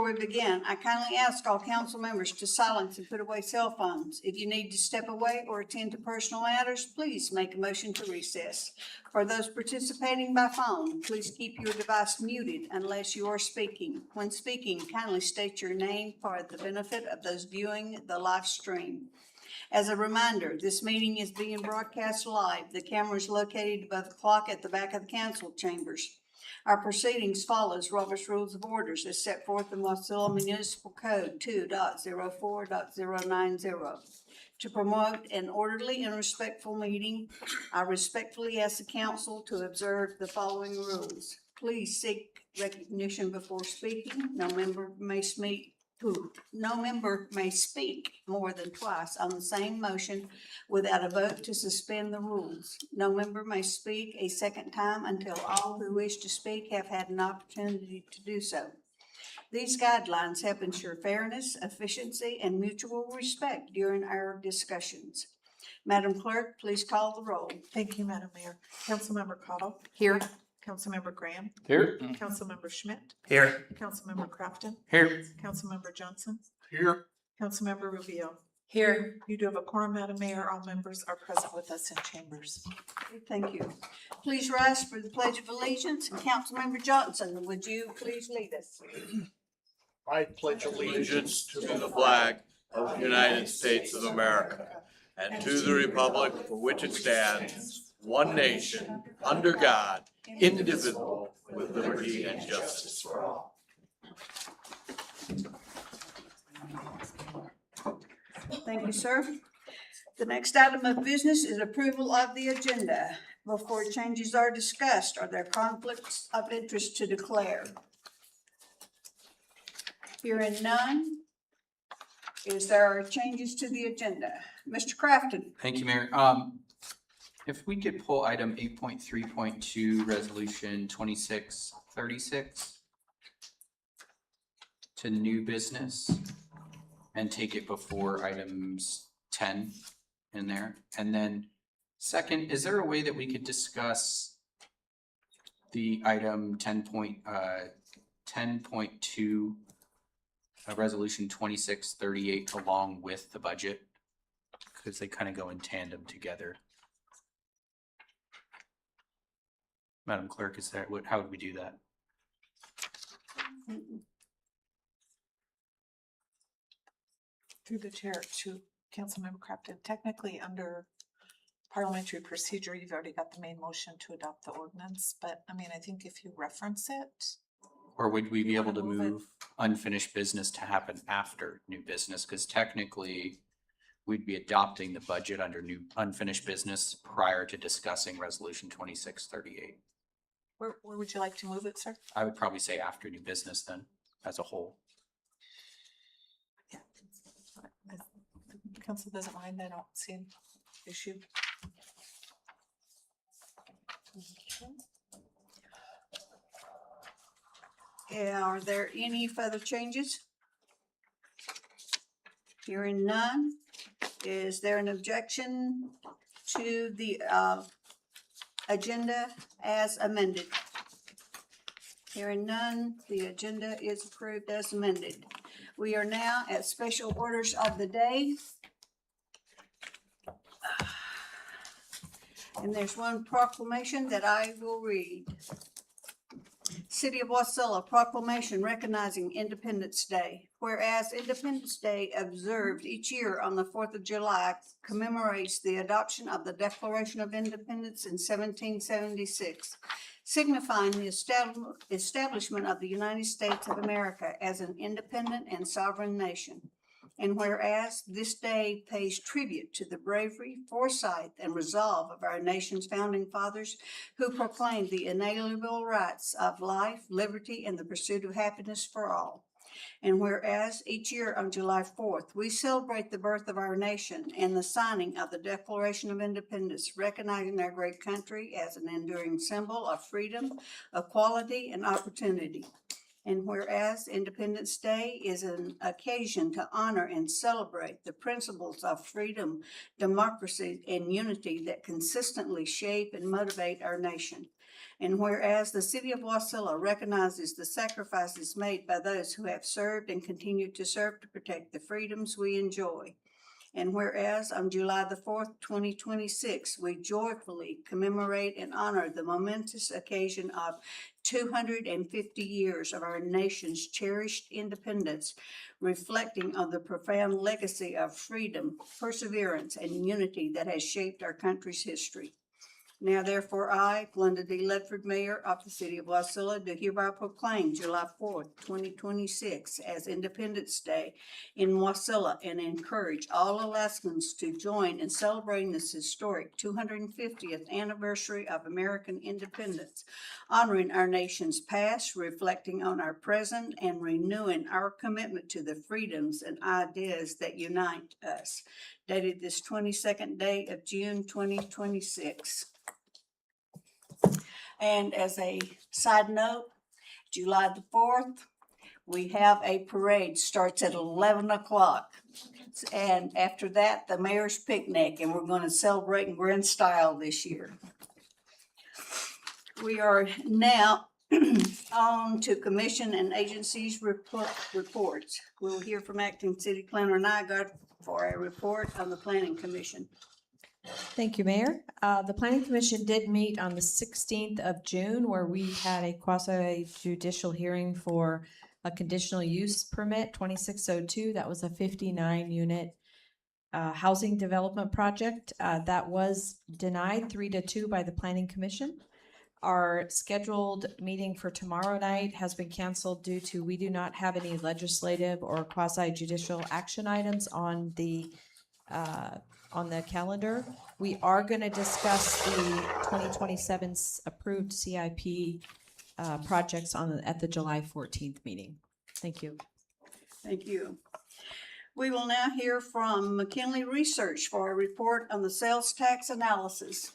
Before we begin, I kindly ask all council members to silence and put away cell phones. If you need to step away or attend to personal matters, please make a motion to recess. For those participating by phone, please keep your device muted unless you are speaking. When speaking, kindly state your name for the benefit of those viewing the live stream. As a reminder, this meeting is being broadcast live. The camera is located above the clock at the back of the council chambers. Our proceedings follows Robert's Rules of Orders as set forth in Wasilla Municipal Code 2.04.090. To promote an orderly and respectful meeting, I respectfully ask the council to observe the following rules. Please seek recognition before speaking. No member may speak more than twice on the same motion without a vote to suspend the rules. No member may speak a second time until all who wish to speak have had an opportunity to do so. These guidelines help ensure fairness, efficiency, and mutual respect during our discussions. Madam Clerk, please call the roll. Thank you, Madam Mayor. Councilmember Cottle. Here. Councilmember Graham. Here. Councilmember Schmidt. Here. Councilmember Crafton. Here. Councilmember Johnson. Here. Councilmember Rubio. Here. You do have a quorum, Madam Mayor. All members are present with us in chambers. Thank you. Please rise for the Pledge of Allegiance. And Councilmember Johnson, would you please lead us? I pledge allegiance to the flag of the United States of America and to the republic for which it stands, one nation, under God, indivisible, with liberty and justice for all. Thank you, sir. The next item of business is approval of the agenda. Before changes are discussed, are there conflicts of interest to declare? Hearing none, is there changes to the agenda? Mr. Crafton? Thank you, Mayor. If we could pull item 8.3.2, resolution 2636 to new business and take it before items 10 in there. And then second, is there a way that we could discuss the item 10.2 resolution 2638 along with the budget? Because they kind of go in tandem together. Madam Clerk, is that how would we do that? Through the chair to Councilmember Crafton. Technically, under parliamentary procedure, you've already got the main motion to adopt the ordinance, but I mean, I think if you reference it. Or would we be able to move it. move unfinished business to happen after new business? Because technically, we'd be adopting the budget under new unfinished business prior to discussing resolution 2638. Where would you like to move it, sir? I would probably say after new business then, as a whole. Yeah. The council doesn't mind. I don't see an issue. Are there any further changes? Hearing none, is there an objection to the agenda as amended? Hearing none, the agenda is approved as amended. We are now at special orders of the day. And there's one proclamation that I will read. City of Wasilla proclamation recognizing Independence Day. Whereas Independence Day, observed each year on the 4th of July, commemorates the adoption of the Declaration of Independence in 1776, signifying the establishment of the United States of America as an independent and sovereign nation. And whereas this day pays tribute to the bravery, foresight, and resolve of our nation's founding fathers who proclaimed the inalienable rights of life, liberty, and the pursuit of happiness for all. And whereas each year on July 4th, we celebrate the birth of our nation and the signing of the Declaration of Independence, recognizing our great country as an enduring symbol of freedom, equality, and opportunity. And whereas Independence Day is an occasion to honor and celebrate the principles of freedom, democracy, and unity that consistently shape and motivate our nation. And whereas the city of Wasilla recognizes the sacrifices made by those who have served and continue to serve to protect the freedoms we enjoy. And whereas on July the 4th, 2026, we joyfully commemorate and honor the momentous occasion of 250 years of our nation's cherished independence, reflecting on the profound legacy of freedom, perseverance, and unity that has shaped our country's history. Now therefore I, Glenda D. Ledford, Mayor of the City of Wasilla, do hereby proclaim July 4th, 2026 as Independence Day in Wasilla and encourage all Alaskans to join in celebrating this historic 250th anniversary of American independence, honoring our nation's past, reflecting on our present, and renewing our commitment to the freedoms and ideas that unite us. Dated this 22nd day of June, 2026. And as a side note, July the 4th, we have a parade, starts at 11 o'clock. And after that, the mayor's picnic, and we're going to celebrate in grand style this year. We are now on to commission and agencies reports. We'll hear from Acting City Planner Nygaard for a report on the Planning Commission. Thank you, Mayor. The Planning Commission did meet on the 16th of June, where we had a quasi-judicial hearing for a conditional use permit 2602. That was a 59-unit housing development project that was denied 3-2 by the Planning Commission. Our scheduled meeting for tomorrow night has been canceled due to we do not have any legislative or quasi-judicial action items on the calendar. We are going to discuss the 2027 approved CIP projects at the July 14th meeting. Thank you. Thank you. We will now hear from McKinley Research for a report on the sales tax analysis.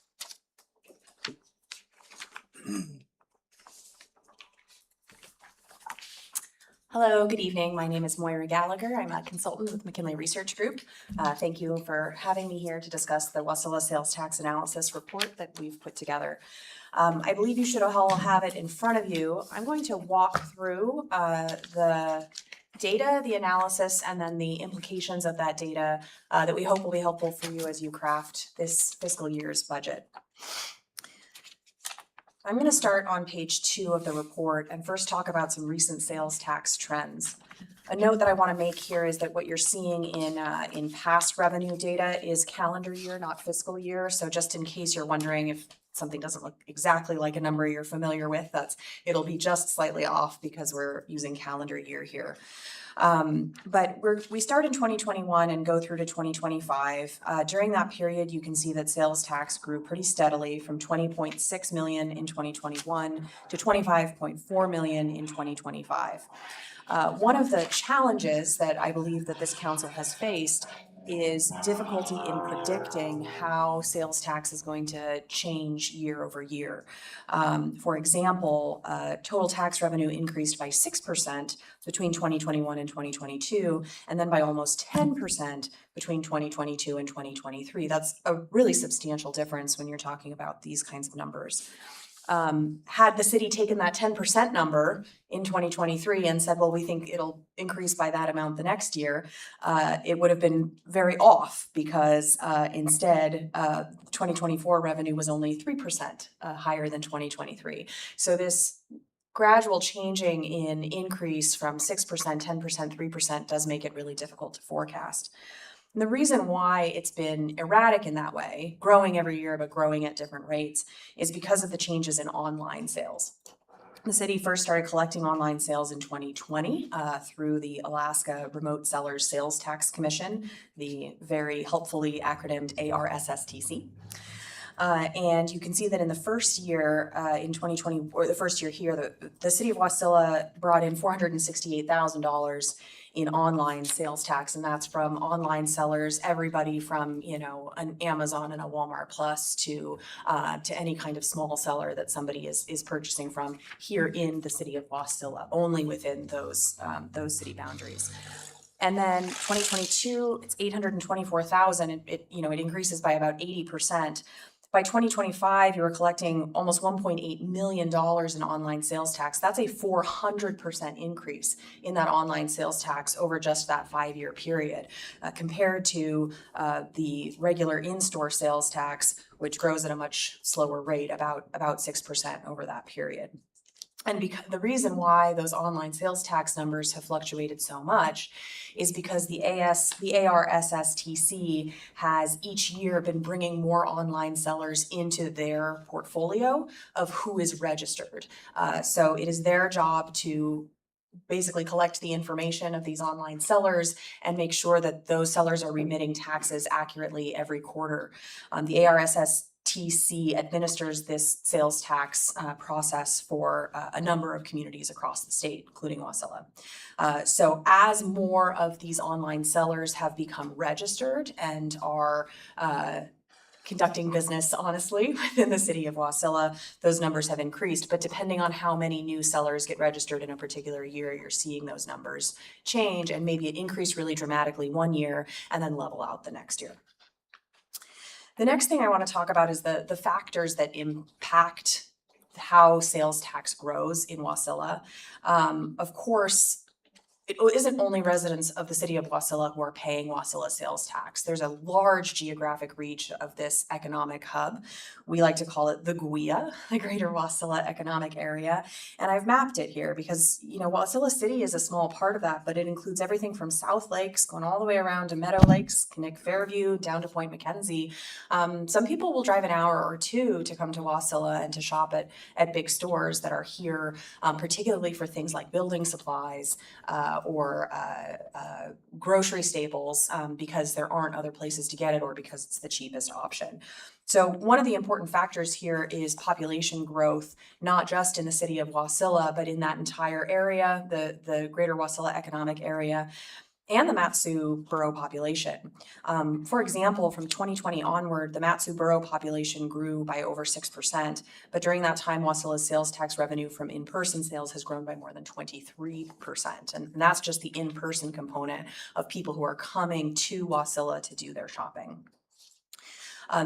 Hello, good evening. My name is Moira Gallagher. I'm a consultant with McKinley Research Group. Thank you for having me here to discuss the Wasilla sales tax analysis report that we've put together. I believe you should all have it in front of you. I'm going to walk through the data, the analysis, and then the implications of that data that we hope will be helpful for you as you craft this fiscal year's budget. I'm going to start on page 2 of the report and first talk about some recent sales tax trends. A note that I want to make here is that what you're seeing in past revenue data is calendar year, not fiscal year. So just in case you're wondering if something doesn't look exactly like a number you're familiar with, it'll be just slightly off because we're using calendar year here. But we start in 2021 and go through to 2025. During that period, you can see that sales tax grew pretty steadily from 20.6 million in 2021 to 25.4 million in 2025. One of the challenges that I believe that this council has faced is difficulty in predicting how sales tax is going to change year over year. For example, total tax revenue increased by 6% between 2021 and 2022, and then by almost 10% between 2022 and 2023. That's a really substantial difference when you're talking about these kinds of numbers. Had the city taken that 10% number in 2023 and said, well, we think it'll increase by that amount the next year, it would have been very off because instead 2024 revenue was only 3% higher than 2023. So this gradual changing in increase from 6%, 10%, 3% does make it really difficult to forecast. And the reason why it's been erratic in that way, growing every year but growing at different rates, is because of the changes in online sales. The city first started collecting online sales in 2020 through the Alaska Remote Sellers Sales Tax Commission, the very helpfully acronymed ARSSTC. And you can see that in the first year in 2020, or the first year here, the city of Wasilla brought in $468,000 in online sales tax, and that's from online sellers, everybody from, you know, an Amazon and a Walmart Plus to any kind of small seller that somebody is purchasing from here in the city of Wasilla, only within those city boundaries. And then 2022, it's $824,000. It increases by about 80%. By 2025, you were collecting almost $1.8 million in online sales tax. That's a 400% increase in that online sales tax over just that 5-year period, compared to the regular in-store sales tax, which grows at a much slower rate, about 6% over that period. And because the reason why those online sales tax numbers have fluctuated so much is because the ARSSTC has each year been bringing more online sellers into their portfolio of who is registered. So it is their job to basically collect the information of these online sellers and make sure that those sellers are remitting taxes accurately every quarter. The ARSSTC administers this sales tax process for a number of communities across the state, including Wasilla. So as more of these online sellers have become registered and are conducting business honestly within the city of Wasilla, those numbers have increased. But depending on how many new sellers get registered in a particular year, you're seeing those numbers change, and maybe it increase really dramatically one year and then level out the next year. The next thing I want to talk about is the factors that impact how sales tax grows in Wasilla. Of course, it isn't only residents of the city of Wasilla who are paying Wasilla sales tax. There's a large geographic reach of this economic hub. We like to call it the GWEA, the Greater Wasilla Economic Area. And I've mapped it here because, you know, Wasilla City is a small part of that, but it includes everything from South Lakes, going all the way around to Meadow Lakes, Kinnick Fairview, down to Point McKenzie. Some people will drive an hour or two to come to Wasilla and to shop at big stores that are here, particularly for things like building supplies, or grocery staples, because there aren't other places to get it or because it's the cheapest option. So one of the important factors here is population growth, not just in the city of Wasilla, but in that entire area, the Greater Wasilla Economic Area, and the Mat-Su borough population. For example, from 2020 onward, the Mat-Su borough population grew by over 6%, but during that time, Wasilla's sales tax revenue from in-person sales has grown by more than 23%. And that's just the in-person component of people who are coming to Wasilla to do their shopping.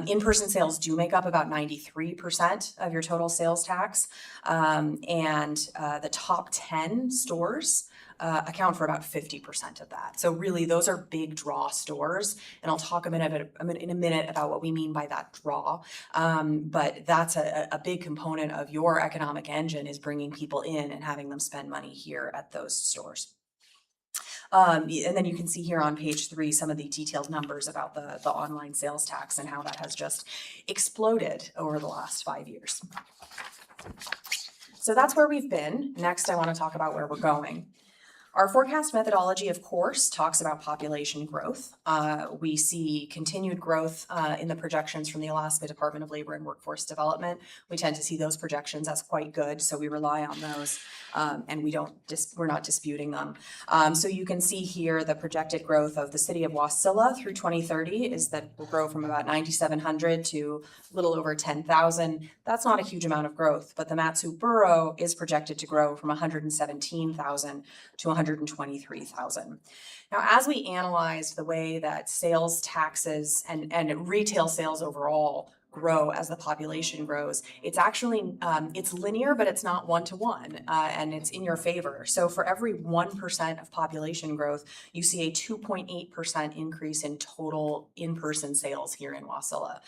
In-person sales do make up about 93% of your total sales tax, and the top 10 stores account for about 50% of that. So really, those are big draw stores, and I'll talk in a minute about what we mean by that draw. But that's a big component of your economic engine, is bringing people in and having them spend money here at those stores. And then you can see here on page 3 some of the detailed numbers about the online sales tax and how that has just exploded over the last 5 years. So that's where we've been. Next, I want to talk about where we're going. Our forecast methodology, of course, talks about population growth. We see continued growth in the projections from the Alaska Department of Labor and Workforce Development. We tend to see those projections as quite good, so we rely on those, and we're not disputing them. So you can see here the projected growth of the city of Wasilla through 2030 is that we'll grow from about 9,700 to a little over 10,000. That's not a huge amount of growth, but the Mat-Su borough is projected to grow from 117,000 to 123,000. Now, as we analyze the way that sales taxes and retail sales overall grow as the population grows, it's actually, it's linear, but it's not one-to-one, and it's in your favor. So for every 1% of population growth, you see a 2.8% increase in total in-person sales here in Wasilla.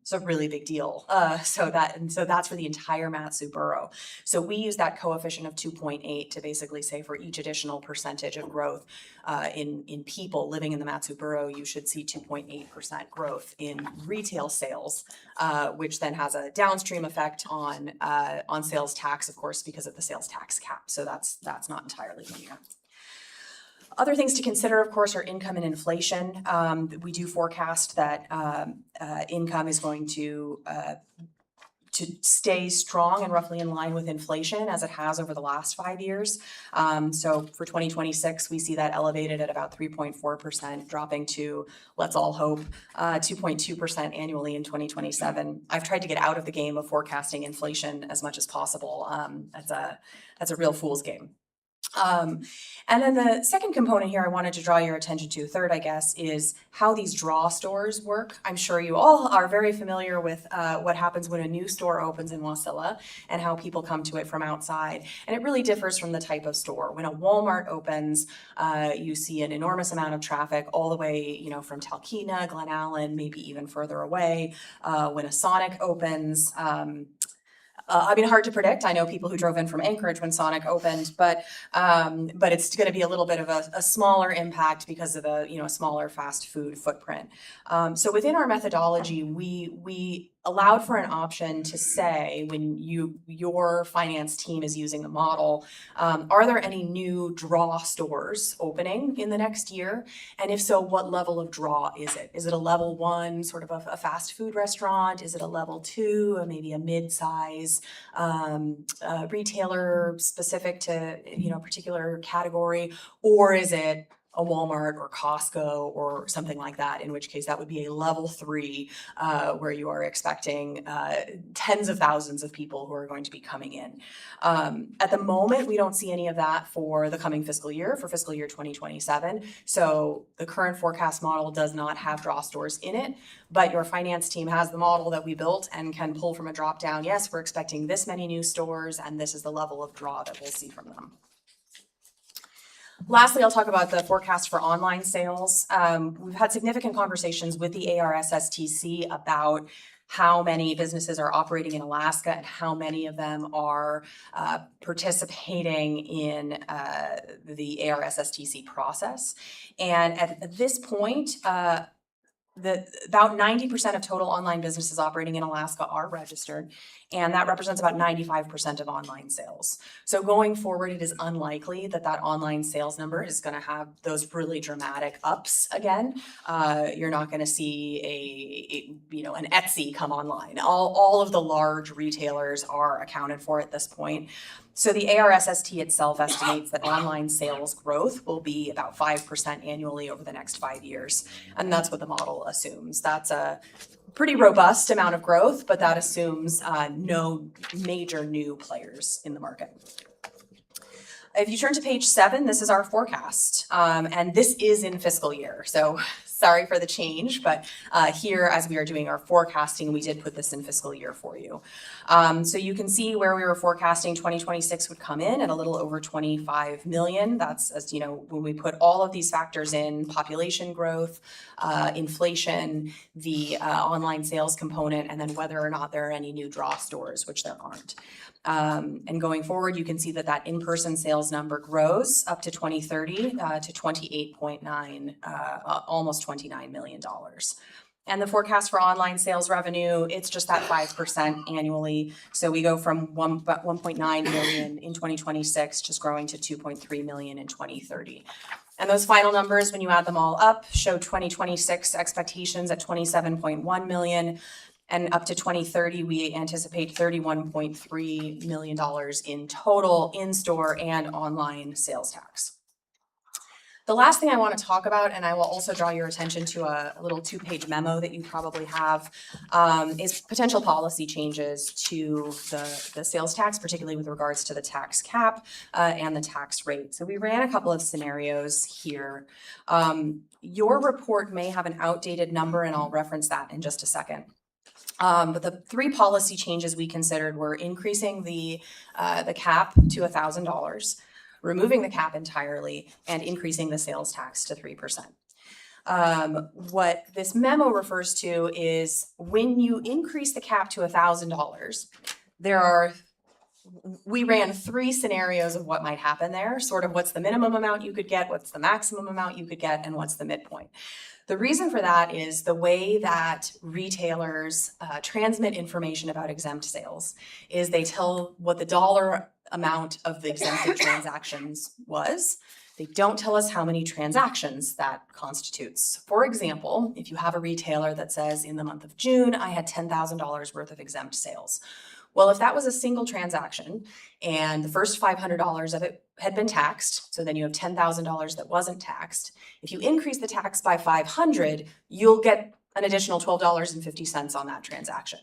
So a really big deal. So that's for the entire Mat-Su borough. So we use that coefficient of 2.8 to basically say for each additional percentage of growth in people living in the Mat-Su borough, you should see 2.8% growth in retail sales, which then has a downstream effect on sales tax, of course, because of the sales tax cap. So that's not entirely linear. Other things to consider, of course, are income and inflation. We do forecast that income is going to stay strong and roughly in line with inflation as it has over the last 5 years. So for 2026, we see that elevated at about 3.4%, dropping to, let's all hope, 2.2% annually in 2027. I've tried to get out of the game of forecasting inflation as much as possible. That's a real fool's game. And then the second component here I wanted to draw your attention to, third, I guess, is how these draw stores work. I'm sure you all are very familiar with what happens when a new store opens in Wasilla and how people come to it from outside. And it really differs from the type of store. When a Walmart opens, you see an enormous amount of traffic all the way, from Talkeetna, Glen Allen, maybe even further away. When a Sonic opens, hard to predict. I know people who drove in from Anchorage when Sonic opened, but it's going to be a little bit of a smaller impact because of a smaller fast food footprint. So within our methodology, we allowed for an option to say when your finance team is using the model, are there any new draw stores opening in the next year? And if so, what level of draw is it? Is it a level 1, sort of a fast food restaurant? Is it a level 2, or maybe a mid-size retailer specific to a particular category? Or is it a Walmart or Costco or something like that, in which case that would be a level 3 where you are expecting tens of thousands of people who are going to be coming in. At the moment, we don't see any of that for the coming fiscal year, for fiscal year 2027. So the current forecast model does not have draw stores in it, but your finance team has the model that we built and can pull from a drop down. Yes, we're expecting this many new stores, and this is the level of draw that we'll see from them. Lastly, I'll talk about the forecast for online sales. We've had significant conversations with the ARSSTC about how many businesses are operating in Alaska and how many of them are participating in the ARSSTC process. And at this point, about 90% of total online businesses operating in Alaska are registered, and that represents about 95% of online sales. So going forward, it is unlikely that online sales number is going to have those really dramatic ups again. You're not going to see an Etsy come online. All of the large retailers are accounted for at this point. So the ARSST itself estimates that online sales growth will be about 5% annually over the next 5 years. And that's what the model assumes. That's a pretty robust amount of growth, but that assumes no major new players in the market. If you turn to page 7, this is our forecast. And this is in fiscal year. So sorry for the change, but here, as we are doing our forecasting, we did put this in fiscal year for you. So you can see where we were forecasting 2026 would come in at a little over 25 million. That's, as you know, when we put all of these factors in: population growth, inflation, the online sales component, and then whether or not there are any new draw stores, which there aren't. And going forward, you can see that in-person sales number grows up to 2030 to 28.9, almost $29 million. And the forecast for online sales revenue, it's just that 5% annually. So we go from 1.9 million in 2026, just growing to 2.3 million in 2030. And those final numbers, when you add them all up, show 2026 expectations at 27.1 million. And up to 2030, we anticipate $31.3 million in total in-store and online sales tax. The last thing I want to talk about, and I will also draw your attention to a little 2-page memo that you probably have, is potential policy changes to the sales tax, particularly with regards to the tax cap and the tax rate. So we ran a couple of scenarios here. Your report may have an outdated number, and I'll reference that in just a second. But the 3 policy changes we considered were increasing the cap to $1,000, removing the cap entirely, and increasing the sales tax to 3%. What this memo refers to is when you increase the cap to $1,000, we ran 3 scenarios of what might happen there, sort of what's the minimum amount you could get, what's the maximum amount you could get, and what's the midpoint. The reason for that is the way that retailers transmit information about exempt sales is they tell what the dollar amount of the exempted transactions was. They don't tell us how many transactions that constitutes. For example, if you have a retailer that says in the month of June, I had $10,000 worth of exempt sales. Well, if that was a single transaction and the first $500 of it had been taxed, so then you have $10,000 that wasn't taxed. If you increase the tax by $500, you'll get an additional $12.50 on that transaction.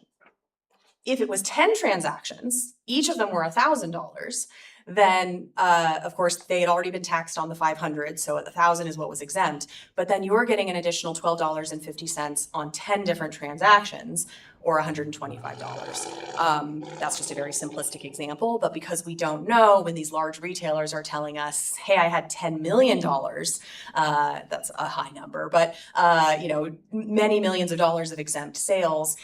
If it was 10 transactions, each of them were $1,000, then, of course, they had already been taxed on the 500, so 1,000 is what was exempt. But then you're getting an additional $12.50 on 10 different transactions, or $125. That's just a very simplistic example, but because we don't know, when these large retailers are telling us, hey, I had $10 million, that's a high number, but, many millions of dollars of exempt sales.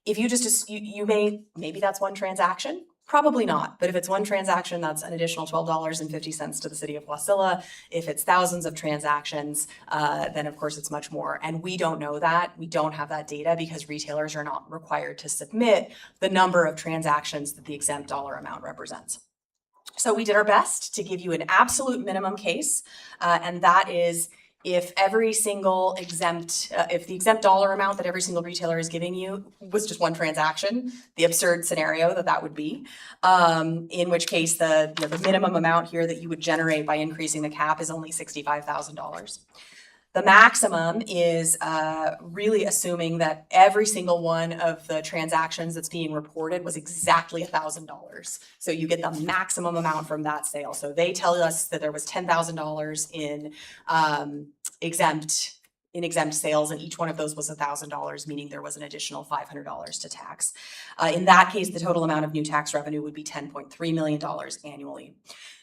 If you just, maybe that's one transaction. Probably not, but if it's one transaction, that's an additional $12.50 to the city of Wasilla. If it's thousands of transactions, then of course it's much more. And we don't know that. We don't have that data because retailers are not required to submit the number of transactions that the exempt dollar amount represents. So we did our best to give you an absolute minimum case, and that is if every single exempt, if the exempt dollar amount that every single retailer is giving you was just one transaction, the absurd scenario that would be, in which case the minimum amount here that you would generate by increasing the cap is only $65,000. The maximum is really assuming that every single one of the transactions that's being reported was exactly $1,000. So you get the maximum amount from that sale. So they tell us that there was $10,000 in exempt sales, and each one of those was $1,000, meaning there was an additional $500 to tax. In that case, the total amount of new tax revenue would be $10.3 million annually.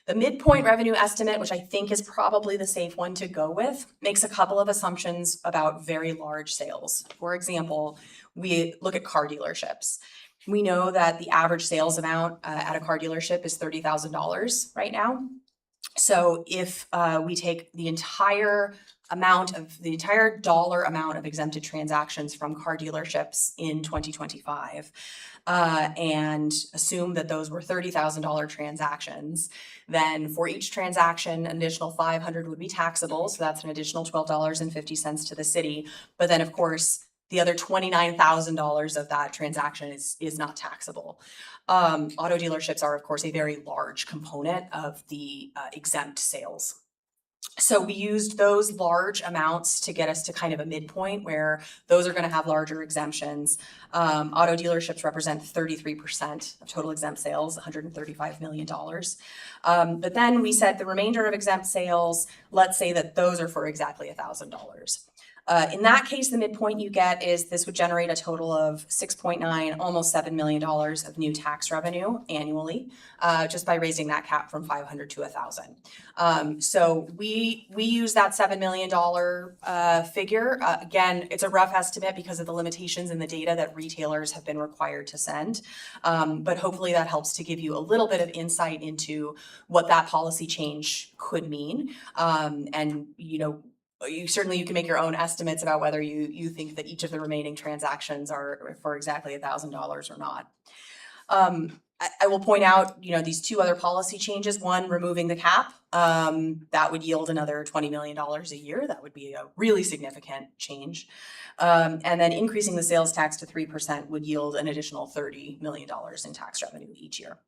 The midpoint revenue estimate, which I think is probably the safe one to go with, makes a couple of assumptions about very large sales. For example, we look at car dealerships. We know that the average sales amount at a car dealership is $30,000 right now. So if we take the entire dollar amount of exempted transactions from car dealerships in 2025, and assume that those were $30,000 transactions, then for each transaction, an additional $500 would be taxable. So that's an additional $12.50 to the city. But then, of course, the other $29,000 of that transaction is not taxable. Auto dealerships are, of course, a very large component of the exempt sales. So we used those large amounts to get us to kind of a midpoint where those are going to have larger exemptions. Auto dealerships represent 33% of total exempt sales, $135 million. But then we said the remainder of exempt sales, let's say that those are for exactly $1,000. In that case, the midpoint you get is this would generate a total of $6.9, almost $7 million of new tax revenue annually, just by raising that cap from 500 to 1,000. So we use that $7 million figure. Again, it's a rough estimate because of the limitations in the data that retailers have been required to send. But hopefully that helps to give you a little bit of insight into what that policy change could mean. And, you can make your own estimates about whether you think that each of the remaining transactions are for exactly $1,000 or not. I will point out, these two other policy changes. One, removing the cap, that would yield another $20 million a year. That would be a really significant change. And then increasing the sales tax to 3% would yield an additional $30 million in tax revenue each year.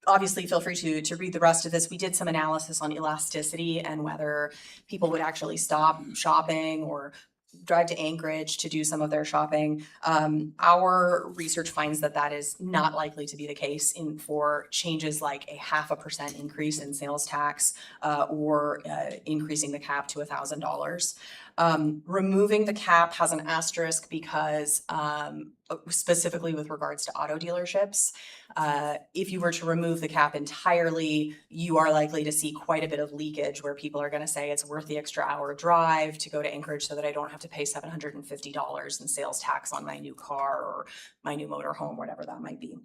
Obviously, feel free to read the rest of this. We did some analysis on elasticity and whether people would actually stop shopping or drive to Anchorage to do some of their shopping. Our research finds that is not likely to be the case for changes like a 0.5% increase in sales tax or increasing the cap to $1,000. Removing the cap has an asterisk because specifically with regards to auto dealerships, if you were to remove the cap entirely, you are likely to see quite a bit of leakage where people are going to say it's worth the extra hour drive to go to Anchorage so that I don't have to pay $750 in sales tax on my new car or my new motorhome, whatever that might be.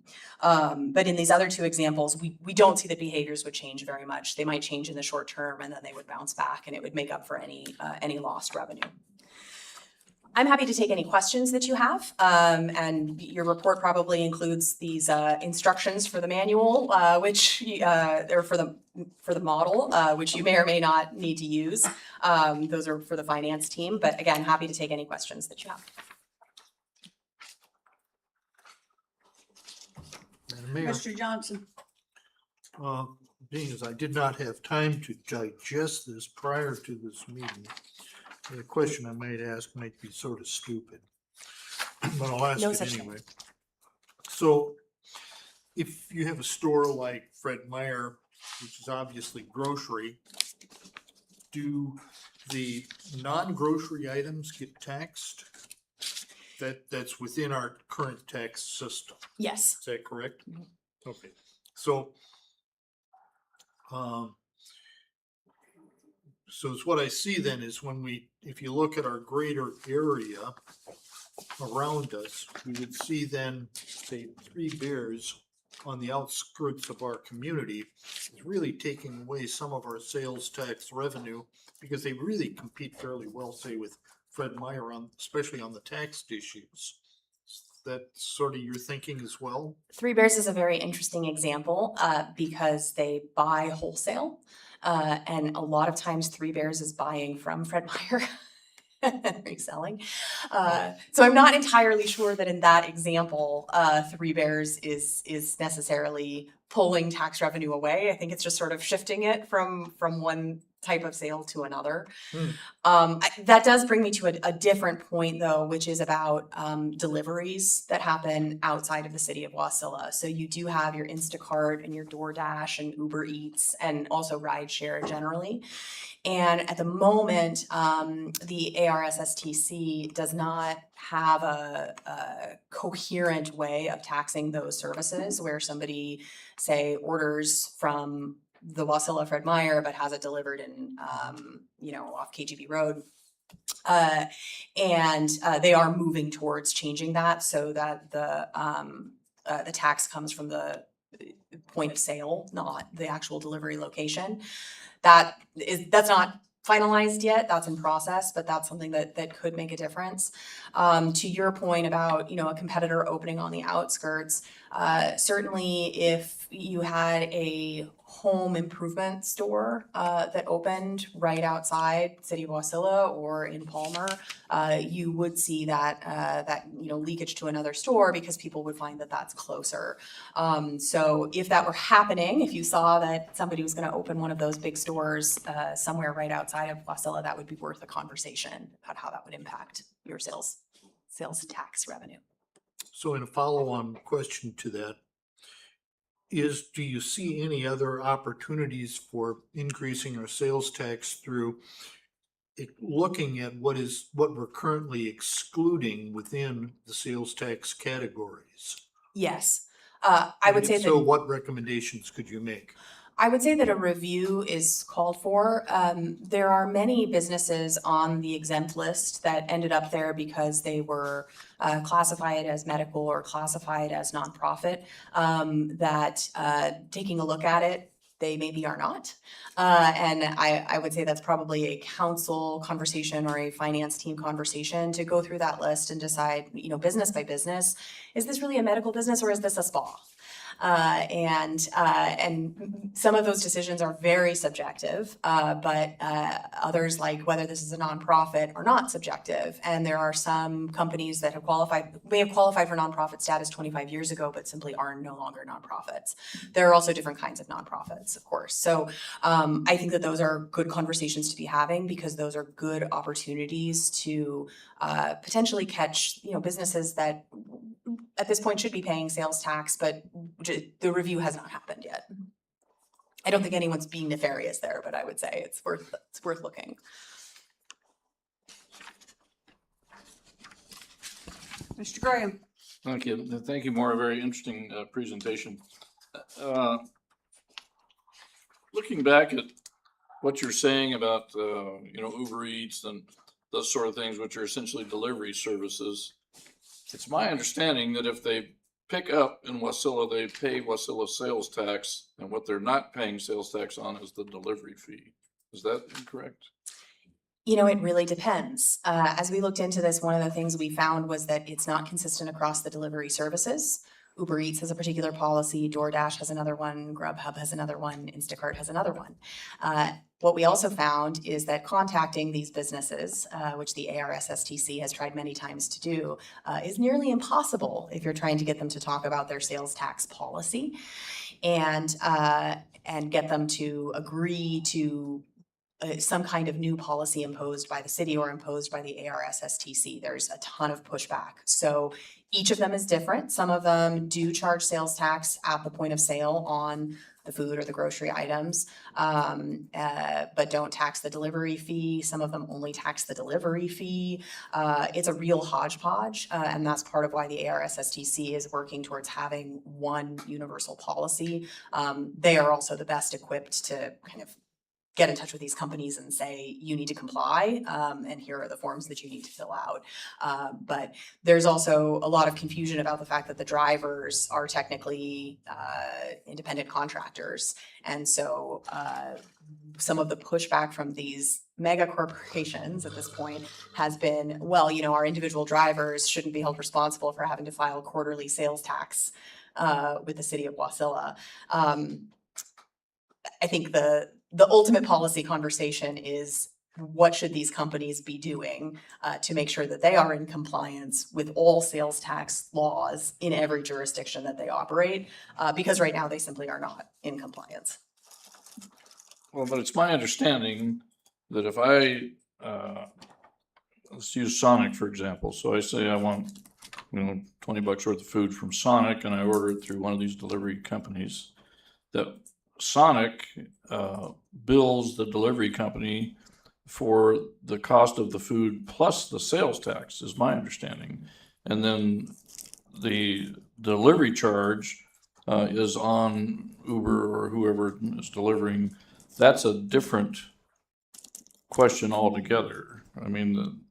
But in these other two examples, we don't see that behaviors would change very much. They might change in the short term and then they would bounce back and it would make up for any lost revenue. I'm happy to take any questions that you have, and your report probably includes these instructions for the manual, which they're for the model, which you may or may not need to use. Those are for the finance team, but again, happy to take any questions that you have. Madam Mayor, Mr. Johnson. being as I did not have time to digest this prior to this meeting, the question I might ask might be sort of stupid, but I'll ask No it such thing. anyway. So if you have a store like Fred Meyer, which is obviously grocery, do the non-grocery items get taxed? That's within our current tax system, Yes. is that correct? Okay, so, so it's what I see then is if you look at our greater area around us, we would see then, say, Three Bears on the outskirts of our community is really taking away some of our sales tax revenue because they really compete fairly well, say, with Fred Meyer especially on the tax issues. Is that sort of your thinking as well? Three Bears is a very interesting example because they buy wholesale. And a lot of times Three Bears is buying from Fred Meyer and reselling. So I'm not entirely sure that in that example, Three Bears is necessarily pulling tax revenue away. I think it's just sort of shifting it from one type of sale to another. That does bring me to a different point though, which is about deliveries that happen outside of the city of Wasilla. So you do have your Instacart and your DoorDash and Uber Eats and also rideshare generally. And at the moment, the ARSSTC does not have a coherent way of taxing those services where somebody, say, orders from the Wasilla Fred Meyer, but has it delivered in, off KGB Road. And they are moving towards changing that so that the tax comes from the point of sale, not the actual delivery location. That's not finalized yet. That's in process, but that's something that could make a difference. To your point about, a competitor opening on the outskirts, certainly if you had a home improvement store that opened right outside City of Wasilla or in Palmer, you would see that leakage to another store because people would find that that's closer. So if that were happening, if you saw that somebody was going to open one of those big stores somewhere right outside of Wasilla, that would be worth a conversation about how that would impact your sales tax revenue. So in a follow-on question to that, do you see any other opportunities for increasing our sales tax through looking at what we're currently excluding within the sales tax categories? Yes. I would say So that. what recommendations could you make? I would say that a review is called for. There are many businesses on the exempt list that ended up there because they were classified as medical or classified as nonprofit, that taking a look at it, they maybe are not. And I would say that's probably a council conversation or a finance team conversation to go through that list and decide, business by business, is this really a medical business or is this a spa? And some of those decisions are very subjective, but others, like whether this is a nonprofit or not, subjective. And there are some companies that may have qualified for nonprofit status 25 years ago, but simply are no longer nonprofits. There are also different kinds of nonprofits, of course. So I think that those are good conversations to be having because those are good opportunities to potentially catch, businesses that at this point should be paying sales tax, but the review has not happened yet. I don't think anyone's being nefarious there, but I would say it's worth looking. Mr. Graham? Thank you. Thank you, Maura. Very interesting presentation. Looking back at what you're saying about, Uber Eats and those sort of things, which are essentially delivery services, it's my understanding that if they pick up in Wasilla, they pay Wasilla sales tax, and what they're not paying sales tax on is the delivery fee. Is that incorrect? It really depends. As we looked into this, one of the things we found was that it's not consistent across the delivery services. Uber Eats has a particular policy, DoorDash has another one, Grubhub has another one, Instacart has another one. What we also found is that contacting these businesses, which the ARSSTC has tried many times to do, is nearly impossible if you're trying to get them to talk about their sales tax policy and get them to agree to some kind of new policy imposed by the city or imposed by the ARSSTC. There's a ton of pushback. So each of them is different. Some of them do charge sales tax at the point of sale on the food or the grocery items, but don't tax the delivery fee. Some of them only tax the delivery fee. It's a real hodgepodge, and that's part of why the ARSSTC is working towards having one universal policy. They are also the best equipped to kind of get in touch with these companies and say, you need to comply, and here are the forms that you need to fill out. But there's also a lot of confusion about the fact that the drivers are technically independent contractors. And so some of the pushback from these mega corporations at this point has been, well, you know, our individual drivers shouldn't be held responsible for having to file quarterly sales tax with the city of Wasilla. I think the ultimate policy conversation is, what should these companies be doing to make sure that they are in compliance with all sales tax laws in every jurisdiction that they operate? Because right now they simply are not in compliance. Well, but it's my understanding that if I, let's use Sonic, for example. So I say I want, you know, $20 worth of food from Sonic, and I order it through one of these delivery companies. That Sonic bills the delivery company for the cost of the food plus the sales tax, is my understanding. And then the delivery charge is on Uber or whoever is delivering. That's a different question altogether. I mean,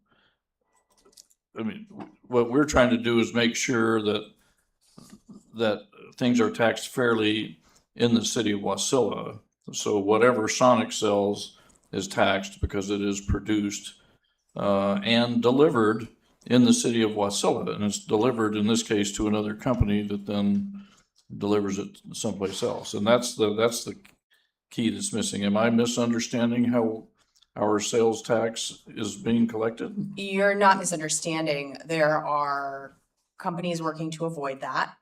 what we're trying to do is make sure that things are taxed fairly in the city of Wasilla. So whatever Sonic sells is taxed because it is produced and delivered in the city of Wasilla. And it's delivered, in this case, to another company that then delivers it someplace else. And that's the key that's missing. Am I misunderstanding how our sales tax is being collected? You're not misunderstanding. There are companies working to avoid that.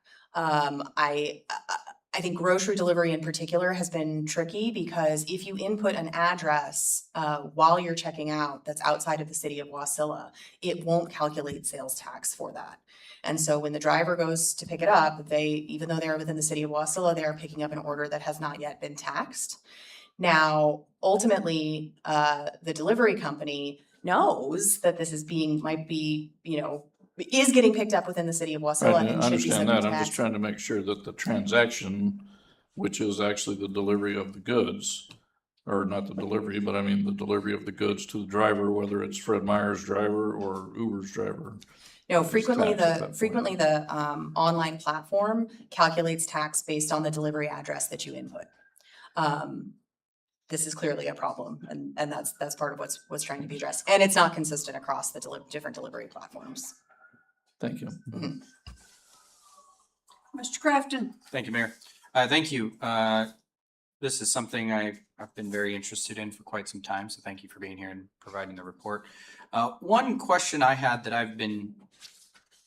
I think grocery delivery in particular has been tricky, because if you input an address while you're checking out that's outside of the city of Wasilla, it won't calculate sales tax for that. And so when the driver goes to pick it up, even though they're within the city of Wasilla, they are picking up an order that has not yet been taxed. Now, ultimately, the delivery company knows that this is is getting picked up within the city of Wasilla Right, and I should be understand subject that. to I'm tax. just trying to make sure that the transaction, which is actually the delivery of the goods, or not the delivery, but I mean the delivery of the goods to the driver, whether it's Fred Meyer's driver or Uber's driver. No, is frequently taxed at that point. the online platform calculates tax based on the delivery address that you input. This is clearly a problem, and that's part of what's trying to be addressed. And it's not consistent across the different delivery platforms. Thank you. Mr. Crafton? Thank you, Mayor. Thank you. This is something I've been very interested in for quite some time, so thank you for being here and providing the report. One question I had that I've been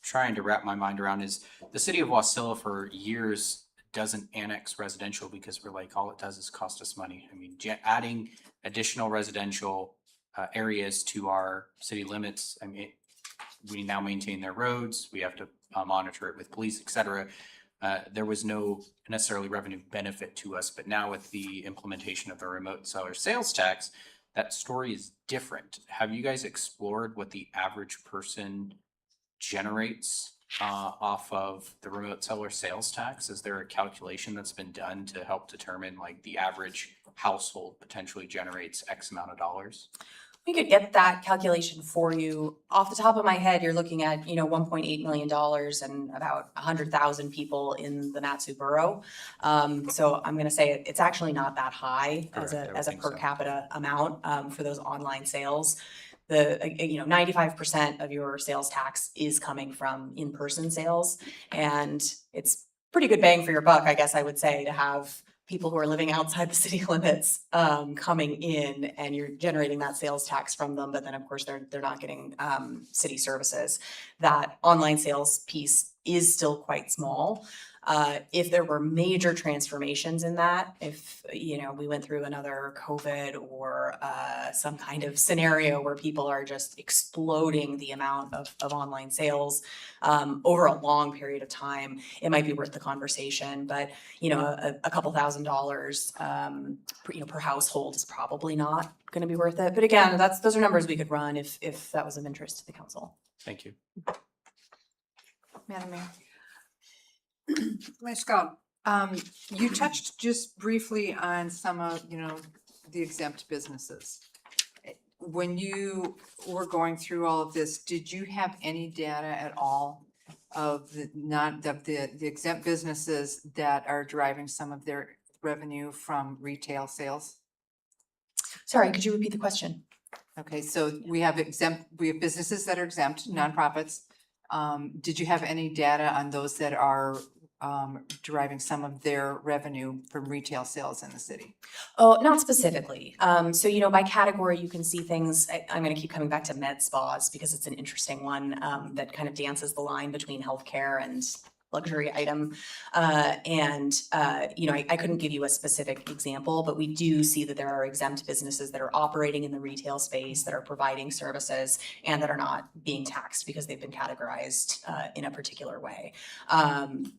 trying to wrap my mind around is the city of Wasilla for years doesn't annex residential because we're like, all it does is cost us money. I mean, adding additional residential areas to our city limits, I mean, we now maintain their roads, we have to monitor it with police, et cetera. There was no necessarily revenue benefit to us, but now with the implementation of the remote seller sales tax, that story is different. Have you guys explored what the average person generates off of the remote seller sales tax? Is there a calculation that's been done to help determine like the average household potentially generates X amount of dollars? We could get that calculation for you. Off the top of my head, you're looking at, $1.8 million and about 100,000 people in the Mat-Su borough. So I'm gonna say it's actually not that high as a per capita amount for those online sales. 95% of your sales tax is coming from in-person sales, and it's pretty good bang for your buck, I guess I would say, to have people who are living outside the city limits coming in, and you're generating that sales tax from them, but then of course they're not getting city services. That online sales piece is still quite small. If there were major transformations in that, if, we went through another COVID or some kind of scenario where people are just exploding the amount of online sales over a long period of time, it might be worth the conversation. But, a couple $1,000s, per household is probably not going to be worth it. But again, those are numbers we could run if that was of interest to the council. Thank you. Madam Mayor. Ms. Scott, You touched just briefly on some of, the exempt businesses. When you were going through all of this, did you have any data at all of the exempt businesses that are deriving some of their revenue from retail sales? Sorry, could you repeat the question? Okay, so we have businesses that are exempt, nonprofits. Did you have any data on those that are deriving some of their revenue from retail sales in the city? Oh, not specifically. So, by category, you can see things. I'm going to keep coming back to med spas because it's an interesting one that kind of dances the line between healthcare and luxury item. I couldn't give you a specific example, but we do see that there are exempt businesses that are operating in the retail space, that are providing services, and that are not being taxed because they've been categorized in a particular way.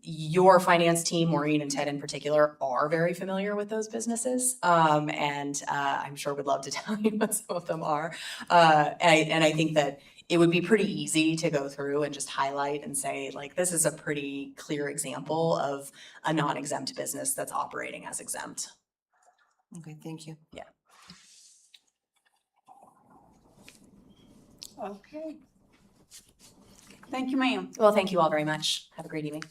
Your finance team, Maureen and Ted in particular, are very familiar with those businesses, and I'm sure would love to tell you what some of them are. And I think that it would be pretty easy to go through and just highlight and say, like, this is a pretty clear example of a non-exempt business that's operating as exempt. Okay, thank you. Yeah. okay. Thank you, ma'am. Well, thank you all very much. Have a great evening.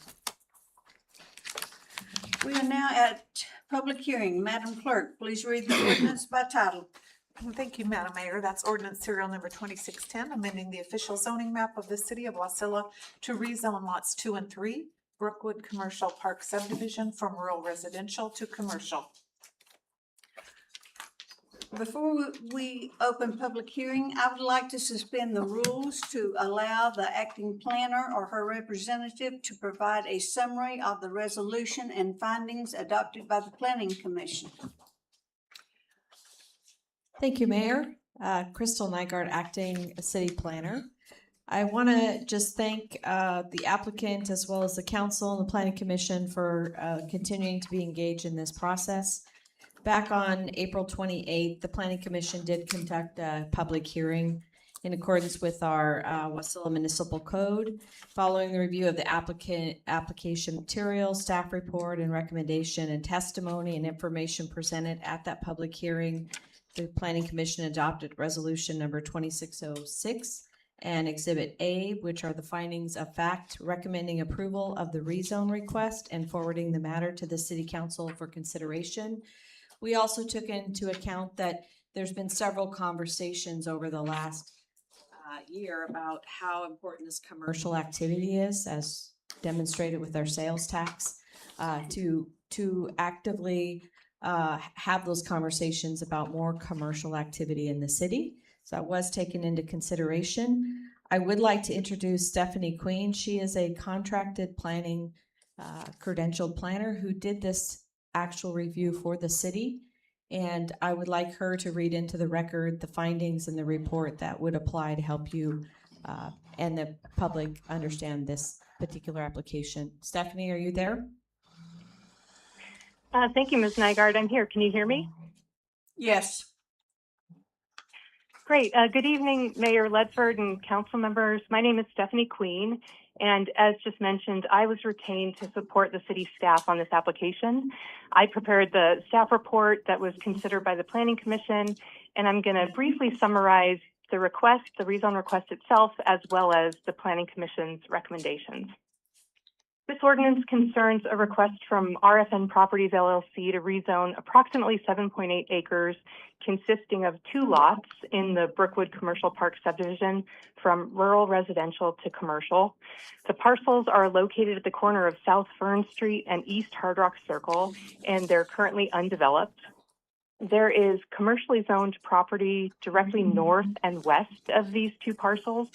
We are now at public hearing. Madam Clerk, please read the ordinance by title. Thank you, Madam Mayor. That's ordinance serial number 2610, amending the official zoning map of the city of Wasilla to rezone lots 2 and 3, Brookwood Commercial Park Subdivision from rural residential to commercial. Before we open public hearing, I would like to suspend the rules to allow the acting planner or her representative to provide a summary of the resolution and findings adopted by the Planning Commission. Thank you, Mayor. Crystal Nygaard, Acting City Planner. I want to just thank the applicant as well as the council and the Planning Commission for continuing to be engaged in this process. Back on April 28th, the Planning Commission did conduct a public hearing in accordance with our Wasilla Municipal Code. Following the review of the application material, staff report, and recommendation and testimony and information presented at that public hearing, the Planning Commission adopted resolution number 2606 and Exhibit A, which are the findings of fact recommending approval of the rezone request and forwarding the matter to the City Council for consideration. We also took into account that there's been several conversations over the last year about how important this commercial activity is, as demonstrated with our sales tax, to actively have those conversations about more commercial activity in the city. So that was taken into consideration. I would like to introduce Stephanie Queen. She is a contracted planning credentialed planner who did this actual review for the city. And I would like her to read into the record the findings in the report that would apply to help you and the public understand this particular application. Stephanie, are you there? Thank you, Ms. Nygaard. I'm here. Can you hear me? Yes. Great. Good evening, Mayor Ledford and council members. My name is Stephanie Queen, and as just mentioned, I was retained to support the city staff on this application. I prepared the staff report that was considered by the Planning Commission, and I'm going to briefly summarize the request, the rezone request itself, as well as the Planning Commission's recommendations. This ordinance concerns a request from RFN Properties LLC to rezone approximately 7.8 acres consisting of 2 lots in the Brookwood Commercial Park Subdivision from rural residential to commercial. The parcels are located at the corner of South Fern Street and East Hard Rock Circle, and they're currently undeveloped. There is commercially zoned property directly north and west of these 2 parcels.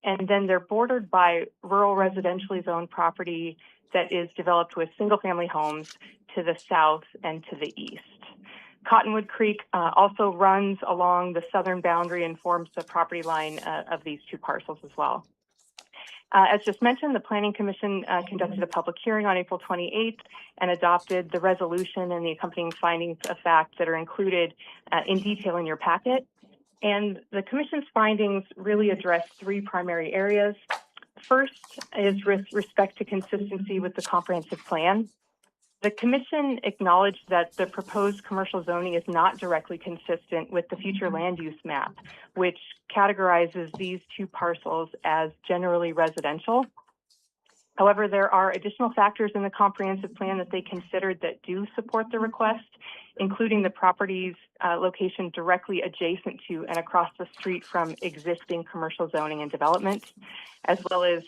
And then they're bordered by rural residentially zoned property that is developed with single-family homes to the south and to the east. Cottonwood Creek also runs along the southern boundary and forms the property line of these two parcels as well. As just mentioned, the Planning Commission conducted a public hearing on April 28th and adopted the resolution and the accompanying findings of fact that are included in detail in your packet. And the Commission's findings really address three primary areas. First is with respect to consistency with the comprehensive plan. The Commission acknowledged that the proposed commercial zoning is not directly consistent with the future land use map, which categorizes these two parcels as generally residential. However, there are additional factors in the comprehensive plan that they considered that do support the request, including the property's location directly adjacent to and across the street from existing commercial zoning and development, as well as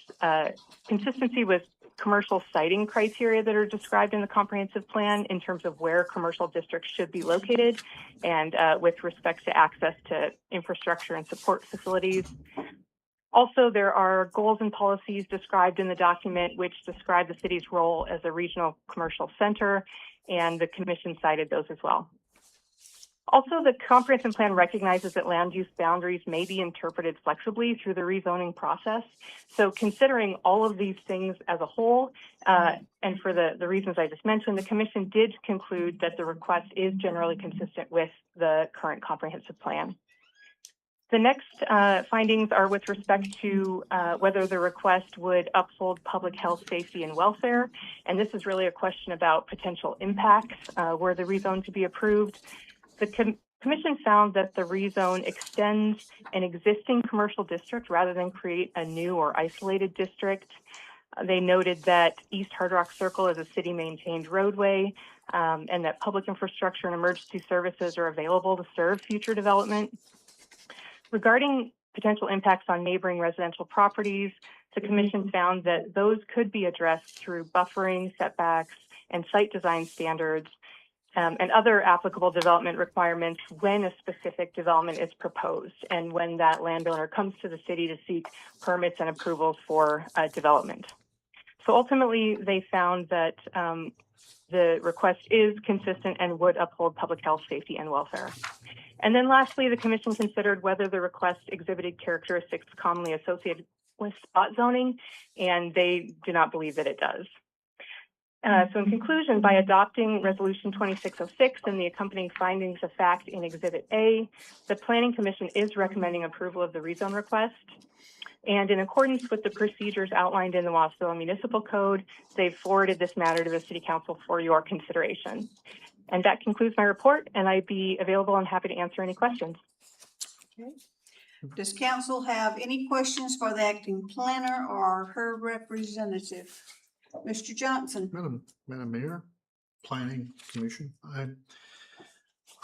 consistency with commercial siting criteria that are described in the comprehensive plan in terms of where commercial districts should be located and with respect to access to infrastructure and support facilities. Also, there are goals and policies described in the document which describe the city's role as a regional commercial center, and the Commission cited those as well. Also, the comprehensive plan recognizes that land use boundaries may be interpreted flexibly through the rezoning process. So considering all of these things as a whole, and for the reasons I just mentioned, the Commission did conclude that the request is generally consistent with the current comprehensive plan. The next findings are with respect to whether the request would uphold public health, safety, and welfare. And this is really a question about potential impacts were the rezone to be approved. The Commission found that the rezone extends an existing commercial district rather than create a new or isolated district. They noted that East Hard Rock Circle is a city-maintained roadway and that public infrastructure and emergency services are available to serve future development. Regarding potential impacts on neighboring residential properties, the Commission found that those could be addressed through buffering, setbacks, and site design standards, and other applicable development requirements when a specific development is proposed and when that landowner comes to the city to seek permits and approvals for development. So ultimately, they found that the request is consistent and would uphold public health, safety, and welfare. And then lastly, the Commission considered whether the request exhibited characteristics commonly associated with spot zoning, and they do not believe that it does. So in conclusion, by adopting Resolution 2606 and the accompanying findings of fact in Exhibit A, the Planning Commission is recommending approval of the rezone request. And in accordance with the procedures outlined in the Wasilla Municipal Code, they've forwarded this matter to the City Council for your consideration. And that concludes my report, and I'd be available and happy to answer any questions. Okay. Does council have any questions for the acting planner or her representative? Mr. Johnson. Madam Mayor, Planning Commission,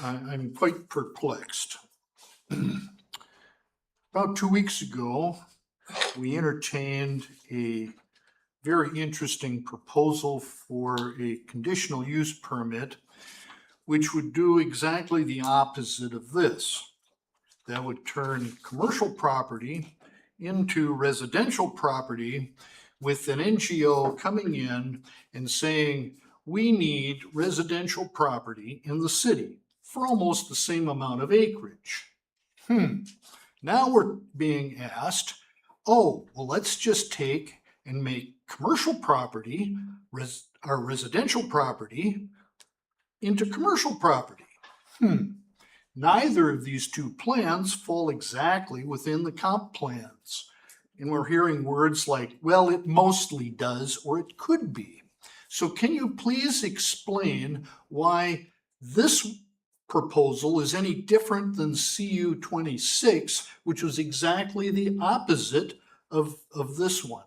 I'm quite perplexed. About 2 weeks ago, we entertained a very interesting proposal for a conditional use permit, which would do exactly the opposite of this. That would turn commercial property into residential property with an NGO coming in and saying, we need residential property in the city for almost the same amount of acreage. Now we're being asked, oh, well, let's just take and make commercial property, our residential property, into commercial property. Neither of these two plans fall exactly within the comp plans. And we're hearing words like, well, it mostly does, or it could be. So can you please explain why this proposal is any different than CU 26, which was exactly the opposite of this one?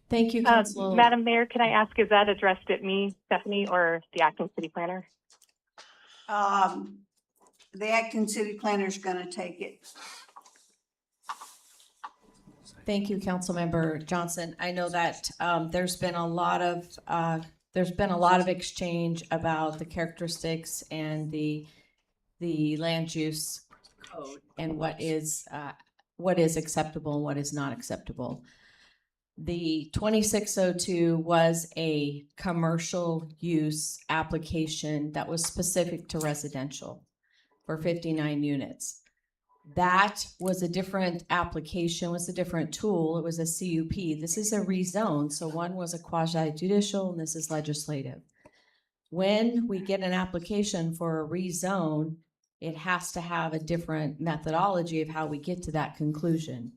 Thank you, Council. Madam Mayor, can I ask, is that addressed at me, Stephanie, or the acting city planner? The acting city planner is going to take it. Thank you, Councilmember Johnson. I know that there's been a lot of exchange about the characteristics and the the land use code and what is acceptable and what is not acceptable. The 2602 was a commercial use application that was specific to residential for 59 units. That was a different application, was a different tool. It was a CUP. This is a rezone. So one was a quasi judicial and this is legislative. When we get an application for a rezone, it has to have a different methodology of how we get to that conclusion.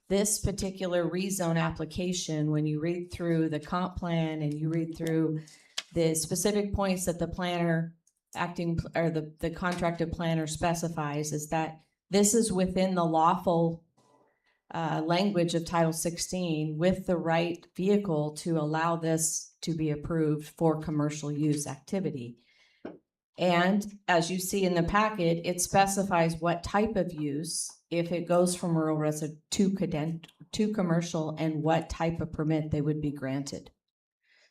This particular rezone application, when you read through the comp plan and you read through the specific points that the planner the contracted planner specifies, is that this is within the lawful language of Title 16 with the right vehicle to allow this to be approved for commercial use activity. And as you see in the packet, it specifies what type of use, if it goes from rural residential to commercial, and what type of permit they would be granted.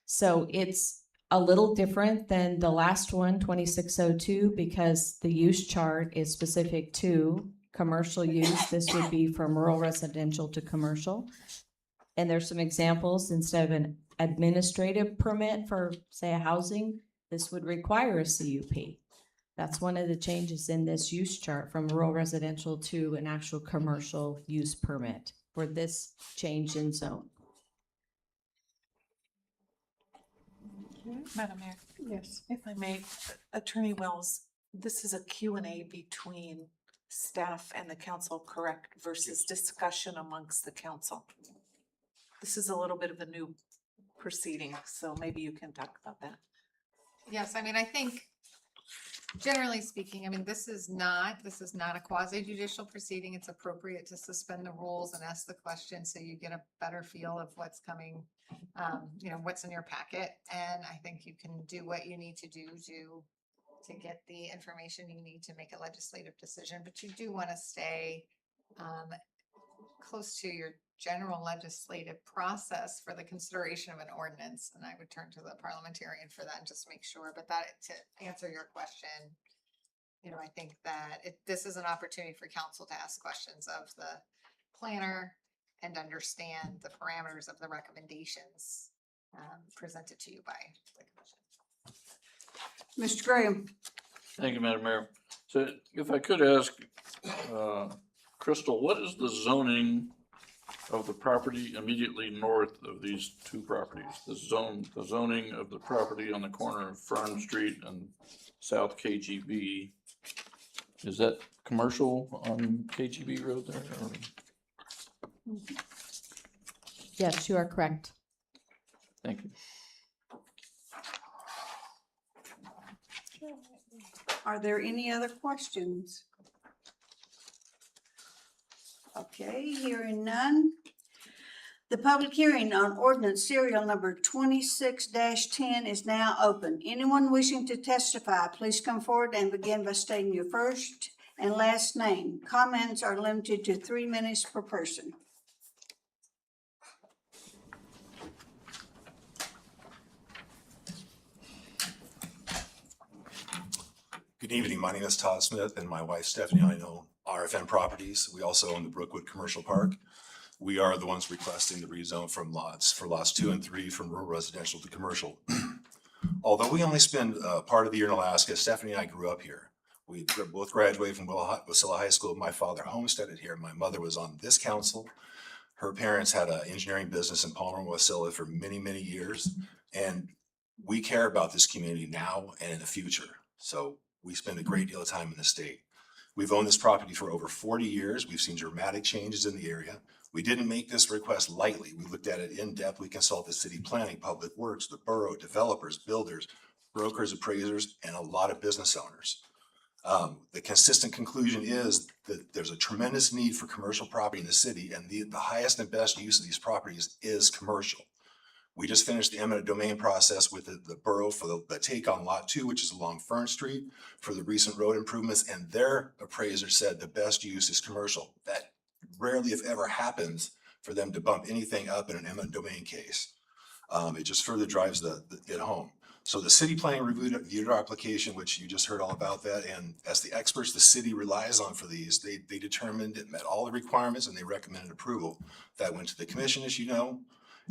So it's a little different than the last one, 2602, because the use chart is specific to commercial use. This would be from rural residential to commercial. And there's some examples. Instead of an administrative permit for, say, a housing, this would require a CUP. That's one of the changes in this use chart from rural residential to an actual commercial use permit for this change in zone. Madam Mayor, Yes. if I may, Attorney Wells, this is a Q&A between staff and the council, correct, versus discussion amongst the council. This is a little bit of a new proceeding, so maybe you can talk about that. Yes, I mean, I think generally speaking, I mean, this is not a quasi judicial proceeding. It's appropriate to suspend the rules and ask the question so you get a better feel of what's coming, what's in your packet. And I think you can do what you need to do to get the information you need to make a legislative decision, but you do want to stay close to your general legislative process for the consideration of an ordinance. And I would turn to the parliamentarian for that and just make sure. But that, to answer your question, I think that this is an opportunity for council to ask questions of the planner and understand the parameters of the recommendations presented to you by the commission. Mr. Graham? Thank you, Madam Mayor. So if I could ask, Crystal, what is the zoning of the property immediately north of these two properties? The zoning of the property on the corner of Fern Street and South KGB. Is that commercial on KGB Road there? Or? Yes, you are correct. Thank you. Are there any other questions? Okay, hearing none. The public hearing on ordinance serial number 26-10 is now open. Anyone wishing to testify, please come forward and begin by stating your first and last name. Comments are limited to 3 minutes per person. Good evening. My name is Todd Smith and my wife Stephanie and I own RFN Properties. We also own the Brookwood Commercial Park. We are the ones requesting the rezone for lots 2 and 3 from rural residential to commercial. Although we only spend part of the year in Alaska, Stephanie and I grew up here. We both graduated from Wasilla High School. My father homesteaded here. My mother was on this council. Her parents had an engineering business in Palmer and Wasilla for many, many years. And we care about this community now and in the future. So we spend a great deal of time in the state. We've owned this property for over 40 years. We've seen dramatic changes in the area. We didn't make this request lightly. We looked at it in depth. We consulted city planning, public works, the borough, developers, builders, brokers, appraisers, and a lot of business owners. The consistent conclusion is that there's a tremendous need for commercial property in the city, and the highest and best use of these properties is commercial. We just finished the eminent domain process with the borough for the take on lot 2, which is along Fern Street, for the recent road improvements, and their appraiser said the best use is commercial. That rarely, if ever, happens for them to bump anything up in an eminent domain case. It just further drives it home. So the city planning reviewed our application, which you just heard all about that, and as the experts the city relies on for these, they determined it met all the requirements and they recommended approval. That went to the commission, as you know,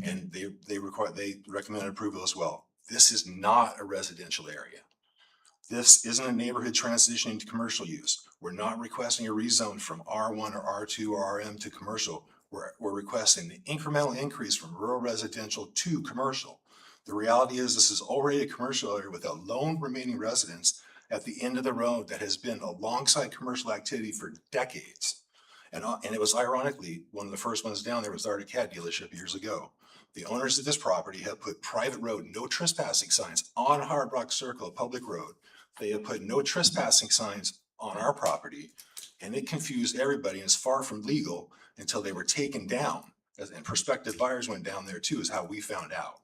and they recommended approval as well. This is not a residential area. This isn't a neighborhood transitioning to commercial use. We're not requesting a rezone from R1 or R2 or RM to commercial. We're requesting the incremental increase from rural residential to commercial. The reality is this is already a commercial area with a lone remaining residence at the end of the road that has been alongside commercial activity for decades. And it was ironically, one of the first ones down there was the Arctic Cat dealership years ago. The owners of this property have put private road, no trespassing signs on Hard Rock Circle, a public road. They have put no trespassing signs on our property, and it confused everybody and is far from legal until they were taken down. And prospective buyers went down there too, is how we found out.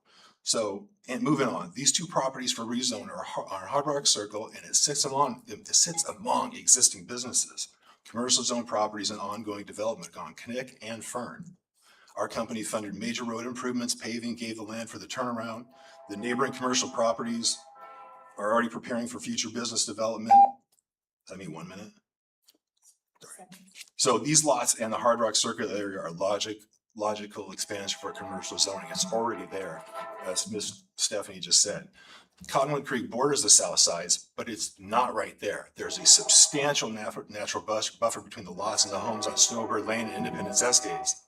So, and moving on, these two properties for rezone are Hard Rock Circle, and it sits among existing businesses, commercial zone properties and ongoing development on Knick and Fern. Our company funded major road improvements, paving, gave the land for the turnaround. The neighboring commercial properties are already preparing for future business development. Does that mean 1 minute? Sorry. So these lots and the Hard Rock Circle area are logical expansion for commercial zoning. It's already there, as Ms. Stephanie just said. Cottonwood Creek borders the south sides, but it's not right there. There's a substantial natural buffer between the lots and the homes on Snowbird Lane and Independence Estates.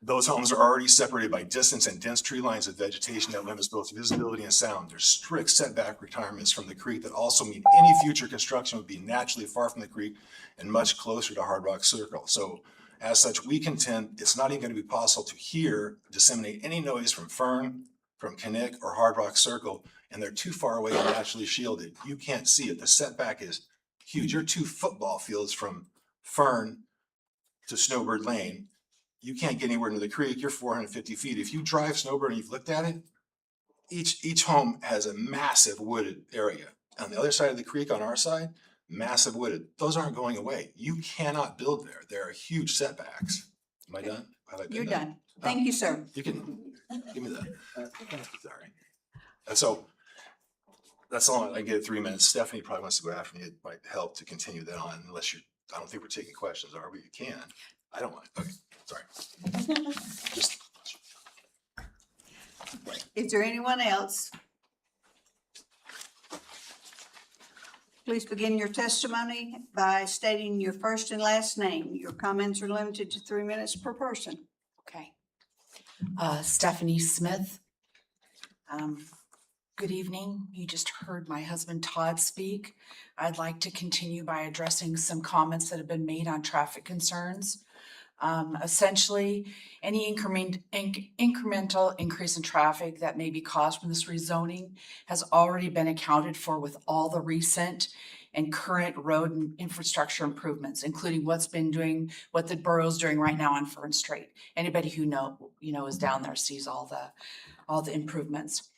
Those homes are already separated by distance and dense tree lines of vegetation that limits both visibility and sound. There's strict setback requirements from the creek that also mean any future construction would be naturally far from the creek and much closer to Hard Rock Circle. So as such, we contend it's not even going to be possible to disseminate any noise from Fern, from Knick, or Hard Rock Circle, and they're too far away and naturally shielded. You can't see it. The setback is huge. You're 2 football fields from Fern to Snowbird Lane. You can't get anywhere near the creek. You're 450 feet. If you drive Snowbird and you've looked at it, each home has a massive wooded area. On the other side of the creek, on our side, massive wooded. Those aren't going away. You cannot build there. There are huge setbacks. Am I done? Have I been You're done. Thank you, sir. You can give me that. Sorry. And so that's all. I get 3 minutes. Stephanie probably wants to go after me. It might help to continue that on, unless I don't think we're taking questions, are we? You can. I don't want. Okay. Sorry. Just. Is there anyone else? Please begin your testimony by stating your first and last name. Your comments are limited to 3 minutes per person. Okay. Stephanie Smith. Good evening. You just heard my husband Todd speak. I'd like to continue by addressing some comments that have been made on traffic concerns. Essentially, any incremental increase in traffic that may be caused from this rezoning has already been accounted for with all the recent and current road and infrastructure improvements, including what the borough's doing right now on Fern Street. Anybody who is down there sees all the improvements.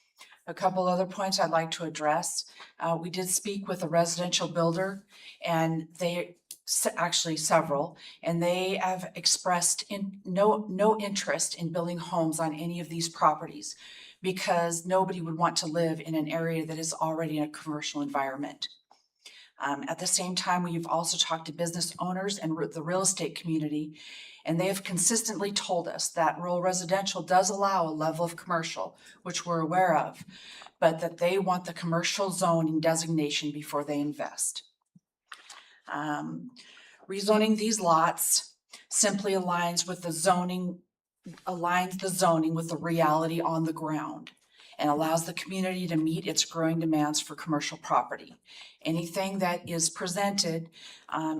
A couple other points I'd like to address. We did speak with a residential builder, and actually several, and they have expressed no interest in building homes on any of these properties because nobody would want to live in an area that is already in a commercial environment. At the same time, we've also talked to business owners and the real estate community, and they have consistently told us that rural residential does allow a level of commercial, which we're aware of, but that they want the commercial zoning designation before they invest. Rezoning these lots simply aligns the zoning with the reality on the ground and allows the community to meet its growing demands for commercial property. Anything that is presented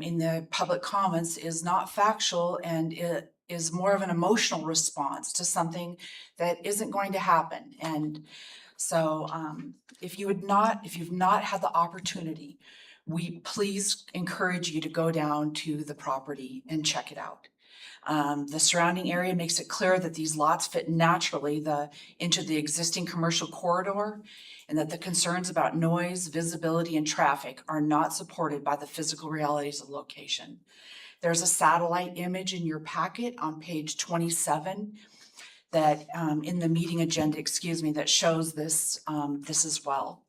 in the public comments is not factual, and it is more of an emotional response to something that isn't going to happen. And so if you've not had the opportunity, we please encourage you to go down to the property and check it out. The surrounding area makes it clear that these lots fit naturally into the existing commercial corridor, and that the concerns about noise, visibility, and traffic are not supported by the physical realities of location. There's a satellite image in your packet on page 27 that, in the meeting agenda, excuse me, that shows this, this as well.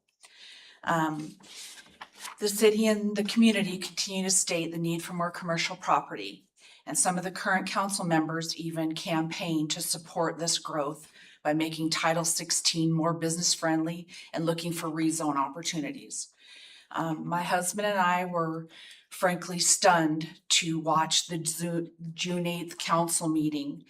The city and the community continue to state the need for more commercial property. And some of the current council members even campaign to support this growth by making Title 16 more business friendly and looking for rezone opportunities. My husband and I were frankly stunned to watch the June 8th council meeting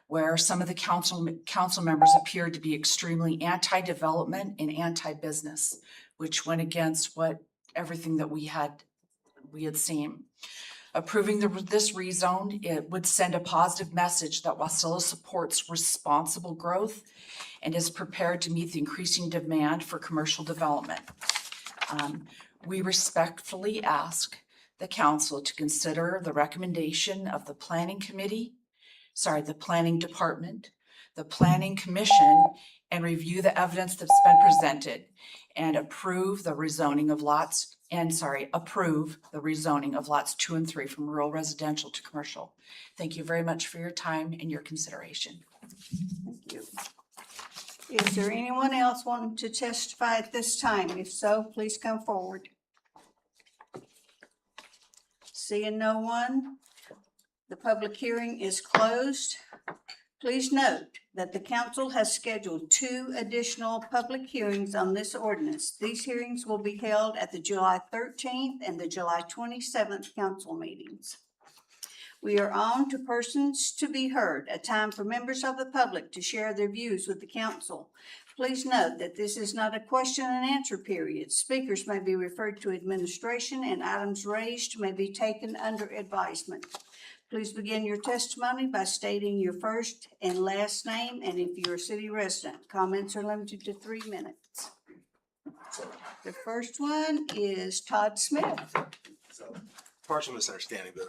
where some of the council members appeared to be extremely anti-development and anti-business, which went against everything that we had seen. Approving this rezone, it would send a positive message that Wasilla supports responsible growth and is prepared to meet the increasing demand for commercial development. We respectfully ask the council to consider the recommendation of the planning department, the planning commission, and review the evidence that's been presented and approve the rezoning of lots 2 and 3 from rural residential to commercial. Thank you very much for your time and your consideration. Thank you. Is there anyone else wanting to testify at this time? If so, please come forward. Seeing no one, the public hearing is closed. Please note that the council has scheduled 2 additional public hearings on this ordinance. These hearings will be held at the July 13th and the July 27th council meetings. We are on to persons to be heard, a time for members of the public to share their views with the council. Please note that this is not a question and answer period. Speakers may be referred to administration and items raised may be taken under advisement. Please begin your testimony by stating your first and last name and if you're a city resident. Comments are limited to 3 minutes. The first one is Todd Smith. So, partial misunderstanding, but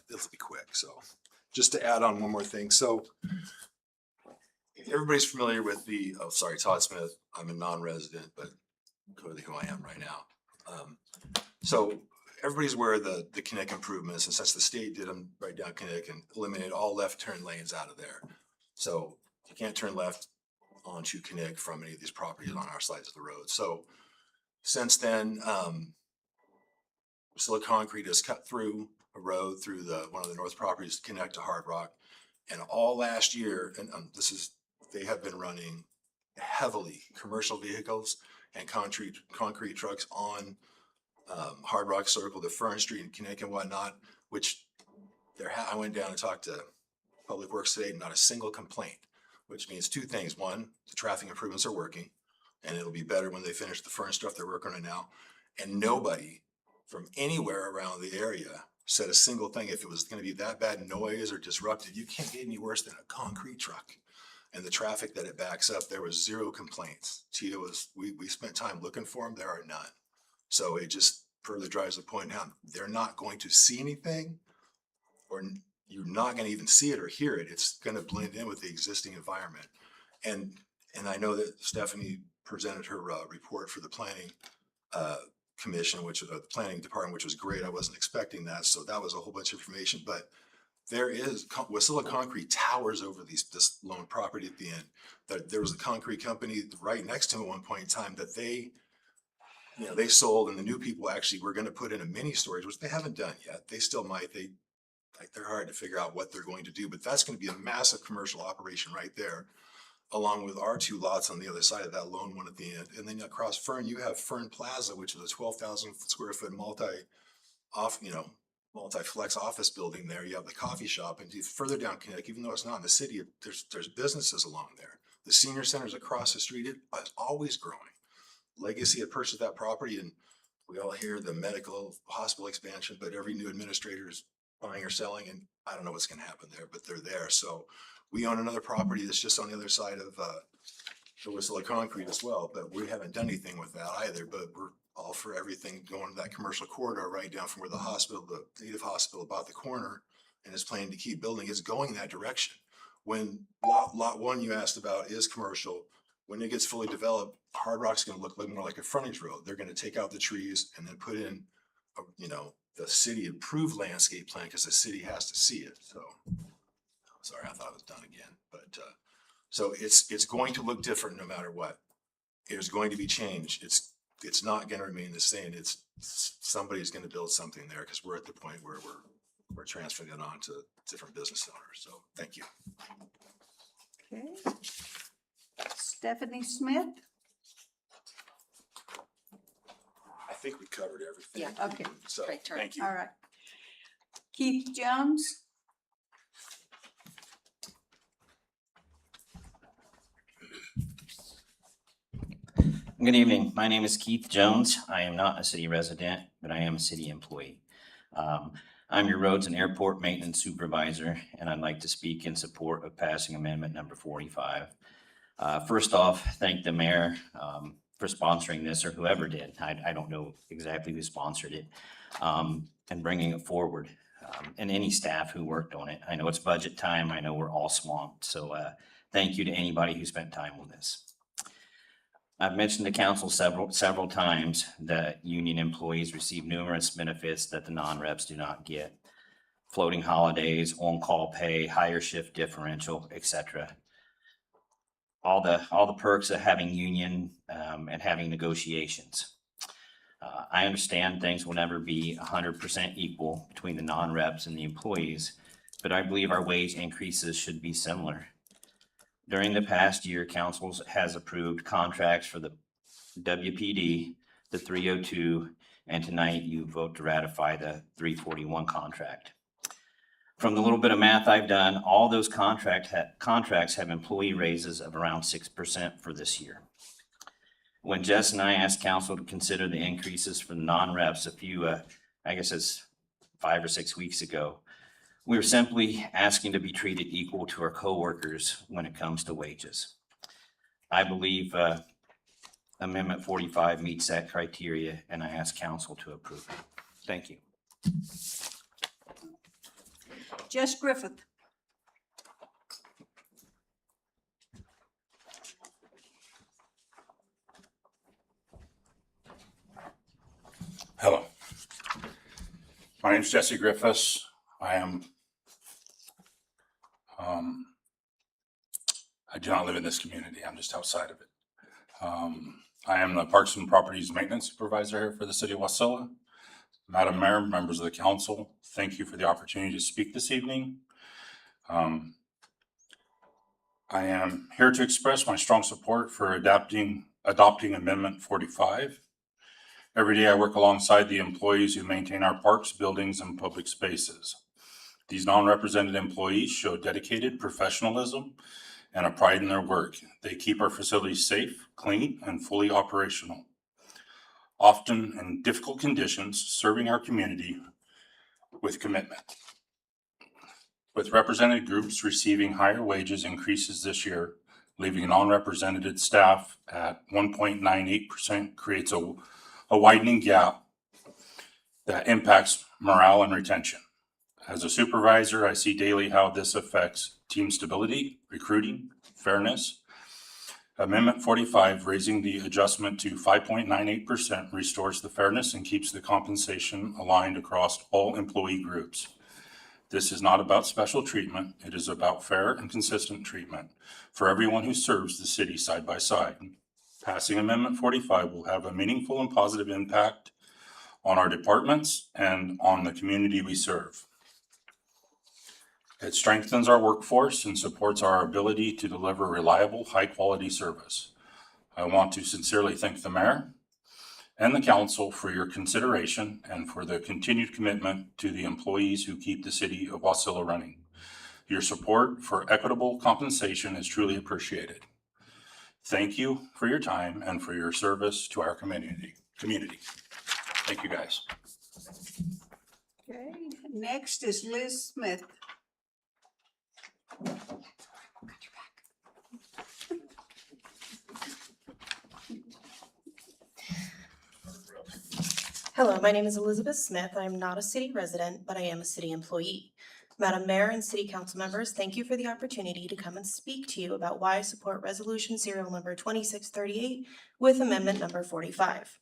this will be quick. So just to add on one more thing. So everybody's familiar with Todd Smith. I'm a non-resident, but clearly who I am right now. So everybody's aware of the Kinnick improvements, and since the state did them right down Kinnick and eliminated all left turn lanes out of there. So you can't turn left onto Kinnick from any of these properties on our sides of the road. So since then, Wasilla Concrete has cut through a road through one of the north properties to connect to Hard Rock. And all last year, and they have been running heavily commercial vehicles and concrete trucks on Hard Rock Circle to Fern Street and Kinnick and whatnot, which I went down and talked to Public Works today, not a single complaint, which means 2 things. One, the traffic improvements are working, and it'll be better when they finish the Fern stuff they're working on now. And nobody from anywhere around the area said a single thing. If it was going to be that bad noise or disrupted, you can't get any worse than a concrete truck. And the traffic that it backs up, there was 0 complaints. Tia we spent time looking for them. There are none. So it just further drives the point home. They're not going to see anything, or you're not going to even see it or hear it. It's going to blend in with the existing environment. And I know that Stephanie presented her report for the planning commission, the planning department, which was great. I wasn't expecting that. So that was a whole bunch of information, but Wasilla Concrete towers over this lone property at the end. There was a concrete company right next to him at one point in time that they sold, and the new people actually were going to put in a mini storage, which they haven't done yet. They still might. They're hard to figure out what they're going to do, but that's going to be a massive commercial operation right there, along with our 2 lots on the other side of that lone one at the end. And then across Fern, you have Fern Plaza, which is a 12,000 square foot multi-flex office building there. You have the coffee shop, and further down Kinnick, even though it's not in the city, there's businesses along there. The senior center's across the street. It's always growing. Legacy had purchased that property, and we all hear the medical hospital expansion, but every new administrator is buying or selling, and I don't know what's going to happen there, but they're there. So we own another property that's just on the other side of the Wasilla Concrete as well, but we haven't done anything with that either. But we're all for everything going to that commercial corridor right down from where the native hospital about the corner, and is planning to keep building, is going that direction. When lot 1 you asked about is commercial, when it gets fully developed, Hard Rock's going to look more like a frontage road. They're going to take out the trees and then put in, the city approved landscape plan, because the city has to see it. So, sorry, I thought it was done again, but So it's going to look different no matter what. There's going to be change. It's not gonna remain the same. Somebody's gonna build something there because we're at the point where we're transferring it on to different business owners. So thank you. Okay. Stephanie Smith? I think we covered everything. Yeah, okay. So, thank you. All right. Keith Jones? Good evening. My name is Keith Jones. I am not a city resident, but I am a city employee. I'm your roads and airport maintenance supervisor, and I'd like to speak in support of passing amendment number 45. First off, thank the mayor for sponsoring this, or whoever did. I don't know exactly who sponsored it, and bringing it forward, and any staff who worked on it. I know it's budget time. I know we're all swamped, so thank you to anybody who spent time on this. I've mentioned to council several times that union employees receive numerous benefits that the non-reps do not get. Floating holidays, on-call pay, higher shift differential, etc. All the perks of having union and having negotiations. I understand things will never be 100% equal between the non-reps and the employees, but I believe our wage increases should be similar. During the past year, council has approved contracts for the WPD, the 302, and tonight you vote to ratify the 341 contract. From the little bit of math I've done, all those contracts have employee raises of around 6% for this year. When Jess and I asked council to consider the increases for the non-reps a few, I guess it's 5 or 6 weeks ago, we were simply asking to be treated equal to our coworkers when it comes to wages. I believe Amendment 45 meets that criteria, and I ask council to approve it. Thank you. Jess Griffith? Hello. My name is Jesse Griffiths. I do not live in this community. I'm just outside of it. I am the Parks and Properties Maintenance Supervisor here for the City of Wasilla. Madam Mayor, members of the council, thank you for the opportunity to speak this evening. I am here to express my strong support for adopting Amendment 45. Every day I work alongside the employees who maintain our parks, buildings, and public spaces. These non-represented employees show dedicated professionalism and a pride in their work. They keep our facilities safe, clean, and fully operational. Often in difficult conditions, serving our community with commitment. With represented groups receiving higher wages increases this year, leaving non-represented staff at 1.98% creates a widening gap that impacts morale and retention. As a supervisor, I see daily how this affects team stability, recruiting, fairness. Amendment 45, raising the adjustment to 5.98%, restores the fairness and keeps the compensation aligned across all employee groups. This is not about special treatment. It is about fair and consistent treatment for everyone who serves the city side by side. Passing Amendment 45 will have a meaningful and positive impact on our departments and on the community we serve. It strengthens our workforce and supports our ability to deliver reliable, high-quality service. I want to sincerely thank the mayor and the council for your consideration and for the continued commitment to the employees who keep the city of Wasilla running. Your support for equitable compensation is truly appreciated. Thank you for your time and for your service to our community. Thank you, guys. Okay, next is Liz Smith. Hello, my name is Elizabeth Smith. I'm not a city resident, but I am a city employee. Madam Mayor and City Council members, thank you for the opportunity to come and speak to you about why I support Resolution Serial Number 2638 with Amendment Number 45.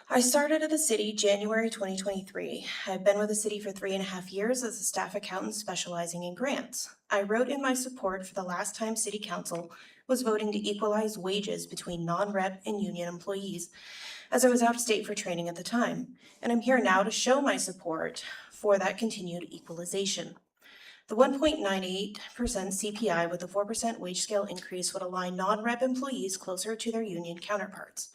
I started at the city January 2023. I've been with the city for 3.5 years as a staff accountant specializing in grants. I wrote in my support for the last time city council was voting to equalize wages between non-rep and union employees, as I was out of state for training at the time, and I'm here now to show my support for that continued equalization. The 1.98% CPI with a 4% wage scale increase would align non-rep employees closer to their union counterparts.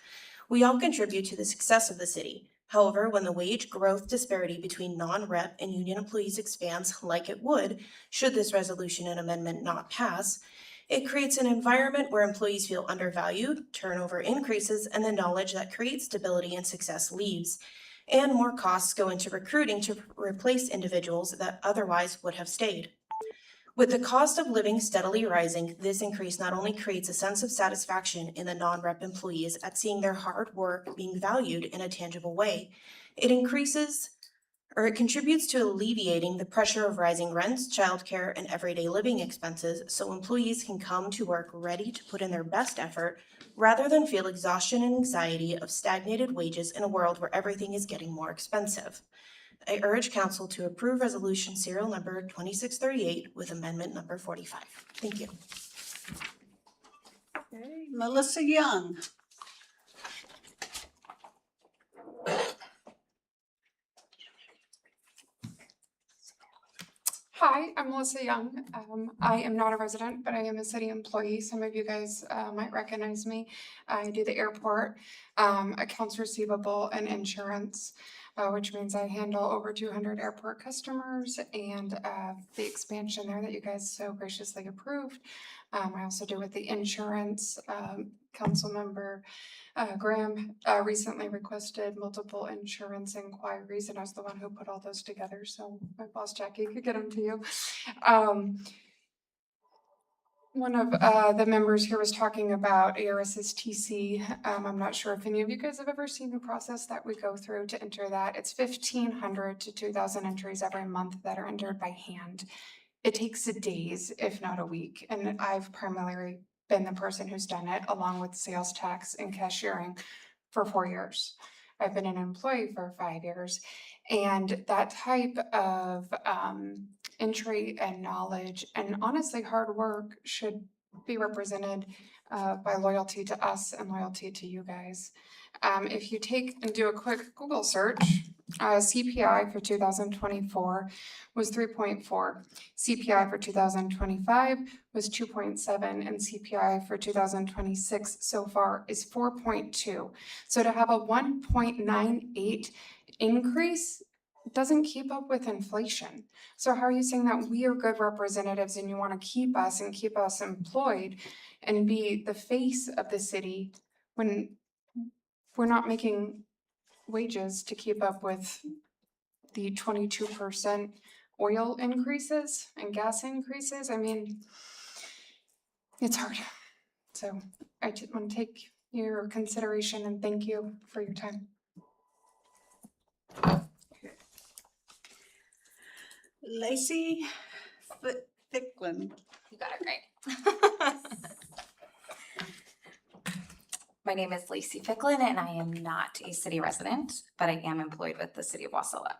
We all contribute to the success of the city. However, when the wage growth disparity between non-rep and union employees expands like it would, should this resolution and amendment not pass, it creates an environment where employees feel undervalued, turnover increases, and the knowledge that creates stability and success leaves. And more costs go into recruiting to replace individuals that otherwise would have stayed. With the cost of living steadily rising, this increase not only creates a sense of satisfaction in the non-rep employees at seeing their hard work being valued in a tangible way, it contributes to alleviating the pressure of rising rents, childcare, and everyday living expenses so employees can come to work ready to put in their best effort rather than feel exhaustion and anxiety of stagnated wages in a world where everything is getting more expensive. I urge council to approve resolution serial number 2638 with amendment number 45. Thank you. Okay, Melissa Young. Hi, I'm Melissa Young. I am not a resident, but I am a city employee. Some of you guys might recognize me. I do the airport, accounts receivable, and insurance, which means I handle over 200 airport customers and the expansion there that you guys so graciously approved. I also do with the insurance. Council member Graham recently requested multiple insurance inquiries, and I was the one who put all those together, so my boss Jackie could get them to you. One of the members here was talking about ARS's TC. I'm not sure if any of you guys have ever seen the process that we go through to enter that. It's 1,500 to 2,000 entries every month that are entered by hand. It takes days, if not a week, and I've primarily been the person who's done it along with sales tax and cashiering for 4 years. I've been an employee for 5 years, and that type of entry and knowledge and honestly hard work should be represented by loyalty to us and loyalty to you guys. If you take and do a quick Google search, CPI for 2024 was 3.4, CPI for 2025 was 2.7, and CPI for 2026 so far is 4.2. So to have a 1.98 increase doesn't keep up with inflation. So how are you saying that we are good representatives and you want to keep us and keep us employed and be the face of the city when we're not making wages to keep up with the 22% oil increases and gas increases? I mean, it's hard. So I just want to take your consideration and thank you for your time. Lacey Ficklin. You got it right. My name is Lacey Ficklin, and I am not a city resident, but I am employed with the city of Wasilla.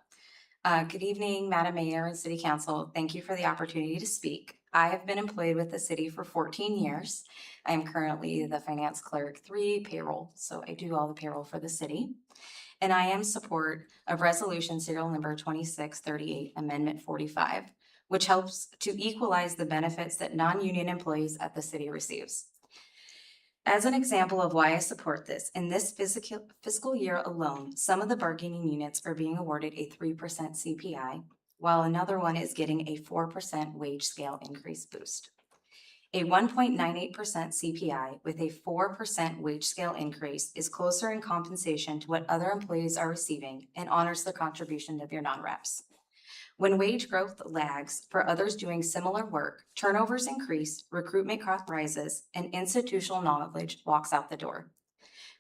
Good evening, Madam Mayor and City Council. Thank you for the opportunity to speak. I have been employed with the city for 14 years. I am currently the Finance Clerk 3 payroll, so I do all the payroll for the city. And I am in support of Resolution Serial Number 2638, Amendment 45, which helps to equalize the benefits that non-union employees at the city receives. As an example of why I support this, in this fiscal year alone, some of the bargaining units are being awarded a 3% CPI, while another one is getting a 4% wage scale increase boost. A 1.98% CPI with a 4% wage scale increase is closer in compensation to what other employees are receiving and honors the contribution of your non-reps. When wage growth lags for others doing similar work, turnovers increase, recruitment cost rises, and institutional knowledge walks out the door.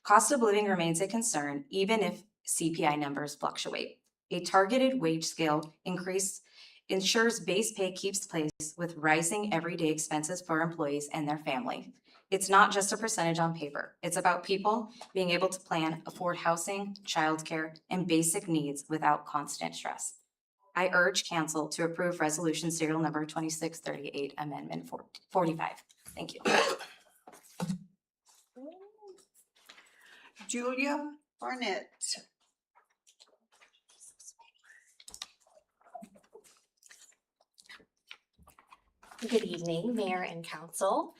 Cost of living remains a concern, even if CPI numbers fluctuate. A targeted wage scale increase ensures base pay keeps pace with rising everyday expenses for employees and their family. It's not just a percentage on paper. It's about people being able to plan, afford housing, childcare, and basic needs without constant stress. I urge council to approve resolution serial number 2638, amendment 45. Thank you. Julia Barnett. Good evening, Mayor and Council.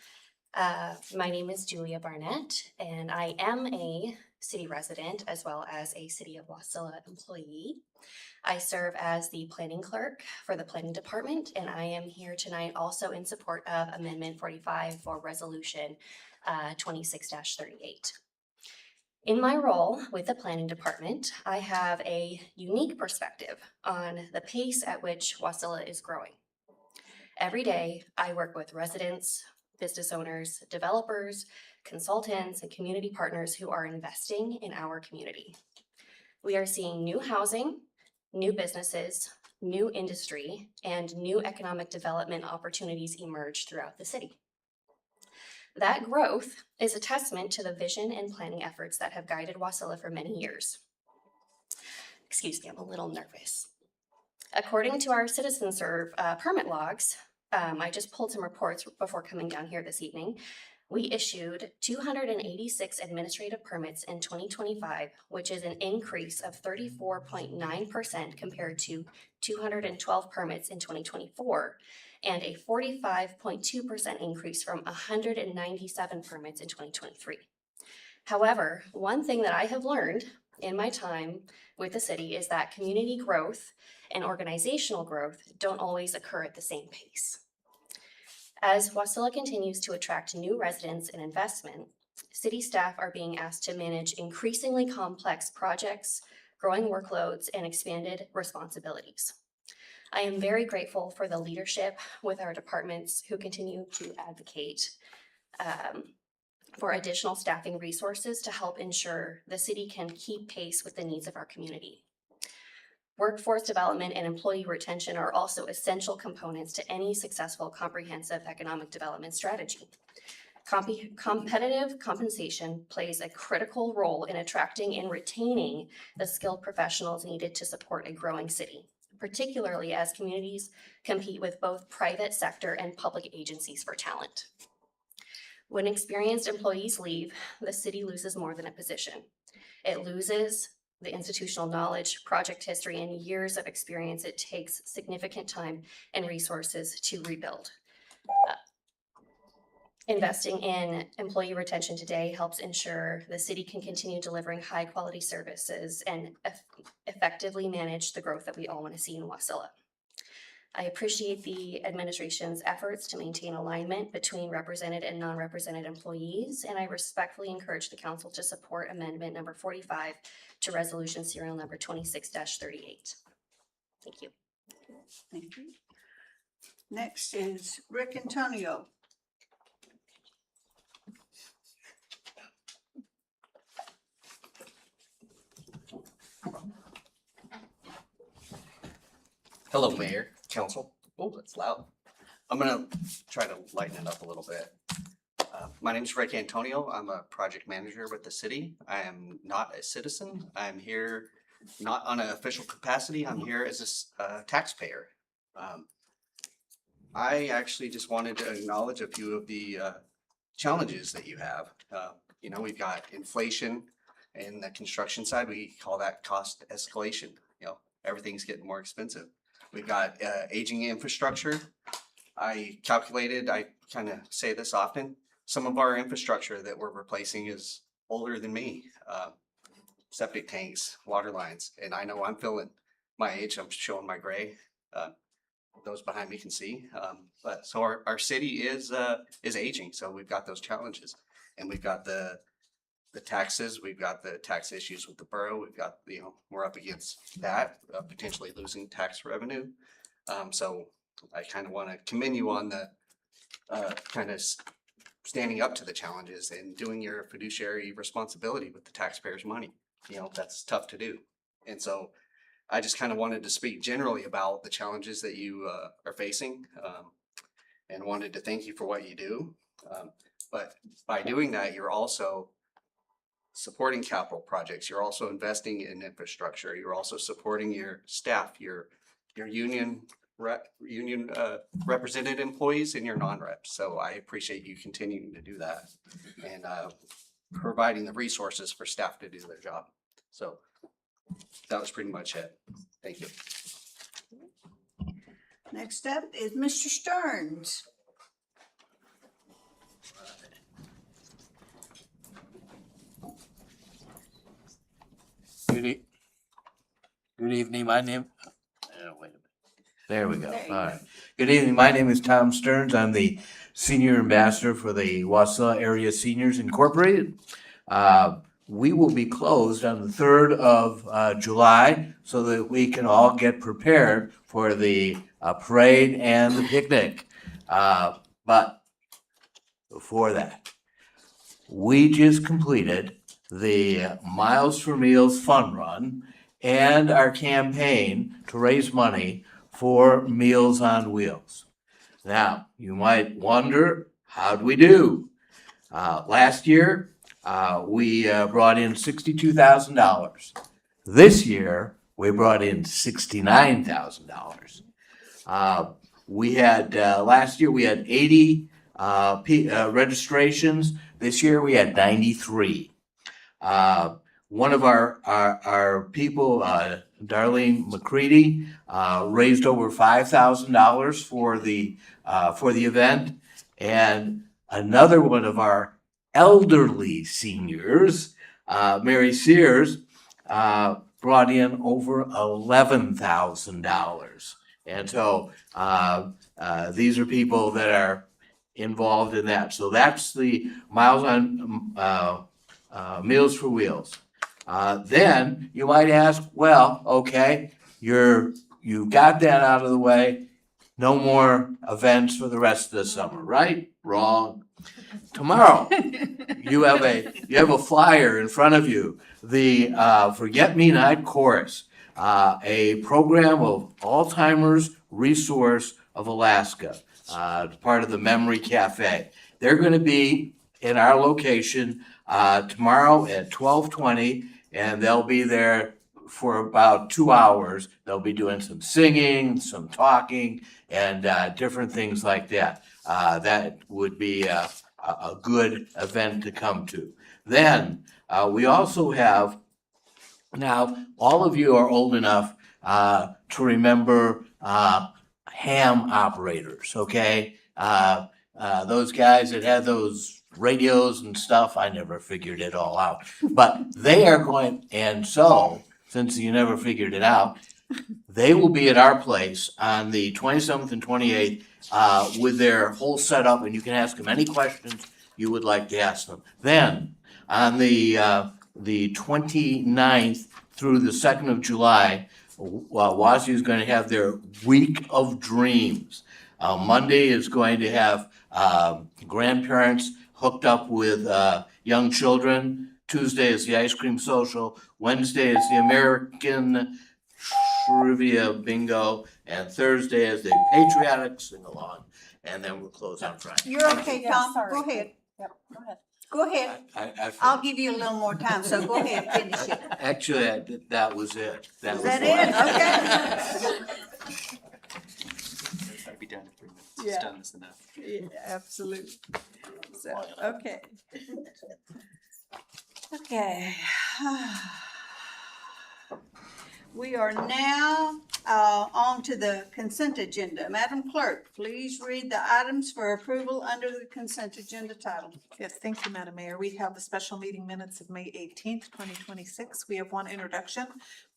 My name is Julia Barnett, and I am a city resident as well as a City of Wasilla employee. I serve as the planning clerk for the planning department, and I am here tonight also in support of Amendment 45 for Resolution 26-38. In my role with the planning department, I have a unique perspective on the pace at which Wasilla is growing. Every day, I work with residents, business owners, developers, consultants, and community partners who are investing in our community. We are seeing new housing, new businesses, new industry, and new economic development opportunities emerge throughout the city. That growth is a testament to the vision and planning efforts that have guided Wasilla for many years. Excuse me, I'm a little nervous. According to our CitizenServe permit logs, I just pulled some reports before coming down here this evening. We issued 286 administrative permits in 2025, which is an increase of 34.9% compared to 212 permits in 2024, and a 45.2% increase from 197 permits in 2023. However, one thing that I have learned in my time with the city is that community growth and organizational growth don't always occur at the same pace. As Wasilla continues to attract new residents and investment, city staff are being asked to manage increasingly complex projects, growing workloads, and expanded responsibilities. I am very grateful for the leadership with our departments who continue to advocate for additional staffing resources to help ensure the city can keep pace with the needs of our community. Workforce development and employee retention are also essential components to any successful comprehensive economic development strategy. Competitive compensation plays a critical role in attracting and retaining the skilled professionals needed to support a growing city, particularly as communities compete with both private sector and public agencies for talent. When experienced employees leave, the city loses more than a position. It loses the institutional knowledge, project history, and years of experience it takes significant time and resources to rebuild. Investing in employee retention today helps ensure the city can continue delivering high quality services and effectively manage the growth that we all want to see in Wasilla. I appreciate the administration's efforts to maintain alignment between represented and non-represented employees, and I respectfully encourage the council to support amendment number 45 to resolution serial number 26-38. Thank you. Thank you. Next is Rick Antonio. Hello, Mayor, Council. Oh, that's loud. I'm gonna try to lighten it up a little bit. My name is Rick Antonio. I'm a project manager with the city. I am not a citizen. I'm here not on an official capacity. I'm here as a taxpayer. I actually just wanted to acknowledge a few of the challenges that you have. You know, we've got inflation in the construction side. We call that cost escalation. You know, everything's getting more expensive. We've got aging infrastructure. I calculated, I kind of say this often, some of our infrastructure that we're replacing is older than me. Septic tanks, water lines, and I know I'm feeling my age. I'm showing my gray. Those behind me can see. But so our city is aging, so we've got those challenges, and we've got the taxes. We've got the tax issues with the borough. We've got, you know, we're up against that, potentially losing tax revenue. So I kind of want to commend you on the kind of standing up to the challenges and doing your fiduciary responsibility with the taxpayers' money. You know, that's tough to do. And so I just kind of wanted to speak generally about the challenges that you are facing, and wanted to thank you for what you do. But by doing that, you're also supporting capital projects. You're also investing in infrastructure. You're also supporting your staff, your union represented employees and your non-reps. So I appreciate you continuing to do that and providing the resources for staff to do their job. So that was pretty much it. Thank you. Next up is Mr. Stearns. Good evening, my name, wait a minute. There we go. There you All go. right. Good evening, my name is Tom Stearns. I'm the Senior Ambassador for the Wasilla Area Seniors Incorporated. We will be closed on the 3rd of July so that we can all get prepared for the parade and the picnic. But before that, we just completed the Miles for Meals Fun Run and our campaign to raise money for Meals on Wheels. Now, you might wonder, how'd we do? Last year, we brought in $62,000. This year, we brought in $69,000. We had, last year, we had 80 registrations. This year, we had 93. One of our people, Darlene McCready, raised over $5,000 for the event, and another one of our elderly seniors, Mary Sears, brought in over $11,000. And so these are people that are involved in that. So that's the Miles on Meals for Wheels. Then you might ask, well, okay, you got that out of the way. No more events for the rest of the summer, right? Wrong. Tomorrow, you have a flyer in front of you. The Forget Me Not Chorus, a program of Alzheimer's Resource of Alaska, part of the Memory Cafe. They're going to be in our location tomorrow at 12:20, and they'll be there for about 2 hours. They'll be doing some singing, some talking, and different things like that. That would be a good event to come to. Then we also have, now all of you are old enough to remember ham operators, okay? Those guys that had those radios and stuff, I never figured it all out. But they are going, and so, since you never figured it out, they will be at our place on the 27th and 28th with their whole setup, and you can ask them any questions you would like to ask them. Then, on the 29th through the 2nd of July, WASU is going to have their Week of Dreams. Monday is going to have grandparents hooked up with young children. Tuesday is the ice cream social. Wednesday is the American Trivia Bingo. And Thursday is the patriotic sing-along. And then we'll close on Friday. You're okay, Tom? Go ahead. Yep, go ahead. Go ahead. I'll give you a little more time, so go ahead, finish it. Actually, that was it. That Is was that the it? last- Okay. That'd be done in 3 minutes. Yeah. It's done this enough. Yeah, absolutely. So, okay. Okay. We are now on to the consent agenda. Madam Clerk, please read the items for approval under the consent agenda title. Yes, thank you, Madam Mayor. We have the special meeting minutes of May 18th, 2026. We have one introduction.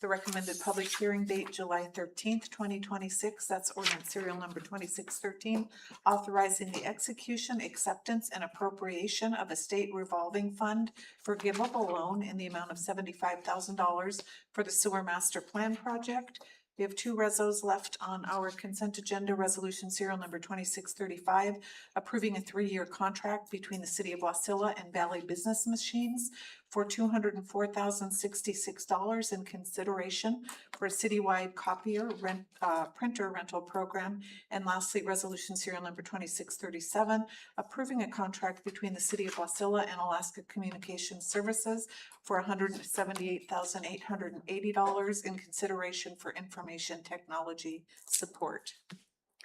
The recommended public hearing date, July 13th, 2026. That's ordinance serial number 2613, authorizing the execution, acceptance, and appropriation of a state revolving fund forgivable loan in the amount of $75,000 for the sewer master plan project. We have 2 rezos left on our consent agenda. Resolution serial number 2635, approving a 3-year contract between the City of Wasilla and Valley Business Machines for $204,066 in consideration for a citywide copier printer rental program. And lastly, resolution serial number 2637, approving a contract between the city of Wasilla and Alaska Communications Services for $178,880 in consideration for information technology support.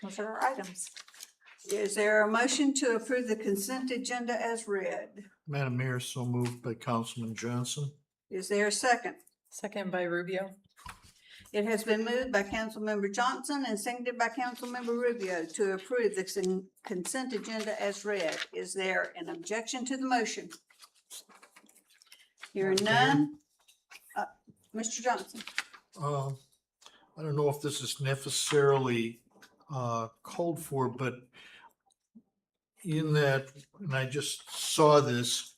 Those are our items. Is there a motion to approve the consent agenda as read? Madam Mayor, so moved by Councilman Johnson. Is there a second? Second by Rubio. It has been moved by Councilmember Johnson and seconded by Councilmember Rubio to approve the consent agenda as read. Is there an objection to the motion? Hearing none. Mr. Johnson. I don't know if this is necessarily called for, but in that, and I just saw this,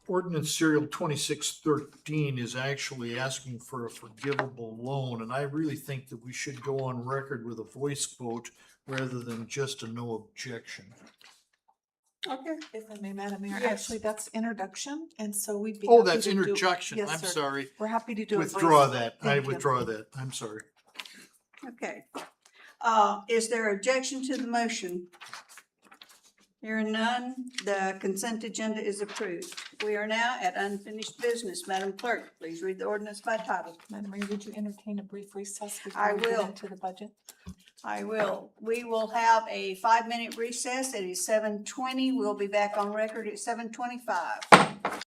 Ordinance Serial 2613 is actually asking for a forgivable loan, and I really think that we should go on record with a voice vote rather than just a no objection. Okay. If I may, Madam Mayor, Yes. actually, that's introduction, and so we'd be. Oh, happy that's to do- interjection. Yes, I'm sir. sorry. We're happy to do a voice Withdraw vote. that. I Thank you. withdraw that. I'm sorry. Okay. Is there objection to the motion? Hearing none, the consent agenda is approved. We are now at unfinished business. Madam Clerk, please read the ordinance by title. Madam Mayor, would you entertain a brief recess I before we get will. into the budget? I will. We will have a 5-minute recess. It is 7:20. We'll be back on record at 7:25.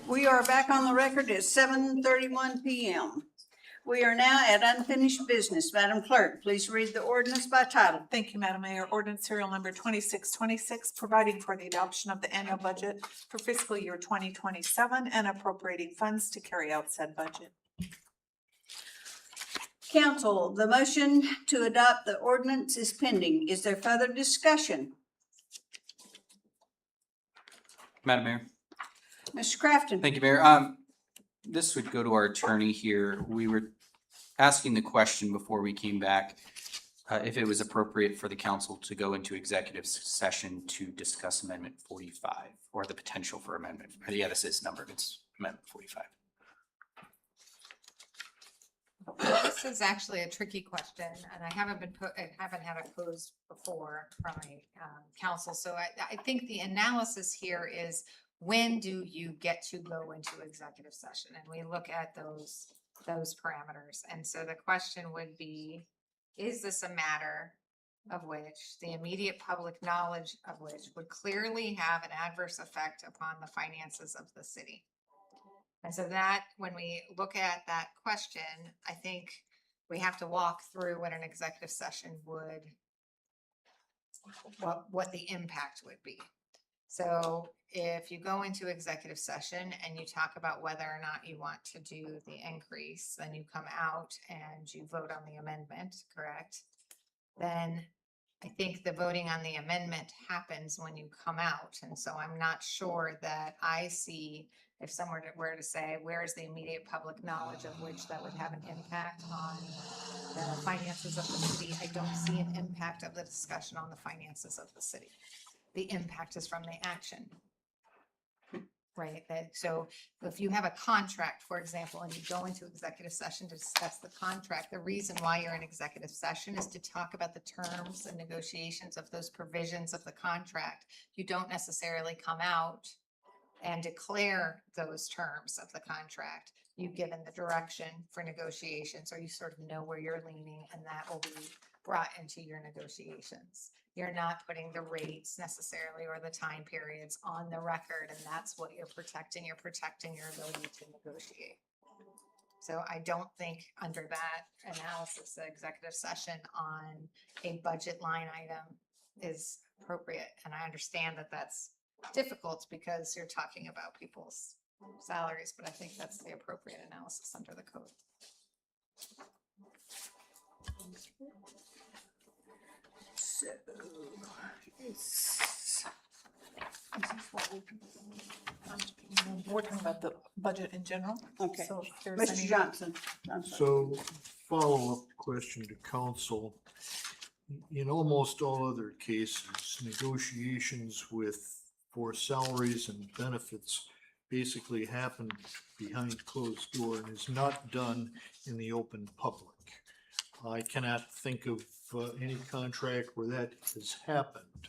We are back on the record at 7:31 PM. We are now at unfinished business. Madam Clerk, please read the ordinance by title. Thank you, Madam Mayor. Ordinance serial number 2626, providing for the adoption of the annual budget for fiscal year 2027 and appropriating funds to carry out said budget. Council, the motion to adopt the ordinance is pending. Is there further discussion? Madam Mayor. Mr. Crafton? Thank you, Mayor. This would go to our attorney here. We were asking the question before we came back, if it was appropriate for the council to go into executive session to discuss Amendment 45 or the potential for amendment. Yeah, this is numbered. It's Amendment 45. This is actually a tricky question, and I haven't had it posed before from a council. So I think the analysis here is, when do you get to go into executive session? And we look at those parameters. And so the question would be, is this a matter of which the immediate public knowledge of which would clearly have an adverse effect upon the finances of the city? And so that, when we look at that question, I think we have to walk through what an executive session would, what the impact would be. So if you go into executive session and you talk about whether or not you want to do the increase, then you come out and you vote on the amendment, correct? Then I think the voting on the amendment happens when you come out. And so I'm not sure that I see, if someone were to say, where is the immediate public knowledge of which that would have an impact on the finances of the city? I don't see an impact of the discussion on the finances of the city. The impact is from the action, right? So if you have a contract, for example, and you go into executive session to discuss the contract, the reason why you're in executive session is to talk about the terms and negotiations of those provisions of the contract. You don't necessarily come out and declare those terms of the contract. You've given the direction for negotiations, or you sort of know where you're leaning, and that will be brought into your negotiations. You're not putting the rates necessarily or the time periods on the record, and that's what you're protecting. You're protecting your ability to negotiate. So I don't think under that analysis, the executive session on a budget line item is appropriate. And I understand that that's difficult because you're talking about people's salaries, but I think that's the appropriate analysis under the code. So We're talking about the budget in general. Okay. So if there's Mr. any- Johnson. So follow-up question to council. In almost all other cases, negotiations for salaries and benefits basically happen behind closed door and is not done in the open public. I cannot think of any contract where that has happened.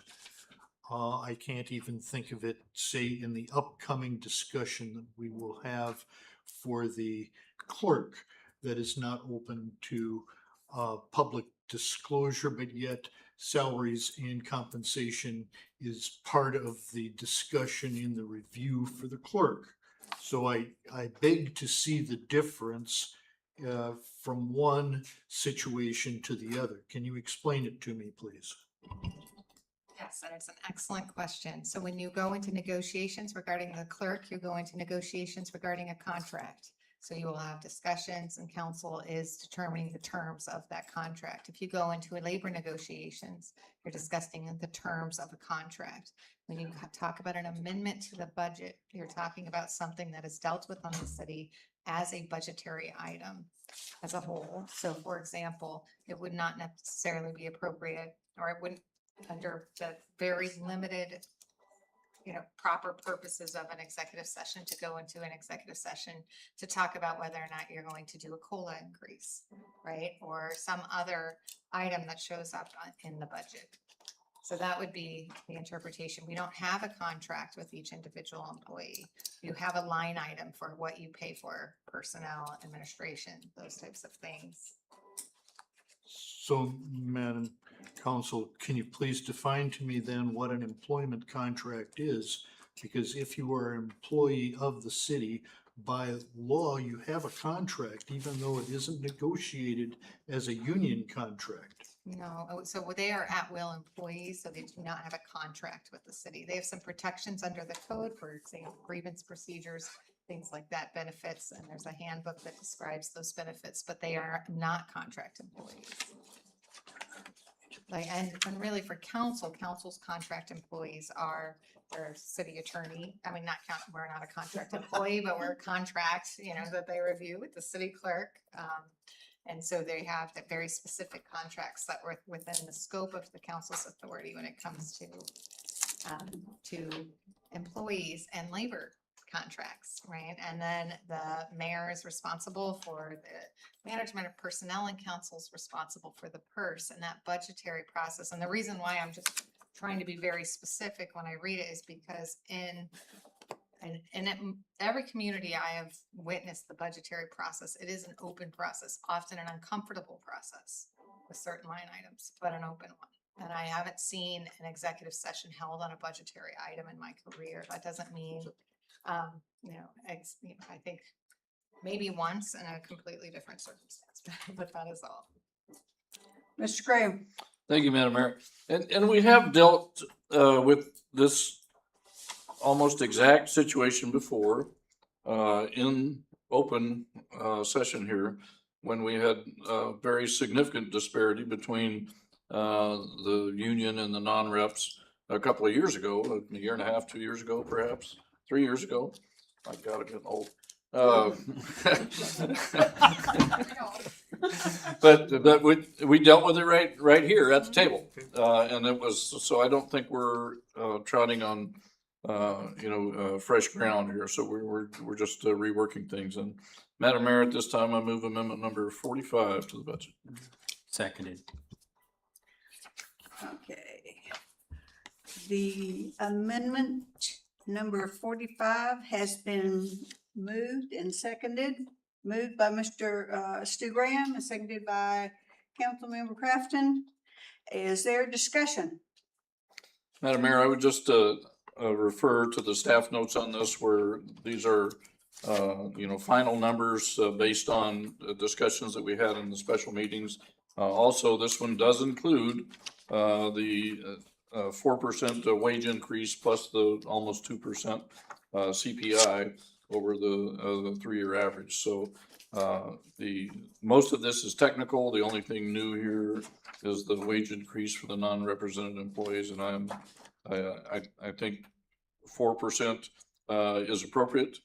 I can't even think of it, say, in the upcoming discussion that we will have for the clerk, that is not open to public disclosure, but yet salaries and compensation is part of the discussion in the review for the clerk. So I beg to see the difference from one situation to the other. Can you explain it to me, please? Yes, and it's an excellent question. So when you go into negotiations regarding the clerk, you go into negotiations regarding a contract. So you will have discussions, and council is determining the terms of that contract. If you go into a labor negotiations, you're discussing the terms of a contract. When you talk about an amendment to the budget, you're talking about something that is dealt with on the city as a budgetary item as a whole. So for example, it would not necessarily be appropriate, or it wouldn't, under the very limited, proper purposes of an executive session, to go into an executive session to talk about whether or not you're going to do a COLA increase, right? Or some other item that shows up in the budget. So that would be the interpretation. We don't have a contract with each individual employee. You have a line item for what you pay for personnel, administration, those types of things. So, Madam Counsel, can you please define to me then what an employment contract is Because if you are an employee of the city, by law, you have a contract, even though it isn't negotiated as a union contract. No, so they are at-will employees, so they do not have a contract with the city. They have some protections under the code, for example, grievance procedures, things like that, benefits, and there's a handbook that describes those benefits, but they are not contract employees. Like, and really for council's contract employees are their city attorney. I mean, we're not a contract employee, but we're a contract, that they review with the city clerk. And so they have that very specific contracts that were within the scope of the council's authority when it comes to employees and labor contracts, right? And then the mayor is responsible for the management of personnel, and council's responsible for the purse and that budgetary process. And the reason why I'm just trying to be very specific when I read it is because in every community I have witnessed the budgetary process, it is an open process, often an uncomfortable process with certain line items, but an open one. And I haven't seen an executive session held on a budgetary item in my career. That doesn't mean, I think maybe once in a completely different circumstance, but that is all. Mr. Graham. Thank you, Madam Mayor. And we have dealt with this almost exact situation before in open session here, when we had very significant disparity between the union and the non-reps a couple of years ago, a year and a half, 2 years ago, perhaps 3 years ago. My God, I'm getting old. But we dealt with it right here at the table, and it was, so I don't think we're trotting on fresh ground here. So we're just reworking things. And Madam Mayor, at this time I move amendment number 45 to the budget. Seconded. Okay. The amendment number 45 has been moved and seconded. Moved by Mr. Stu Graham and seconded by Councilmember Crafton. Is there discussion? Madam Mayor, I would just refer to the staff notes on this, where these are final numbers based on discussions that we had in the special meetings. Also, this one does include the 4% wage increase plus the almost 2% CPI over the 3-year average. So most of this is technical. The only thing new here is the wage increase for the non-represented employees, and I think 4% is appropriate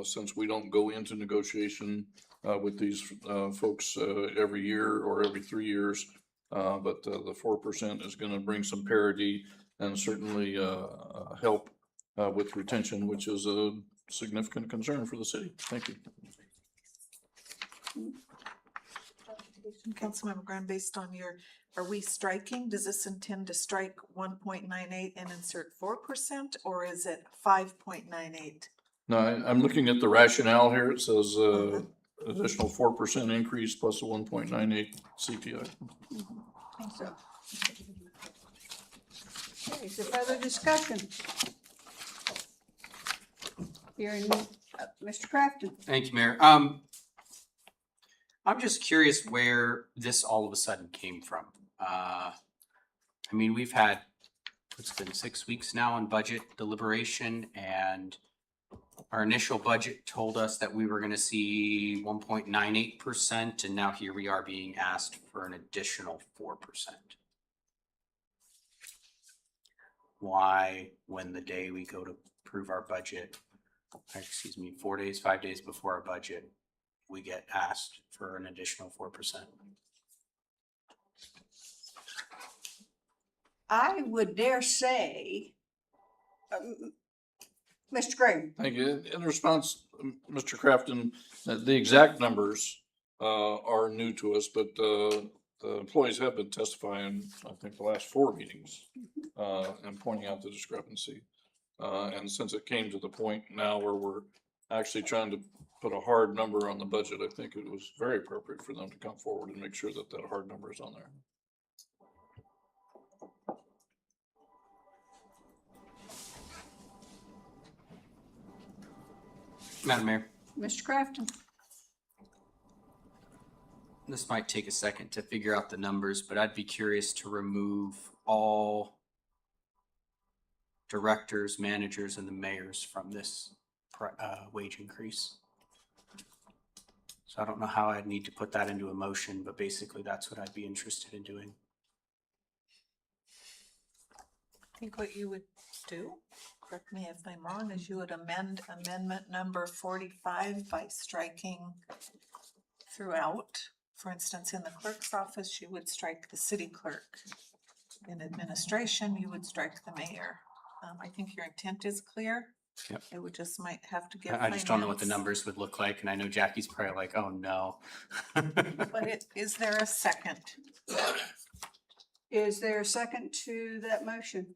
since we don't go into negotiation with these folks every year or every 3 years. But the 4% is going to bring some parity and certainly help with retention, which is a significant concern for the city. Thank you. Councilmember Graham, based on are we striking? Does this intend to strike 1.98 and insert 4%, or is it 5.98? No, I'm looking at the rationale here. It says additional 4% increase plus a 1.98 CPI. So. Okay, so further discussion. Hearing Mr. Crafton. Thank you, Mayor. I'm just curious where this all of a sudden came from. We've had, it's been 6 weeks now on budget deliberation, and our initial budget told us that we were going to see 1.98%, and now here we are being asked for an additional 4%. Why, when the day we go to approve our budget, 5 days before our budget, we get asked for an additional 4%? I would dare say, Mr. Graham. Thank you. In response, Mr. Crafton, the exact numbers are new to us, but the employees have been testifying, I think, the last 4 meetings and pointing out the discrepancy. And since it came to the point now where we're actually trying to put a hard number on the budget, I think it was very appropriate for them to come forward and make sure that that hard number is on there. Madam Mayor, Mr. Crafton? this might take a second to figure out the numbers, but I'd be curious to remove all directors, managers, and the mayors from this wage increase. So I don't know how I'd need to put that into a motion, but basically that's what I'd be interested in doing. I think what you would do, correct me if I'm wrong, is you would amend amendment number 45 by striking throughout. For instance, in the clerk's office, you would strike the city clerk. In administration, you would strike the mayor. I think your intent is clear. Yep. It would just might have to give. I just don't know what the finance- numbers would look like, and I know Jackie's probably like, oh no. But is there a second? Is there a second to that motion?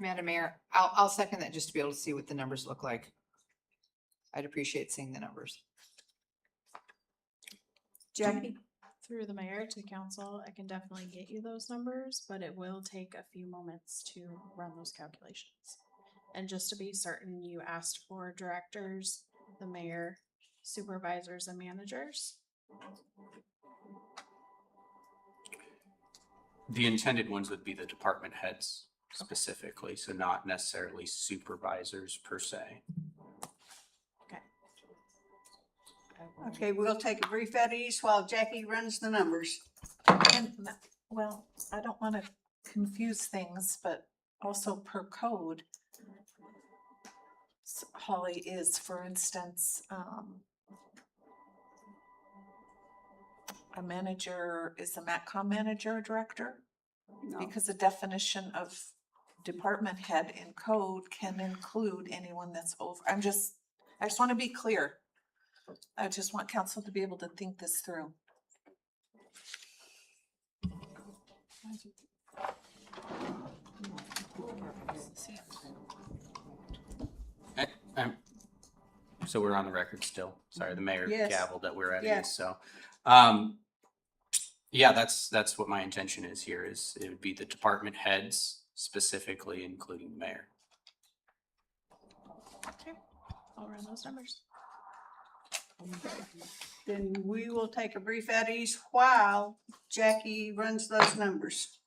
Madam Mayor, I'll second that just to be able to see what the numbers look like. I'd appreciate seeing the numbers. Jackie? Through the mayor to council, I can definitely get you those numbers, but it will take a few moments to run those calculations. And just to be certain, you asked for directors, the mayor, supervisors, and managers. The intended ones would be the department heads specifically, so not necessarily supervisors per se. Okay, we'll take a brief at ease while Jackie runs the numbers. And, well, I don't want to confuse things, but also per code, Holly is, for instance, a manager, is a MatCom manager a director? No. Because the definition of department head in code can include anyone that's over, I just want to be clear. I just want council to be able to think this through. So we're on the record still. Sorry, the mayor Yes. gavelled that we're at Yes. ease, so. Yeah, that's what my intention is here, is it would be the department heads specifically, including the mayor. Okay, I'll run those numbers. Then we will take a brief at ease while Jackie runs those numbers.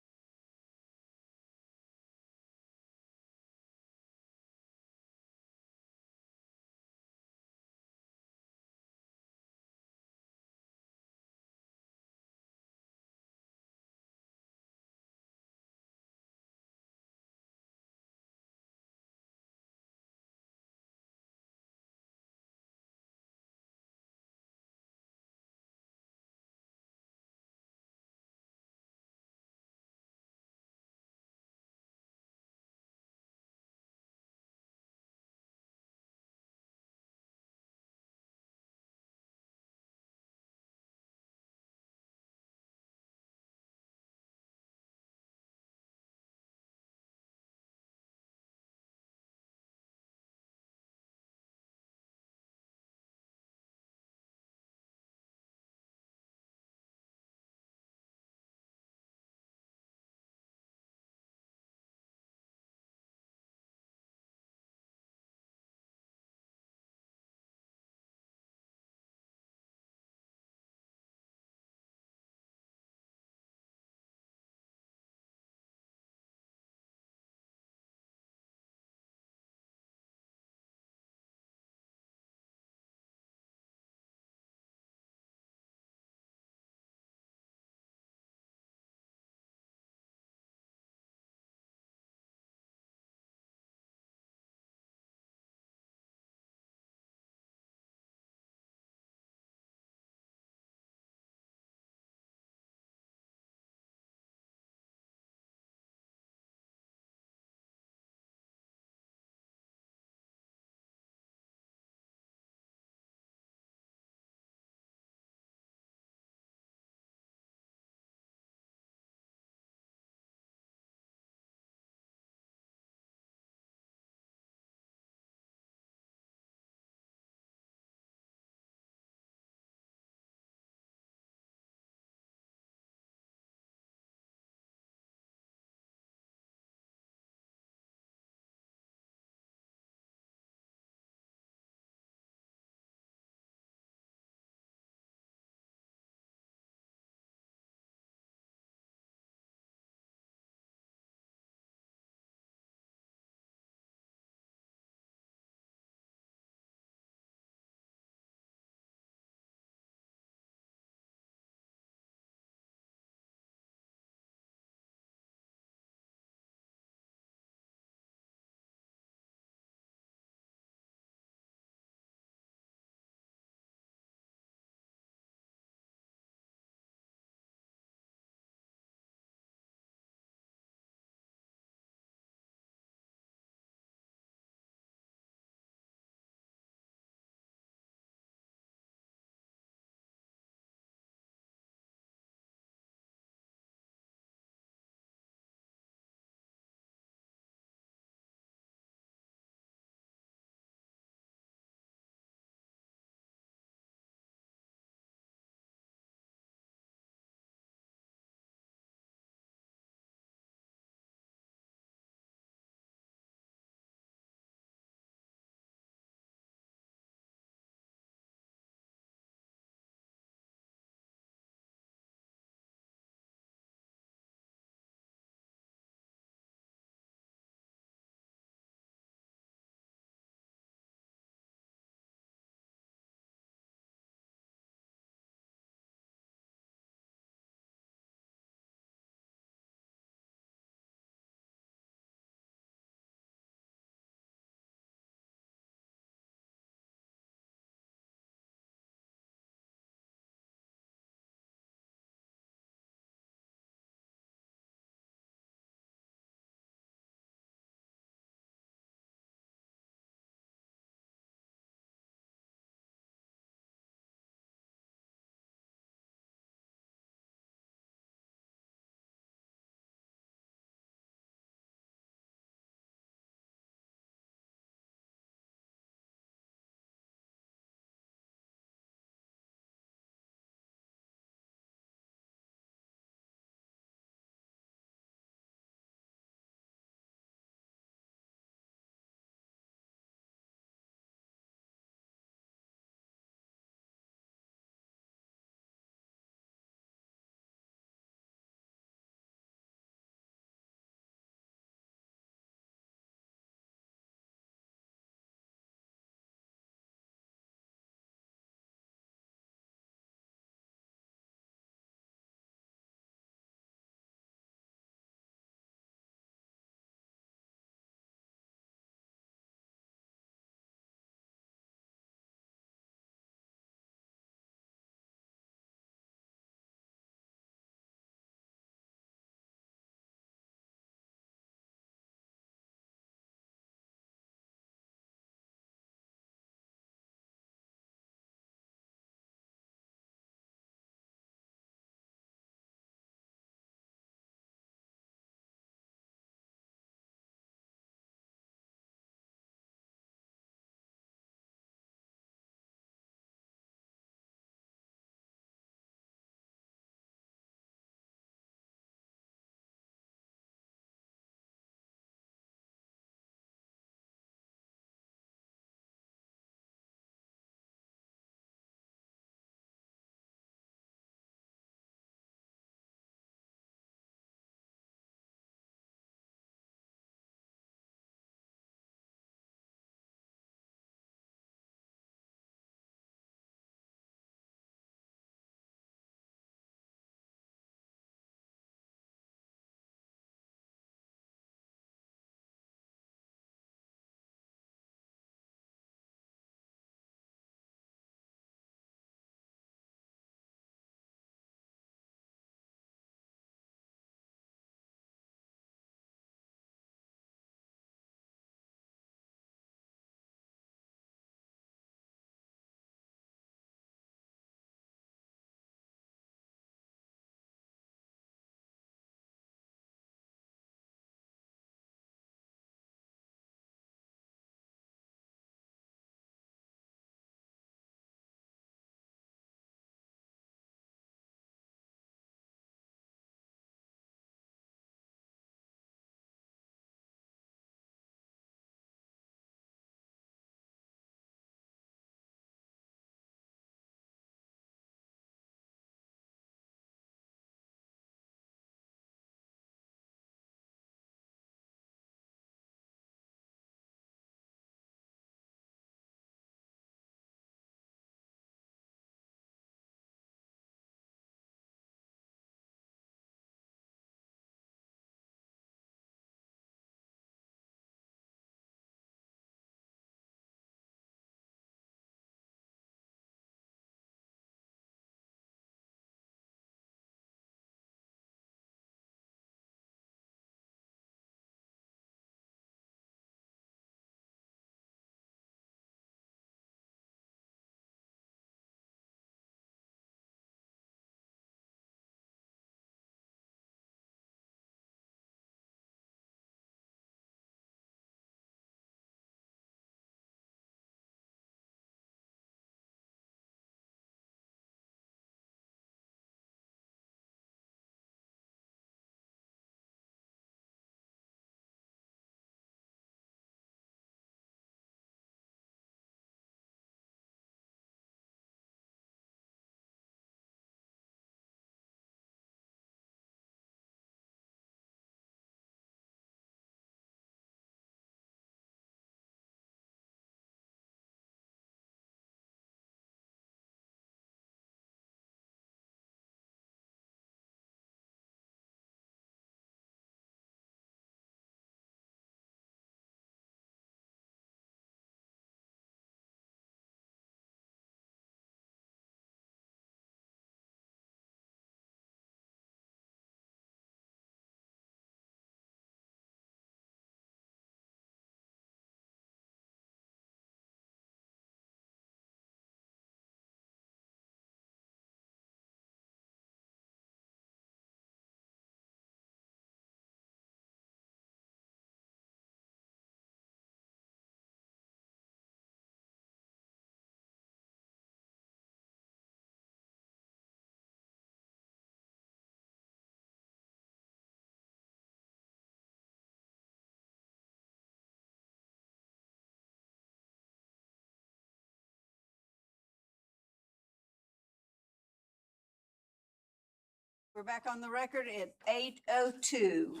We're back on the record at 8:02.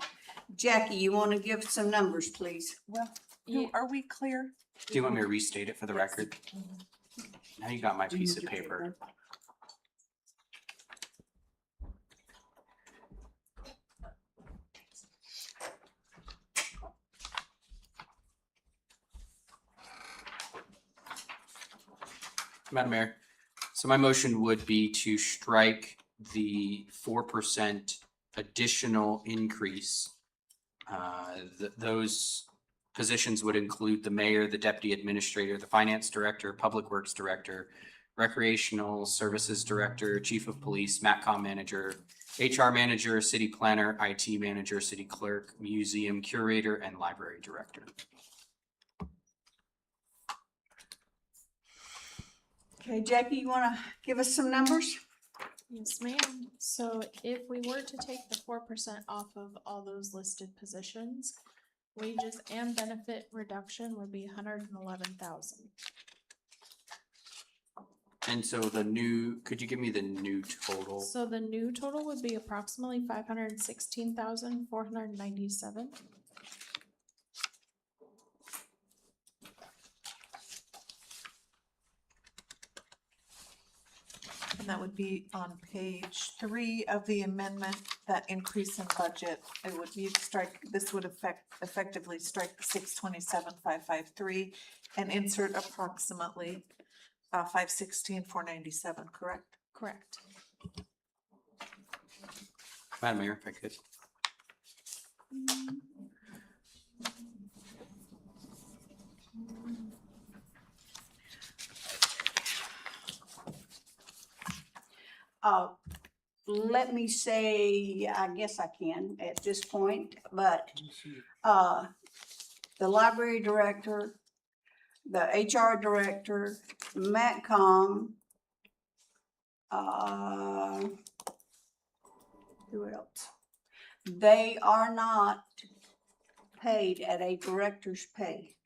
Jackie, you want to give some numbers, please? Well, Yeah. are we clear? Do you want me to restate it for the record? Now you got my piece of paper. Madam Mayor, so my motion would be to strike the 4% additional increase. Those positions would include the mayor, the deputy administrator, the finance director, public works director, recreational services director, chief of police, MATCOM manager, HR manager, city planner, IT manager, city clerk, museum curator, and library director. Okay, Jackie, you want to give us some numbers? Yes, ma'am. So if we were to take the 4% off of all those listed positions, wages and benefit reduction would be 111,000. And so could you give me the new total? So the new total would be approximately 516,497. And that would be on page 3 of the amendment, that increase in budget. It would be this would effectively strike the 627,553 and insert approximately 516,497, correct? Correct. Madam Mayor, if I could. Let me say, I guess I can at this point, but the library director, the HR director, MATCOM, who else? They are not paid at a director's pay.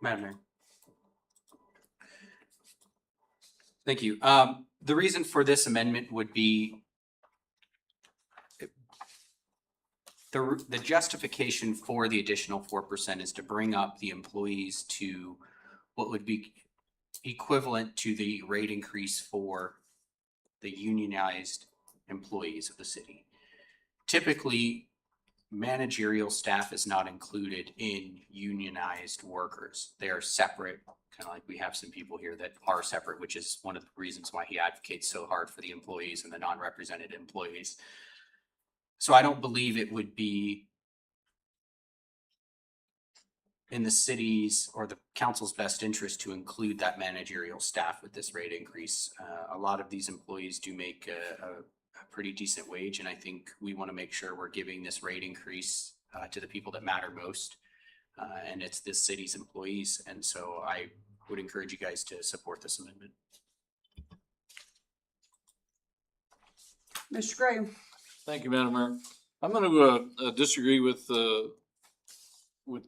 Madam Mayor. Thank you. The reason for this amendment would be the justification for the additional 4% is to bring up the employees to what would be equivalent to the rate increase for the unionized employees of the city. Typically, managerial staff is not included in unionized workers. They are separate, kind of like we have some people here that are separate, which is one of the reasons why he advocates so hard for the employees and the non-represented employees. So I don't believe it would be in the city's or the council's best interest to include that managerial staff with this rate increase. A lot of these employees do make a pretty decent wage, and I think we want to make sure we're giving this rate increase to the people that matter most, and it's this city's employees. And so I would encourage you guys to support this amendment. Mr. Graham. Thank you, Madam Mayor. I'm going to disagree with the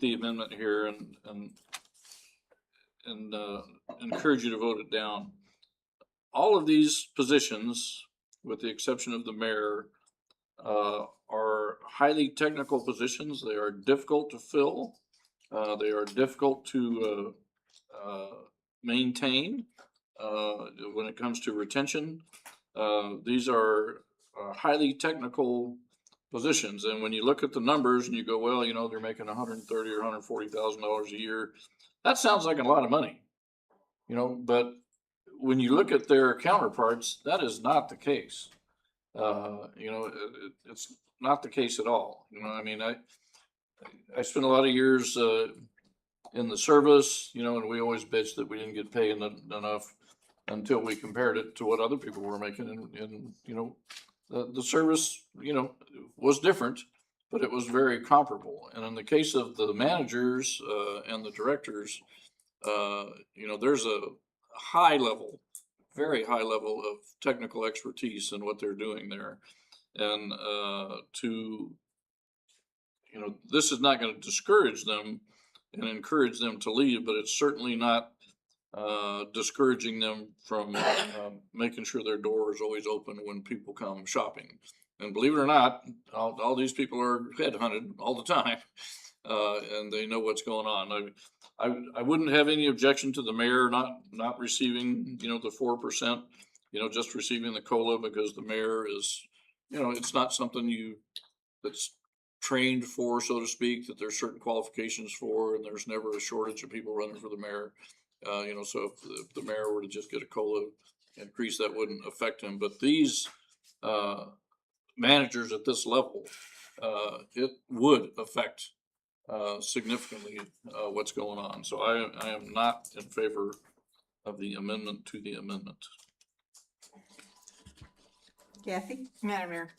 amendment here and encourage you to vote it down. All of these positions, with the exception of the mayor, are highly technical positions. They are difficult to fill. They are difficult to maintain when it comes to retention. These are highly technical positions, and when you look at the numbers and you go, well, you know, they're making $130,000 or $140,000 a year. That sounds like a lot of money, you know. But when you look at their counterparts, that is not the case. You know, it's not the case at all. You know, I mean, I spent a lot of years in the service, you know, and we always bitched that we didn't get paid enough until we compared it to what other people were making. And you know, the service, you know, was different, but it was very comparable. And in the case of the managers and the directors, you know, there's a high level, very high level of technical expertise in what they're doing there. And you know, this is not going to discourage them and encourage them to leave, but it's certainly not discouraging them from, making sure their door is always open when people come shopping. And believe it or not, all these people are headhunted all the time, and they know what's going on. I wouldn't have any objection to the mayor not receiving, the 4%, just receiving the COLA, because the mayor is, it's not something that's trained for, so to speak, that there's certain qualifications for, and there's never a shortage of people running for the mayor. So if the mayor were to just get a COLA increase, that wouldn't affect him. But these, managers at this level, it would affect significantly what's going on. So I am not in favor of the amendment to the amendment. Kathy? Madam Mayor,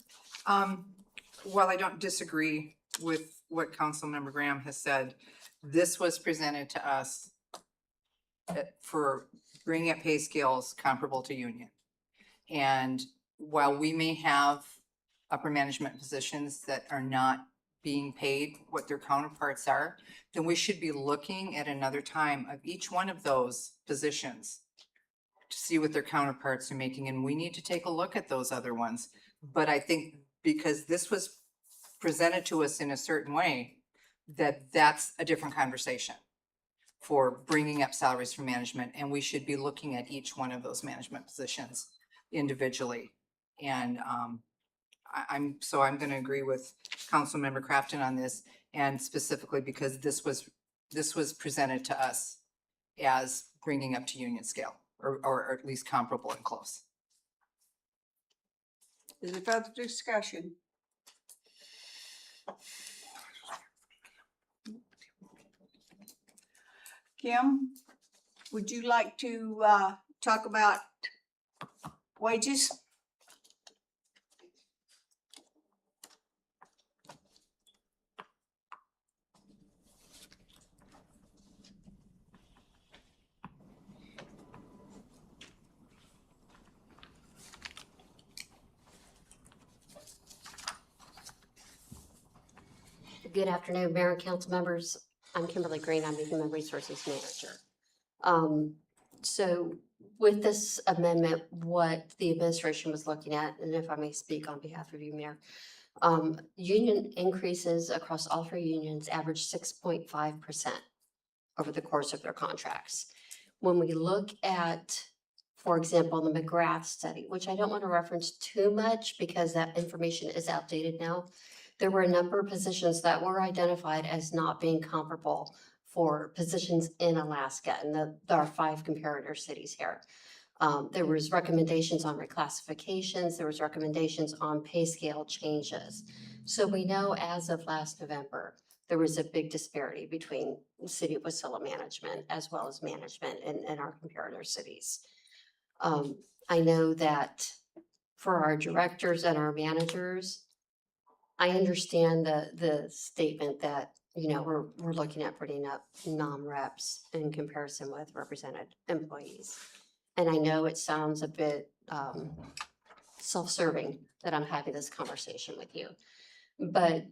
while I don't disagree with what Councilmember Graham has said, this was presented to us for bringing up pay scales comparable to union. And while we may have upper management positions that are not being paid what their counterparts are, then we should be looking at another time of each one of those positions to see what their counterparts are making. And we need to take a look at those other ones. But I think because this was presented to us in a certain way, that's a different conversation for bringing up salaries for management. And we should be looking at each one of those management positions individually. And I'm going to agree with Councilmember Crafton on this, and specifically because this was presented to us as bringing up to union scale, or at least comparable and close. Is there further discussion? Kim, would you like to talk about wages? Good afternoon, Mayor and council members. I'm Kimberly Green. I'm the Human Resources Manager. So with this amendment, what the administration was looking at, and if I may speak on behalf of you, Mayor, union increases across all three unions average 6.5% over the course of their contracts. When we look at, for example, the McGrath study, which I don't want to reference too much because that information is outdated now, there were a number of positions that were identified as not being comparable for positions in Alaska, and there are 5 comparator cities here. There was recommendations on reclassifications, there was recommendations on pay scale changes. So we know as of last November, there was a big disparity between the city of Wasilla management as well as management in our comparator cities. I know that for our directors and our managers, I understand the statement that, we're looking at putting up non-reps in comparison with represented employees. And I know it sounds a bit self-serving that I'm having this conversation with you. But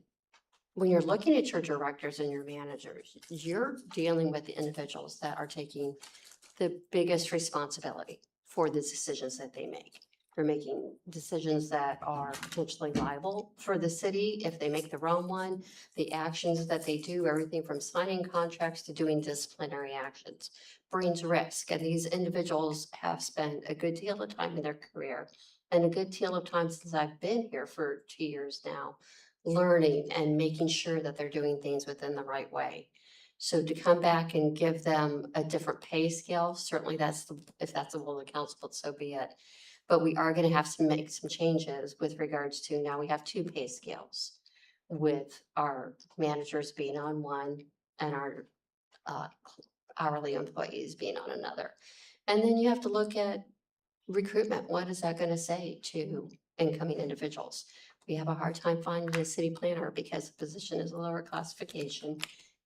when you're looking at your directors and your managers, you're dealing with the individuals that are taking the biggest responsibility for the decisions that they make. They're making decisions that are potentially liable for the city if they make the wrong one. The actions that they do, everything from signing contracts to doing disciplinary actions, brings risk. And these individuals have spent a good deal of time in their career and a good deal of time since I've been here for 2 years now, learning and making sure that they're doing things within the right way. So to come back and give them a different pay scale, certainly if that's the will of the council, so be it. But we are going to have to make some changes with regards to, now we have 2 pay scales with our managers being on one and our hourly employees being on another. And then you have to look at recruitment. What is that going to say to incoming individuals? We have a hard time finding a city planner because the position is a lower classification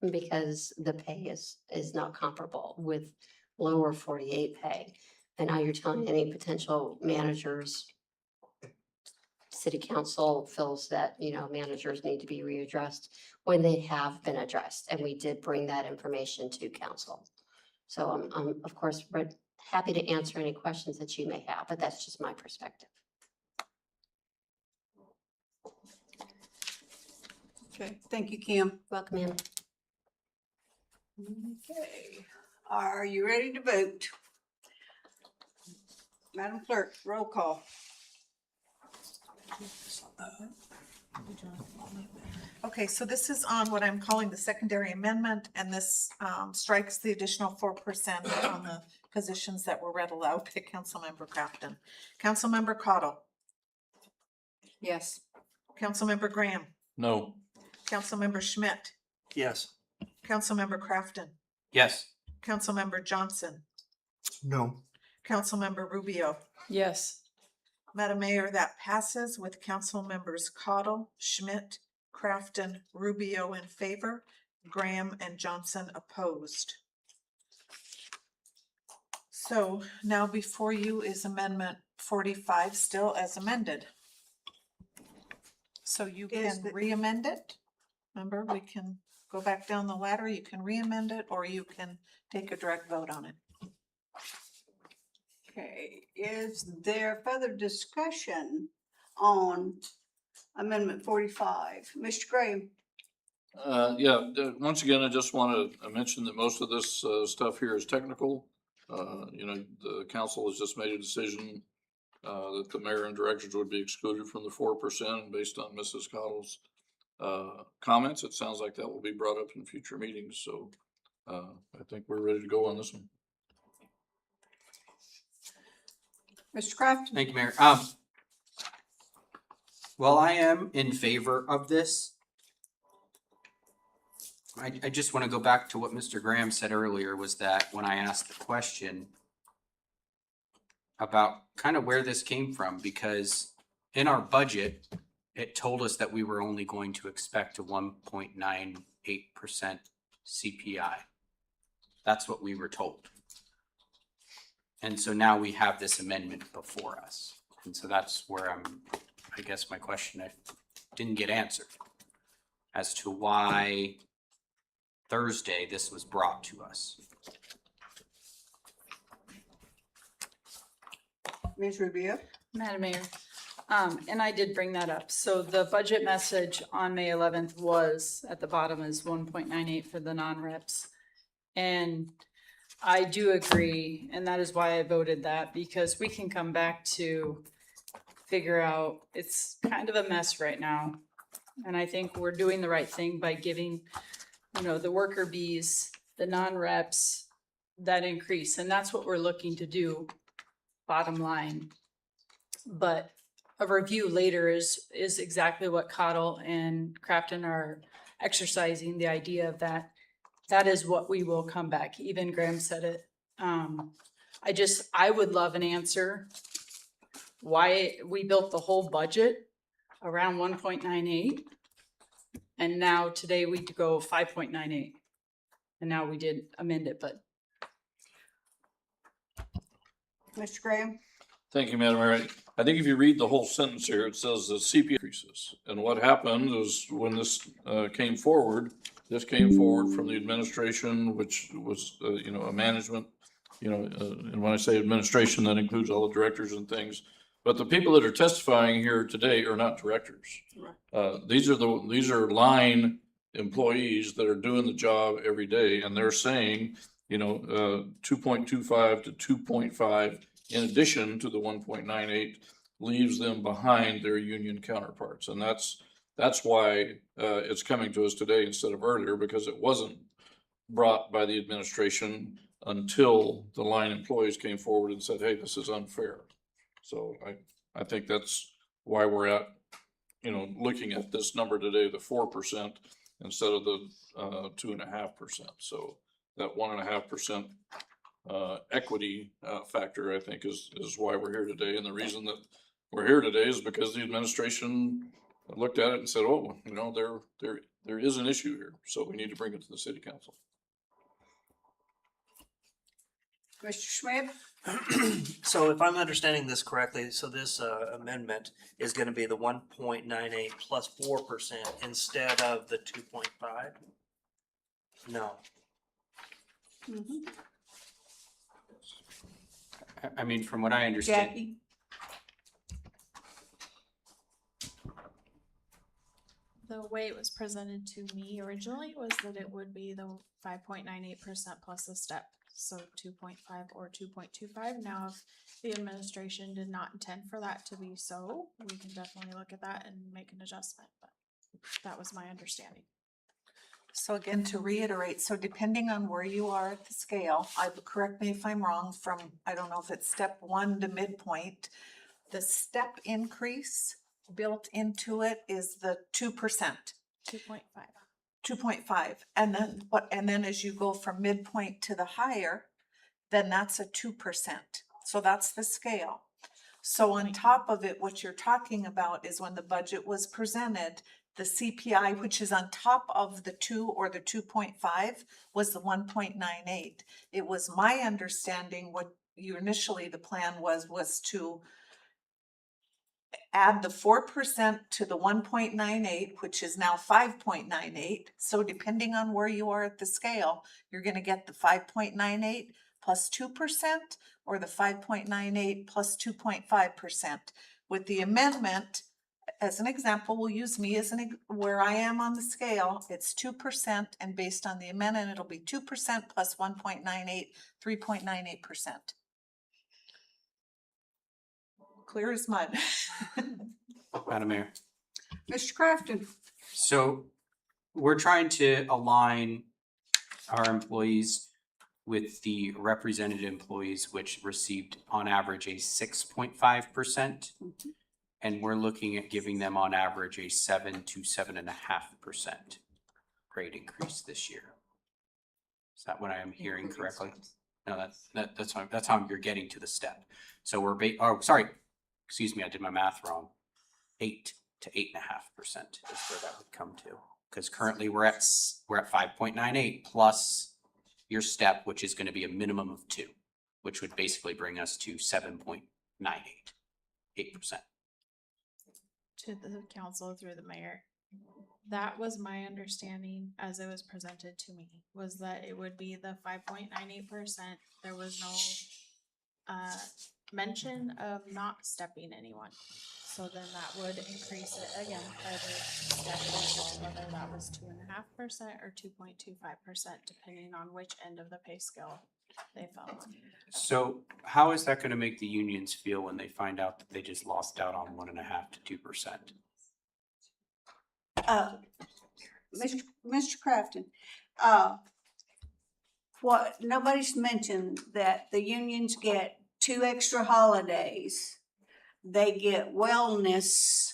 and because the pay is not comparable with lower 48 pay. And now you're telling any potential managers, city council feels that, managers need to be readdressed when they have been addressed. And we did bring that information to council. So I'm of course, happy to answer any questions that you may have, but that's just my perspective. Okay, thank you, Kim. Welcome in. Okay, are you ready to vote? Madam Clerk, roll call. Okay, so this is on what I'm calling the secondary amendment, and this strikes the additional 4% on the positions that were read aloud by Councilmember Crafton. Councilmember Cottle. Yes. Councilmember Graham. No. Councilmember Schmidt. Yes. Councilmember Crafton. Yes. Councilmember Johnson. No. Councilmember Rubio. Yes. Madam Mayor, that passes with Council Members Cottle, Schmidt, Crafton, Rubio in favor, Graham and Johnson opposed. So now before you is Amendment 45 still as amended. So you can re-amend it. Remember, we can go back down the ladder. You can re-amend it, or you can take a direct vote on it. Okay, is there further discussion on Amendment 45? Mr. Graham? Once again, I just want to mention that most of this stuff here is technical. The council has just made a decision that the mayor and directors would be excluded from the 4%. Based on Mrs. Cottle's comments, it sounds like that will be brought up in future meetings. So I think we're ready to go on this one. Mr. Crafton? Thank you, Mayor. Well, I am in favor of this. I just want to go back to what Mr. Graham said earlier, was that when I asked the question about kind of where this came from, because in our budget, it told us that we were only going to expect a 1.98% CPI. That's what we were told. And so now we have this amendment before us. And so that's where I guess my question I didn't get answered as to why Thursday this was brought to us. Ms. Rubio? Madam Mayor, and I did bring that up. So the budget message on May 11th was at the bottom is 1.98 for the non-reps. And I do agree, and that is why I voted that, because we can come back to figure out, it's kind of a mess right now. And I think we're doing the right thing by giving, the worker bees, the non-reps, that increase. And that's what we're looking to do, bottom line. But a review later is exactly what Cottle and Crafton are exercising, the idea of that. That is what we will come back. Even Graham said it. I would love an answer why we built the whole budget around 1.98. And now today we go 5.98. And now we did amend it, but. Mr. Graham? Thank you, Madam Mayor. I think if you read the whole sentence here, it says the CPI increases. And what happened is when this came forward, this came forward from the administration, which was, a management, and when I say administration, that includes all the directors and things. But the people that are testifying here today are not directors. Right. These are line employees that are doing the job every day, and they're saying, 2.25 to 2.5 in addition to the 1.98 leaves them behind their union counterparts. And that's why it's coming to us today instead of earlier, because it wasn't brought by the administration until the line employees came forward and said, hey, this is unfair. So I think that's why we're at, looking at this number today, the 4% instead of the 2.5%. So that 1.5% equity factor, I think, is why we're here today. And the reason that we're here today is because the administration looked at it and said, oh, there is an issue here, so we need to bring it to the city council. Mr. Schmidt? So if I'm understanding this correctly, so this amendment is gonna be the 1.98 plus 4% instead of the 2.5? No. I mean, from what I understand, Jackie? The way it was presented to me originally was that it would be the 5.98% plus a step, so 2.5 or 2.25. Now, if the administration did not intend for that to be so, we can definitely look at that and make an adjustment, but that was my understanding. So again, to reiterate, so depending on where you are at the scale, correct me if I'm wrong, from, I don't know if it's step 1 to midpoint, the step increase built into it is the 2%. 2.5. 2.5. And then as you go from midpoint to the higher, then that's a 2%. So that's the scale. So on top of it, what you're talking about is when the budget was presented, the CPI, which is on top of the 2 or the 2.5, was the 1.98. It was my understanding what you initially, the plan was to add the 4% to the 1.98, which is now 5.98. So depending on where you are at the scale, you're going to get the 5.98 plus 2% or the 5.98 plus 2.5%. With the amendment, as an example, we'll use me as where I am on the scale, it's 2%, and based on the amendment, it'll be 2% plus 1.98, 3.98%. Clear as mud. Madam Mayor. Mr. Crafton? So we're trying to align our employees with the represented employees, which received on average a 6.5%. And we're looking at giving them on average a 7 to 7.5% grade increase this year. Is that what I am hearing correctly? No, that's how you're getting to the step. So we're excuse me, I did my math wrong. 8 to 8.5% is where that would come to. Because currently we're at 5.98 plus your step, which is going to be a minimum of 2, which would basically bring us to 7.98, 8%. To the council through the mayor. That was my understanding as it was presented to me, was that it would be the 5.98%. There was no mention of not stepping anyone. So then that would increase it again by the step as well, whether that was 2.5% or 2.25%, depending on which end of the pay scale they fell on. So how is that going to make the unions feel when they find out that they just lost out on 1.5 to 2%? Mr. Crafton, what nobody's mentioned that the unions get 2 extra holidays. They get wellness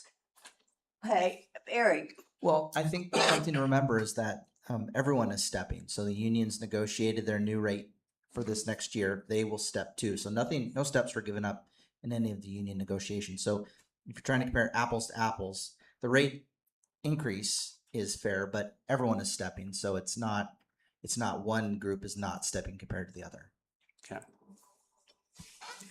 pay. Eric? Well, I think something to remember is that everyone is stepping. So the unions negotiated their new rate for this next year. They will step too. So no steps were given up in any of the union negotiations. So if you're trying to compare apples to apples, the rate increase is fair, but everyone is stepping. So it's not one group is not stepping compared to the other. Okay.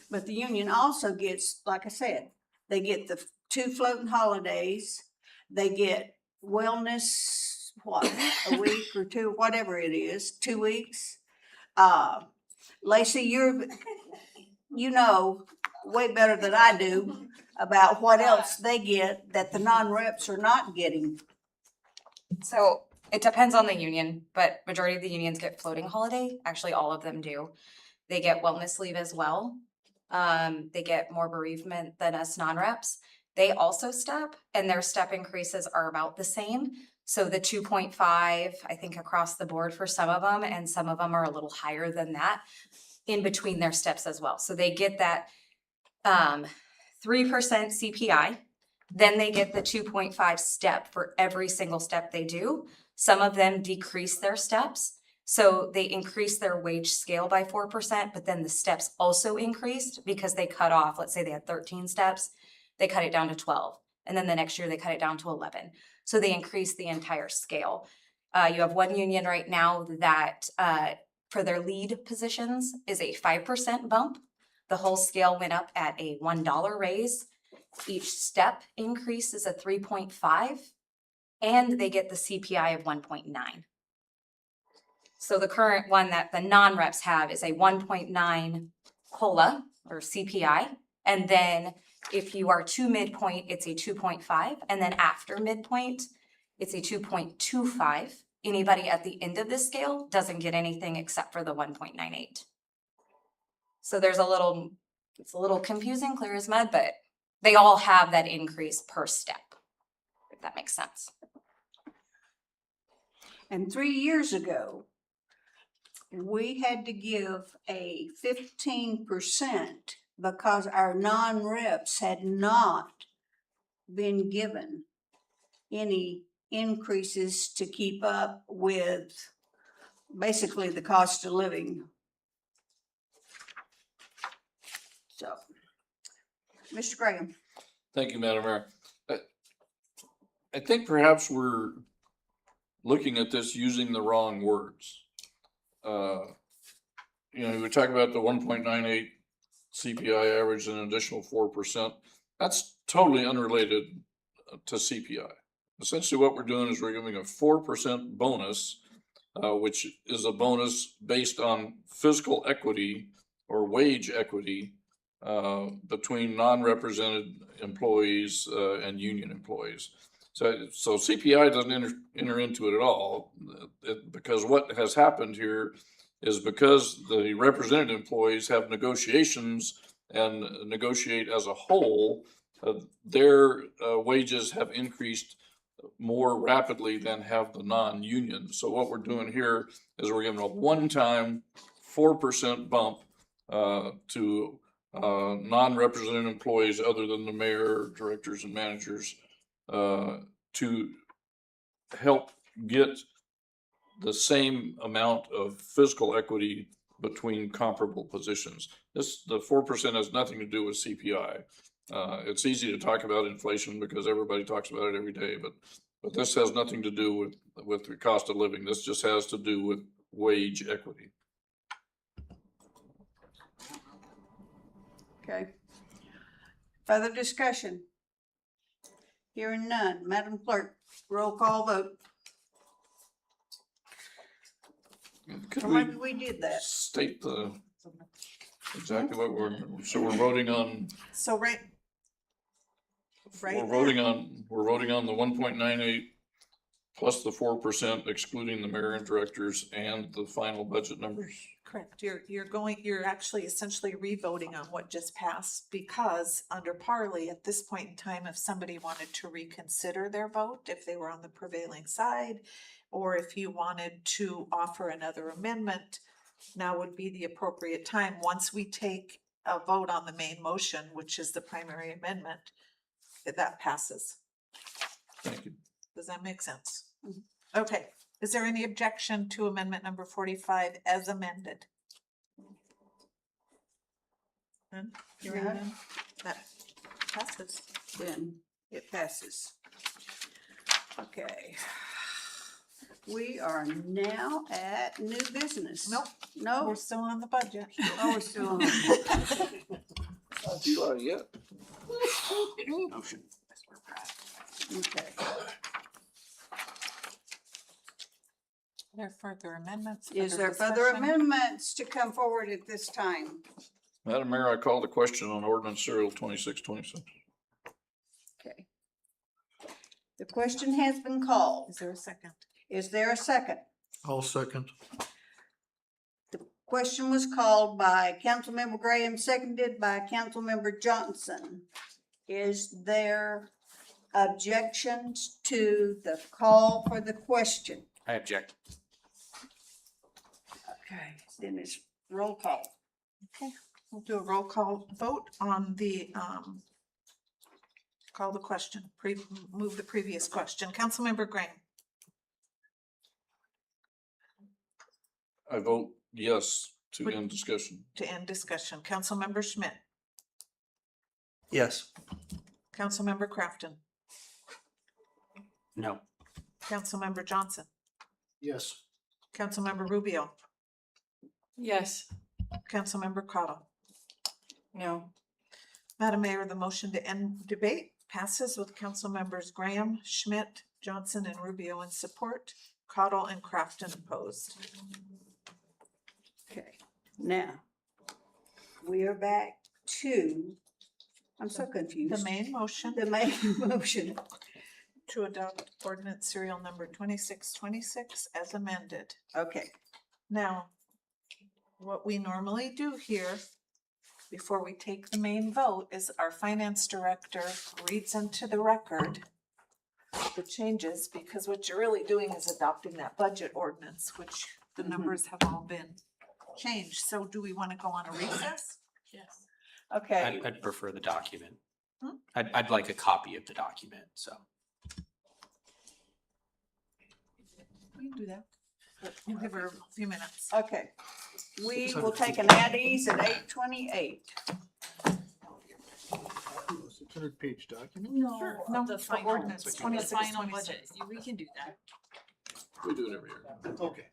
But the union also gets, like I said, they get the 2 floating holidays. They get wellness, a week or 2, whatever it is, 2 weeks. Lacey, you know way better than I do about what else they get that the non-reps are not getting. So it depends on the union, but majority of the unions get floating holiday. Actually, all of them do. They get wellness leave as well. They get more bereavement than us non-reps. They also step, and their step increases are about the same. So the 2.5, I think across the board for some of them, and some of them are a little higher than that in between their steps as well. So they get that 3% CPI, then they get the 2.5 step for every single step they do. Some of them decrease their steps. So they increase their wage scale by 4%, but then the steps also increased because they cut off, let's say they had 13 steps, they cut it down to 12. And then the next year they cut it down to 11. So they increase the entire scale. You have one union right now that for their lead positions is a 5% bump. The whole scale went up at a $1 raise. Each step increase is a 3.5, and they get the CPI of 1.9. So the current one that the non-reps have is a 1.9 COLA, or CPI. And then if you are to midpoint, it's a 2.5. And then after midpoint, it's a 2.25. Anybody at the end of the scale doesn't get anything except for the 1.98. So there's it's a little confusing, clear as mud, but they all have that increase per step, if that makes sense. And 3 years ago, we had to give a 15% because our non-reps had not been given any increases to keep up with basically the cost of living. So, Mr. Graham. Thank you, Madam Mayor. I think perhaps we're looking at this using the wrong words. We talk about the 1.98 CPI average and an additional 4%. That's totally unrelated to CPI. Essentially what we're doing is we're giving a 4% bonus, which is a bonus based on fiscal equity or wage equity between non-represented employees and union employees. So CPI doesn't enter into it at all, because what has happened here is because the represented employees have negotiations and negotiate as a whole, their wages have increased more rapidly than have the non-union. So what we're doing here is we're giving a one-time 4% bump to non-represented employees other than the mayor, directors, and managers to help get the same amount of fiscal equity between comparable positions. The 4% has nothing to do with CPI. It's easy to talk about inflation because everybody talks about it every day, but this has nothing to do with the cost of living. This just has to do with wage equity. Okay. Further discussion? Hearing none. Madam Clerk, roll call vote. Or maybe we did that. State exactly what we're voting on. So We're voting on the 1.98 plus the 4% excluding the mayor and directors and the final budget numbers. Correct. You're actually essentially re-voting on what just passed, because under Parley at this point in time, if somebody wanted to reconsider their vote, if they were on the prevailing side, or if you wanted to offer another amendment, now would be the appropriate time. Once we take a vote on the main motion, which is the primary amendment, that passes. Thank you. Does that make sense? Okay. Is there any objection to amendment number 45 as amended? None? Hearing none? That passes. Then it passes. Okay. We are now at new business. Nope. No? We're still on the budget. Oh, we're still on. You are yet. Motion. Okay. Are there further amendments? Is there further discussion? amendments to come forward at this time? Madam Mayor, I call the question on Ordinance Serial 2626. Okay. The question has been called. Is there a second? Is there a second? I'll second. The question was called by Councilmember Graham, seconded by Councilmember Johnson. Is there objections to the call for the question? I object. Okay, then it's roll call. Okay, we'll do a roll call vote on the, call the question, move the previous question. Councilmember Graham. I vote yes to end discussion. To end discussion. Councilmember Schmidt. Yes. Councilmember Crafton. No. Councilmember Johnson. Yes. Councilmember Rubio. Yes. Councilmember Cottle. No. Madam Mayor, the motion to end debate passes with council members Graham, Schmidt, Johnson, and Rubio in support, Cottle and Crafton opposed. Okay, now, we are back I'm so confused. The main motion. The main motion. To adopt ordinance serial number 2626 as amended. Okay. Now, what we normally do here, before we take the main vote, is our finance director reads into the record the changes, because what you're really doing is adopting that budget ordinance, which the numbers have all been changed. So do we want to go on a recess? Yes. Okay. I'd prefer the document. Hmm? I'd like a copy of the document, so. We can do that. But we'll give her a few minutes. Okay. We will take an ad ease at 8:28. 600-page document? Sure. No, the ordinance, The 26, final 26. budget, we can do that. We do it every year. Okay.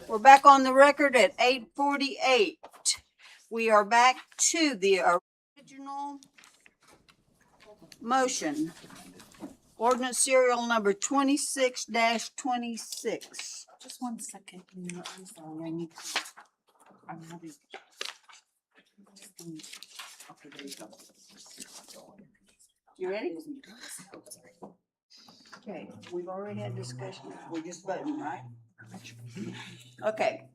We're back on the record at 8:48. We are back to the original motion. Ordinance serial number 26-26. Just 1 second. I'm sorry, I need to. I'm having. You ready? Okay, we've already had discussion. We're just voting, right? Okay.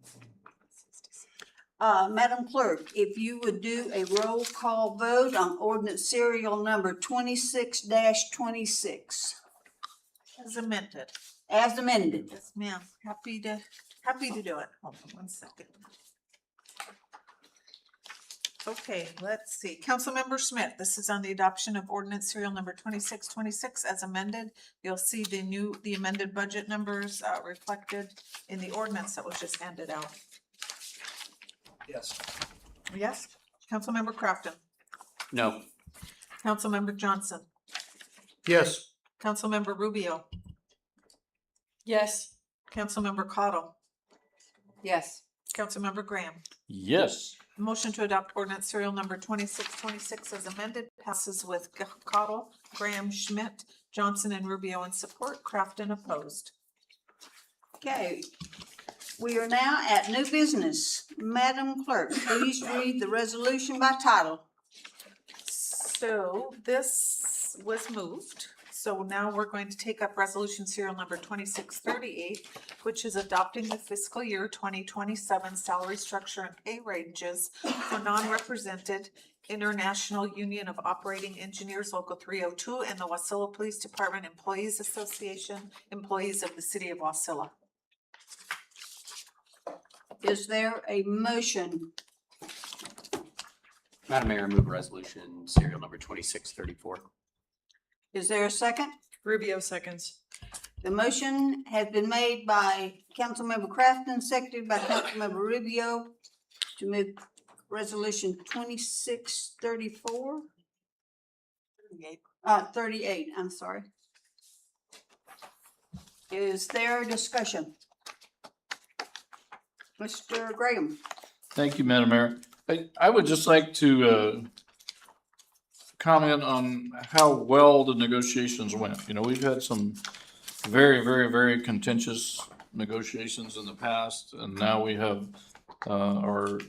Madam Clerk, if you would do a roll call vote on ordinance serial number 26-26. As amended. As amended. Yes, ma'am. Happy to do it. Hold on 1 second. Okay, let's see. Councilmember Schmidt, this is on the adoption of ordinance serial number 2626 as amended. You'll see the amended budget numbers reflected in the ordinance that was just handed out. Yes. Yes? Councilmember Crafton. No. Councilmember Johnson. Yes. Councilmember Rubio. Yes. Councilmember Cottle. Yes. Councilmember Graham. Yes. Motion to adopt ordinance serial number 2626 as amended passes with Cottle, Graham, Schmidt, Johnson, and Rubio in support, Crafton opposed. Okay, we are now at new business. Madam Clerk, please read the resolution by title. So this was moved. So now we're going to take up resolution serial number 2638, which is adopting the fiscal year 2027 salary structure and pay ranges for non-represented International Union of Operating Engineers Local 302 and the Wasilla Police Department Employees Association, employees of the city of Wasilla. Is there a motion? Madam Mayor, I move resolution serial number 2634. Is there a second? Rubio seconds. The motion has been made by Councilmember Crafton, seconded by Councilmember Rubio to move resolution 2634. 38, I'm sorry. Is there a discussion? Mr. Graham. Thank you, Madam Mayor. I would just like to comment on how well the negotiations went. You know, we've had some very, very, very contentious negotiations in the past, and now we have our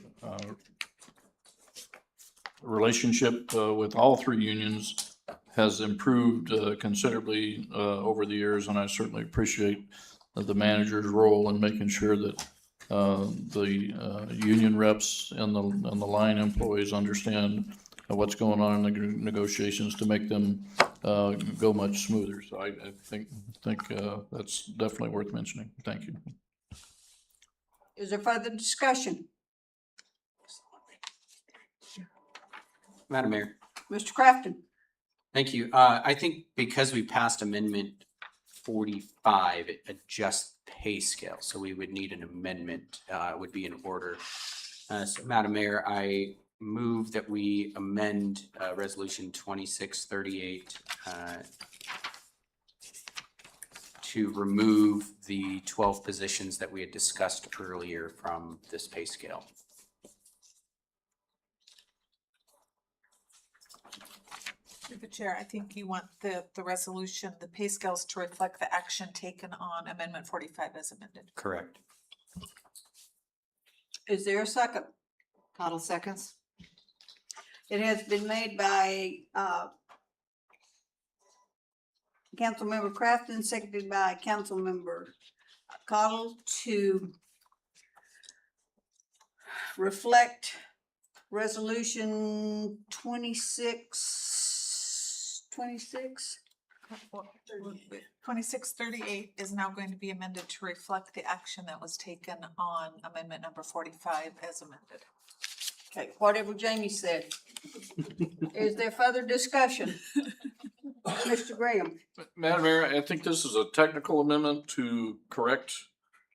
relationship with all three unions has improved considerably over the years, and I certainly appreciate the manager's role in making sure that the union reps and the line employees understand what's going on in the negotiations to make them go much smoother. So I think that's definitely worth mentioning. Thank you. Is there further discussion? Madam Mayor. Mr. Crafton. Thank you. I think because we passed Amendment 45, it adjusts pay scale. So we would need an amendment, would be in order. So Madam Mayor, I move that we amend Resolution 2638 to remove the 12 positions that we had discussed earlier from this pay scale. Through the chair, I think you want the resolution, the pay scales to reflect the action taken on Amendment 45 as amended. Correct. Is there a second? Cottle seconds. It has been made by Councilmember Crafton, seconded by Councilmember Cottle to reflect resolution 26. 2638 is now going to be amended to reflect the action that was taken on amendment number 45 as amended. Okay, whatever Jamie said. Is there further discussion? Mr. Graham. Madam Mayor, I think this is a technical amendment to correct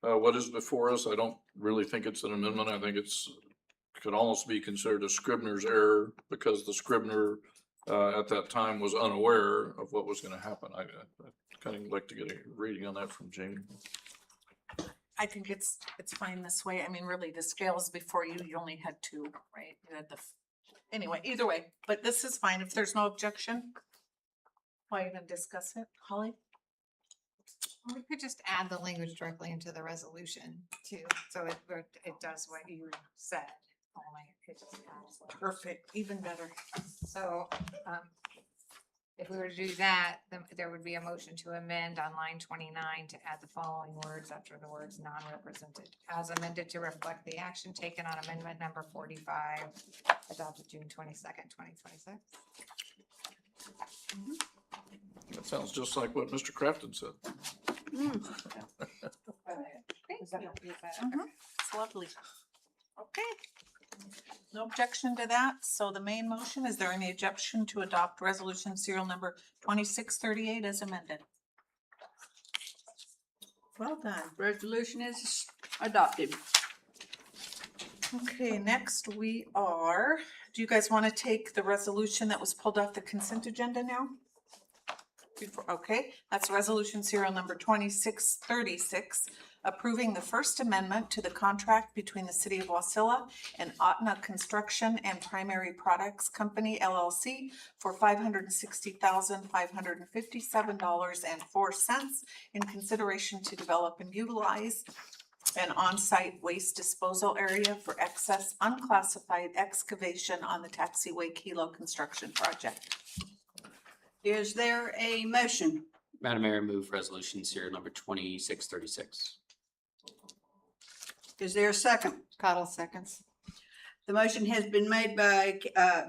what is before us. I don't really think it's an amendment. I think could almost be considered a Scribner's error because the Scribner at that time was unaware of what was going to happen. I kind of like to get a reading on that from Jamie. I think it's fine this way. I mean, really, the scales before you only had two, right? You had anyway, either way, but this is fine. If there's no objection, why even discuss it? Holly? We could just add the language directly into the resolution too, so it does what you said. Only it just adds like- Perfect, even better. So, if we were to do that, then there would be a motion to amend on line 29 to add the following words after the words non-represented, as amended to reflect the action taken on amendment number 45, adopted June 22nd, 2026. That sounds just like what Mr. Crafton said. It's lovely. Okay. No objection to that. So the main motion, is there any objection to adopt resolution serial number 2638 as amended? Well done. Resolution is adopted. Okay, next do you guys want to take the resolution that was pulled off the consent agenda now? Okay, that's resolution serial number 2636, approving the First Amendment to the contract between the City of Wasilla and Otna Construction and Primary Products Company LLC for $560,557.04 in consideration to develop and utilize an on-site waste disposal area for excess unclassified excavation on the taxiway Kilo construction project. Is there a motion? Madam Mayor, move resolution serial number 2636. Is there a second? Cottle seconds. The motion has been made by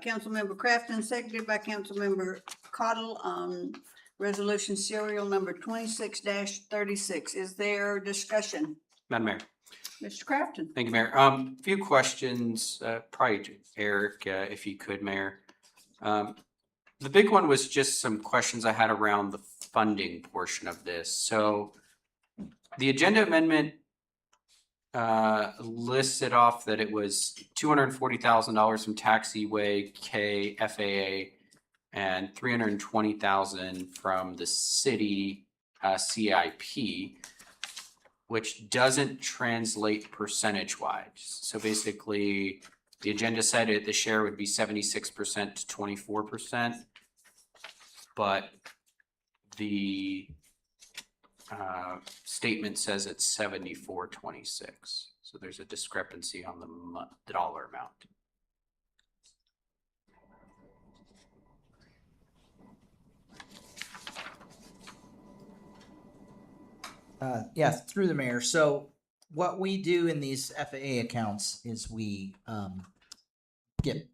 Councilmember Crafton, seconded by Councilmember Cottle on resolution serial number 26-36. Is there discussion? Madam Mayor. Mr. Crafton? Thank you, Mayor. Few questions, probably to Eric, if you could, Mayor. The big one was just some questions I had around the funding portion of this. So the agenda amendment listed off that it was $240,000 from taxiway K FAA and $320,000 from the city CIP, which doesn't translate percentage wise. So basically, the agenda said the share would be 76% to 24%, but the statement says it's 74.26. So there's a discrepancy on the dollar amount. Yeah, through the mayor. So what we do in these FAA accounts is we get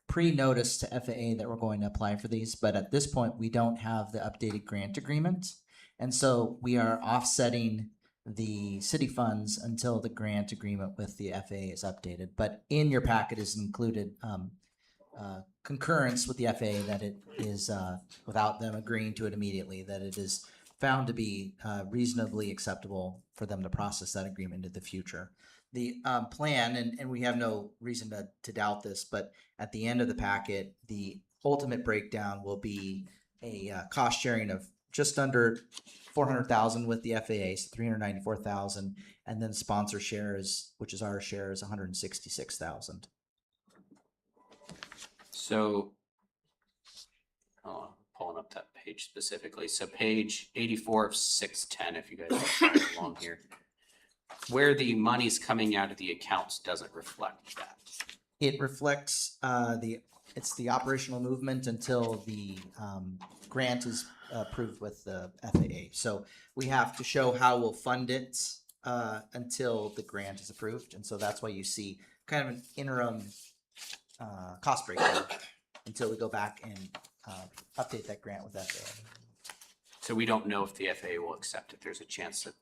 pre-notice to FAA that we're going to apply for these, but at this point we don't have the updated grant agreement, and so we are offsetting the city funds until the grant agreement with the FAA is updated. But in your packet is included concurrence with the FAA that it is without them agreeing to it immediately, that it is found to be reasonably acceptable for them to process that agreement into the future. The plan, and we have no reason to doubt this, but at the end of the packet, the ultimate breakdown will be a cost sharing of just under $400,000 with the FAA, so $394,000, and then sponsor shares, which is our share, is $166,000. So, pulling up that page specifically. So page 84 of 610, if you guys are following along here, where the money's coming out of the accounts doesn't reflect that. It reflects it's the operational movement until the grant is approved with the FAA. So we have to show how we'll fund it until the grant is approved, and so that's why you see kind of an interim cost breakdown until we go back and update that grant with FAA. So we don't know if the FAA will accept it. There's a chance that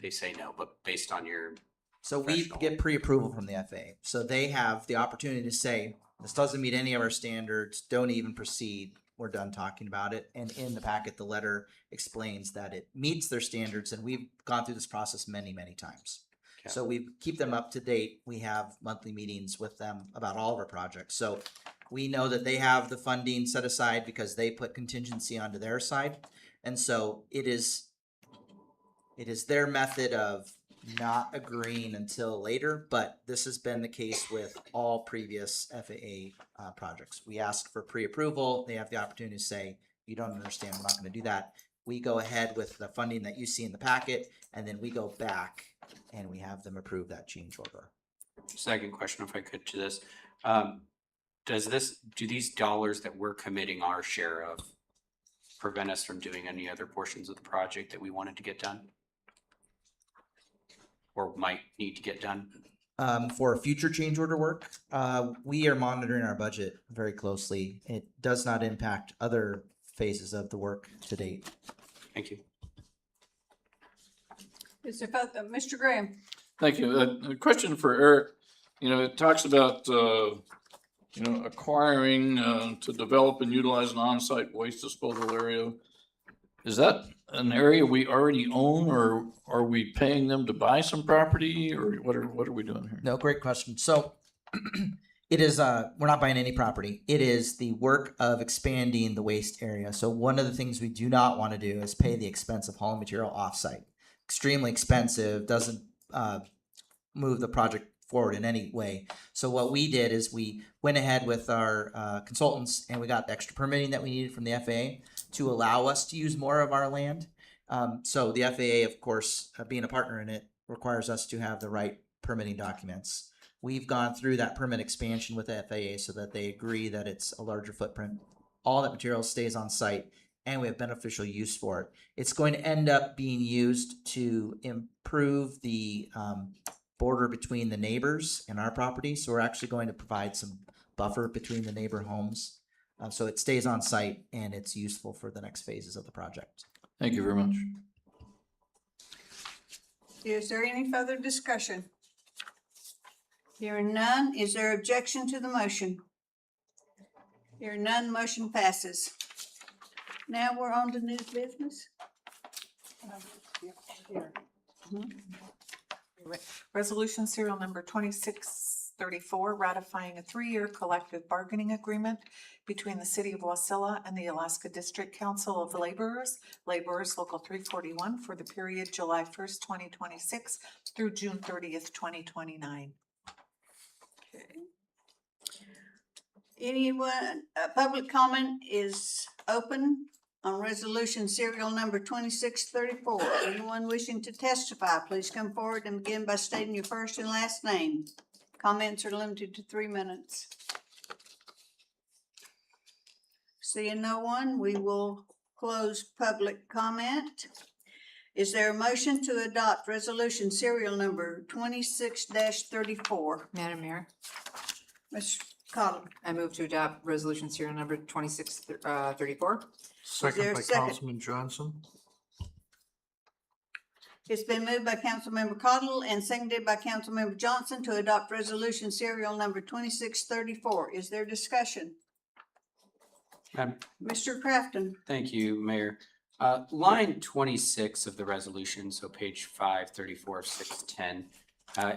they say no, but based on your So we get pre-approval from the FAA. So they have the opportunity to say, this doesn't meet any of our standards, don't even proceed, we're done talking about it. And in the packet, the letter explains that it meets their standards, and we've gone through this process many, many times. Okay. So we keep them up to date. We have monthly meetings with them about all of our projects. So we know that they have the funding set aside because they put contingency onto their side. And so it is It is their method of not agreeing until later, but this has been the case with all previous FAA projects. We ask for pre-approval. They have the opportunity to say, you don't understand, we're not going to do that. We go ahead with the funding that you see in the packet, and then we go back and we have them approve that change order. Second question, if I could, to this. Do these dollars that we're committing our share of prevent us from doing any other portions of the project that we wanted to get done? Or might need to get done? For future change order work, we are monitoring our budget very closely. It does not impact other phases of the work to date. Thank you. Is there, Mr. Graham? Thank you. A question for Eric. You know, it talks about, you know, acquiring to develop and utilize an on-site waste disposal area. Is that an area we already own, or are we paying them to buy some property, or what are we doing here? No, great question. So it is, we're not buying any property. It is the work of expanding the waste area. So one of the things we do not want to do is pay the expense of hauling material offsite. Extremely expensive, doesn't move the project forward in any way. So what we did is we went ahead with our consultants, and we got the extra permitting that we needed from the FAA to allow us to use more of our land. So the FAA, of course, being a partner in it, requires us to have the right permitting documents. We've gone through that permit expansion with the FAA so that they agree that it's a larger footprint. All that material stays on site, and we have beneficial use for it. It's going to end up being used to improve the border between the neighbors and our property. So we're actually going to provide some buffer between the neighbor homes. So it stays on site and it's useful for the next phases of the project. Thank you very much. Is there any further discussion? Hearing none, is there objection to the motion? Hearing none, motion passes. Now we're on to new business. Resolution serial number 2634, ratifying a 3-year collective bargaining agreement between the City of Wasilla and the Alaska District Council of Laborers, Local 341, for the period July 1st, 2026 through June 30th, 2029. Anyone, public comment is open on resolution serial number 2634. Anyone wishing to testify, please come forward and begin by stating your first and last name. Comments are limited to 3 minutes. Seeing no one, we will close public comment. Is there a motion to adopt resolution serial number 26-34? Madam Mayor, Ms. Cottle. I move to adopt resolution serial number 2634. Second there a by second? Councilman Johnson. It's been moved by Councilmember Cottle and seconded by Councilmember Johnson to adopt resolution serial number 2634. Is there discussion? Mr. Crafton? Thank you, Mayor. Line 26 of the resolution, so page 534 of 610,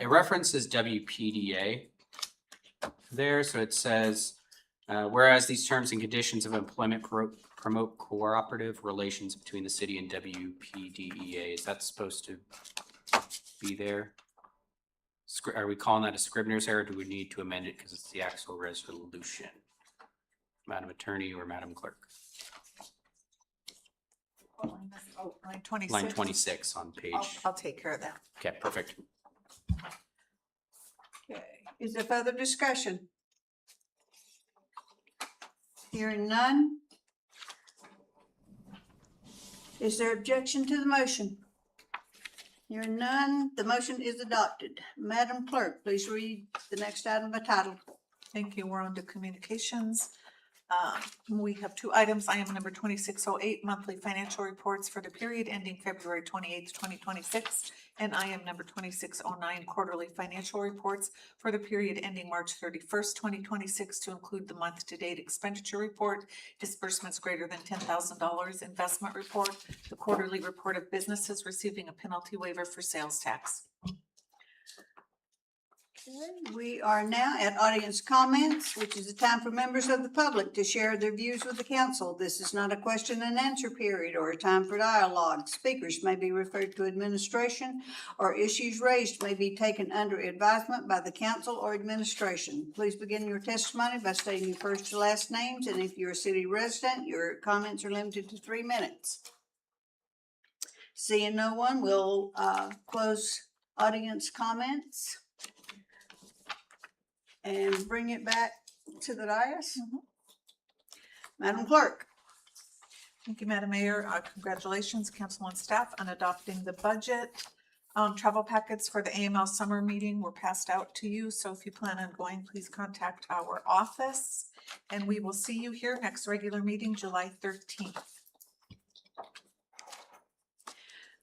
it references WPDA there. So it says, whereas these terms and conditions of employment promote cooperative relations between the city and WPDEA. Is that supposed to be there? Are we calling that a Scribner's error? Do we need to amend it because it's the actual resolution? Madam Attorney or Madam Clerk? Line 26. Line 26 on page. I'll take care of that. Okay, perfect. Okay. Is there further discussion? Hearing none. Is there objection to the motion? Hearing none, the motion is adopted. Madam Clerk, please read the next item by title. Thank you. We're on to communications. We have 2 items. Item number 2608, monthly financial reports for the period ending February 28th, 2026. And item number 2609, quarterly financial reports for the period ending March 31st, 2026, to include the month-to-date expenditure report, disbursements greater than $10,000, investment report, the quarterly report of businesses receiving a penalty waiver for sales tax. We are now at audience comments, which is a time for members of the public to share their views with the council. This is not a question and answer period or a time for dialogue. Speakers may be referred to administration, or issues raised may be taken under advisement by the council or administration. Please begin your testimony by stating your first and last names, and if you're a city resident, your comments are limited to 3 minutes. Seeing no one, we'll close audience comments and bring it back to the dais. Madam Clerk. Thank you, Madam Mayor. Congratulations, council and staff, on adopting the budget. Travel packets for the AML summer meeting were passed out to you, so if you plan on going, please contact our office. And we will see you here next regular meeting, July 13th.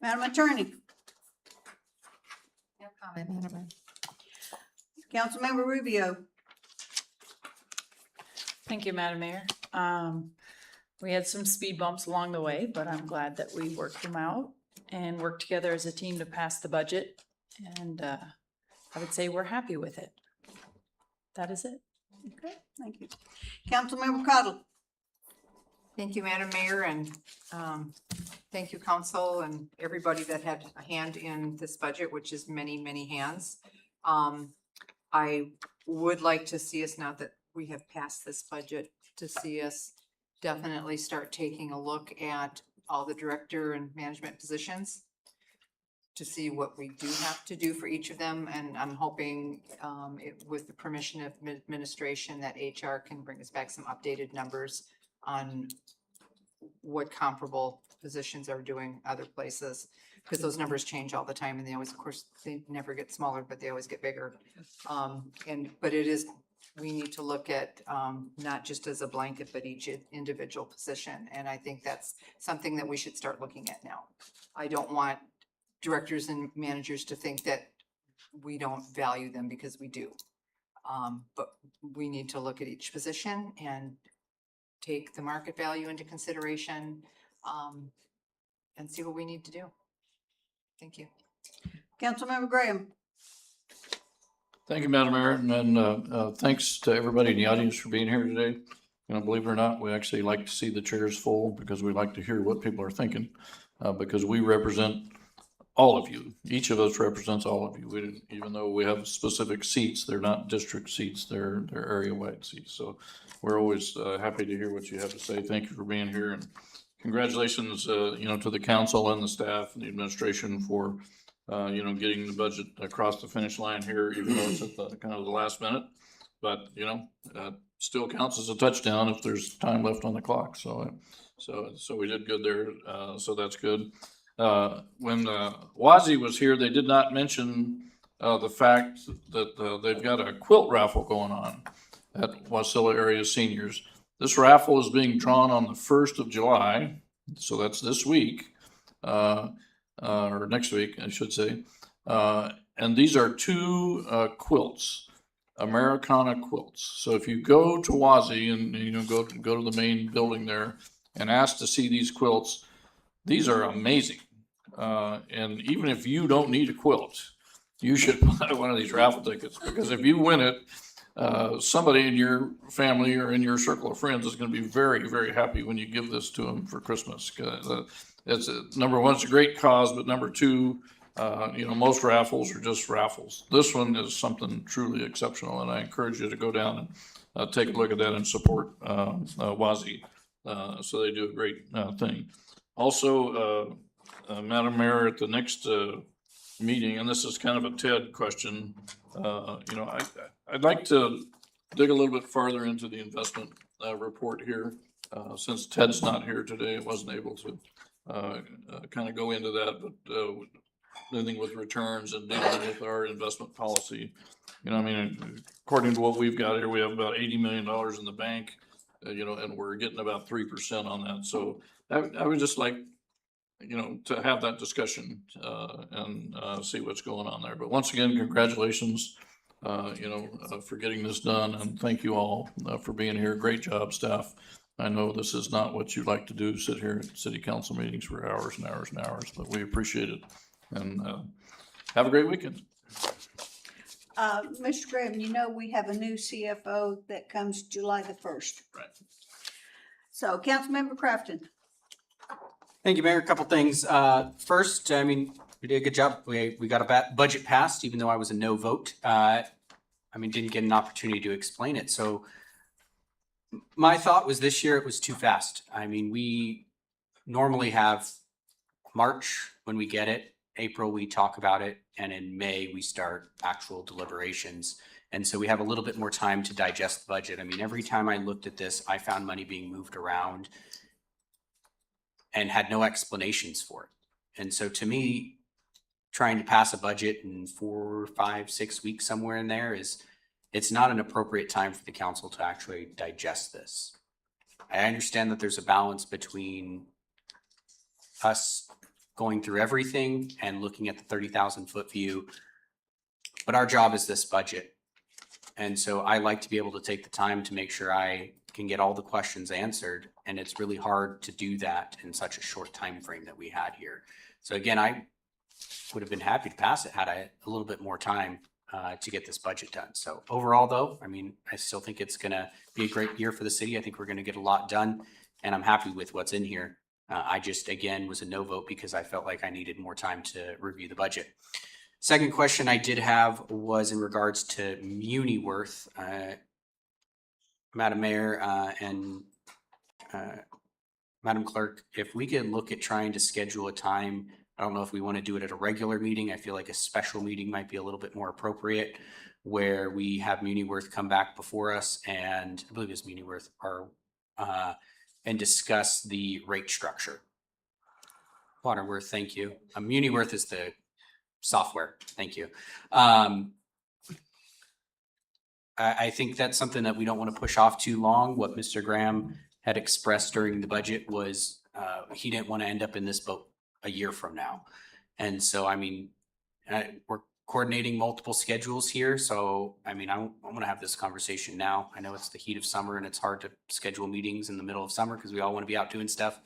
Madam Attorney. No comment, Madam Mayor. Councilmember Rubio. Thank you, Madam Mayor. We had some speed bumps along the way, but I'm glad that we worked them out and worked together as a team to pass the budget. And I would say we're happy with it. That is it. Okay, thank you. Councilmember Cottle. Thank you, Madam Mayor, and thank you, council, and everybody that had a hand in this budget, which is many, many hands. I would like to see us, now that we have passed this budget, to see us definitely start taking a look at all the director and management positions to see what we do have to do for each of them. And I'm hoping with the permission of administration that HR can bring us back some updated numbers on what comparable positions are doing other places, because those numbers change all the time, and they always, of course, they never get smaller, but they always get bigger. But it is, we need to look at not just as a blanket, but each individual position. And I think that's something that we should start looking at now. I don't want directors and managers to think that we don't value them, because we do. But we need to look at each position and take the market value into consideration, and see what we need to do. Thank you. Councilmember Graham. Thank you, Madam Mayor, and thanks to everybody in the audience for being here today. You know, believe it or not, we actually like to see the chairs full, because we like to hear what people are thinking, because we represent all of you. Each of us represents all of you. Even though we have specific seats, they're not district seats, they're area-wide seats. So we're always happy to hear what you have to say. Thank you for being here, and congratulations, you know, to the council and the staff and the administration for, you know, getting the budget across the finish line here, even though it's at the kind of the last minute. But, you know, still counts as a touchdown if there's time left on the clock. So we did good there. So that's good. When Wazi was here, they did not mention the fact that they've got a quilt raffle going on at Wasilla area seniors. This raffle is being drawn on the 1st of July, so that's this week, or next week, I should say. And these are 2 quilts, Americana quilts. So if you go to Wazi and, you know, go to the main building there and ask to see these quilts, these are amazing. And even if you don't need a quilt, you should buy one of these raffle tickets, because if you win it, somebody in your family or in your circle of friends is going to be very, very happy when you give this to them for Christmas. It's number one, it's a great cause, but number two, you know, most raffles are just raffles. This one is something truly exceptional, and I encourage you to go down and take a look at that and support Wazi. So they do a great thing. Also, Madam Mayor, at the next meeting, and this is kind of a Ted question, you know, I'd like to dig a little bit farther into the investment report here. Since Ted's not here today, I wasn't able to kind of go into that, but anything with returns and dealing with our investment policy. You know, I mean, according to what we've got here, we have about $80 million in the bank, you know, and we're getting about 3% on that. So I would just like, you know, to have that discussion and see what's going on there. But once again, congratulations, you know, for getting this done, and thank you all for being here. Great job, staff. I know this is not what you like to do, sit here at city council meetings for hours and hours and hours, but we appreciate it. And have a great weekend. Mr. Graham, you know, we have a new CFO that comes July the 1st. Right. So Councilmember Crafton. Thank you, Mayor. A couple things. First, I mean, we did a good job. We got a budget passed, even though I was a no vote. Didn't get an opportunity to explain it. So my thought was this year it was too fast. I mean, we normally have March when we get it, April we talk about it, and in May we start actual deliberations. And so we have a little bit more time to digest the budget. I mean, every time I looked at this, I found money being moved around and had no explanations for it. And so to me, trying to pass a budget in 4, 5, 6 weeks somewhere in there it's not an appropriate time for the council to actually digest this. I understand that there's a balance between us going through everything and looking at the 30,000 foot view, but our job is this budget. And so I like to be able to take the time to make sure I can get all the questions answered. And it's really hard to do that in such a short time frame that we had here. So again, I would have been happy to pass it had I a little bit more time to get this budget done. So overall though, I mean, I still think it's gonna be a great year for the city. I think we're gonna get a lot done and I'm happy with what's in here. I just, again, was a no vote because I felt like I needed more time to review the budget. Second question I did have was in regards to MuniWorth. Madam Mayor and Madam Clerk, if we could look at trying to schedule a time, I don't know if we want to do it at a regular meeting. I feel like a special meeting might be a little bit more appropriate where we have MuniWorth come back before us and I believe it's MuniWorth and discuss the rate structure. Waterworth, thank you. MuniWorth is the software. Thank you. I think that's something that we don't want to push off too long. What Mr. Graham had expressed during the budget was he didn't want to end up in this boat a year from now. And so, I mean, we're coordinating multiple schedules here. So, I mean, I want to have this conversation now. I know it's the heat of summer and it's hard to schedule meetings in the middle of summer because we all want to be out doing stuff.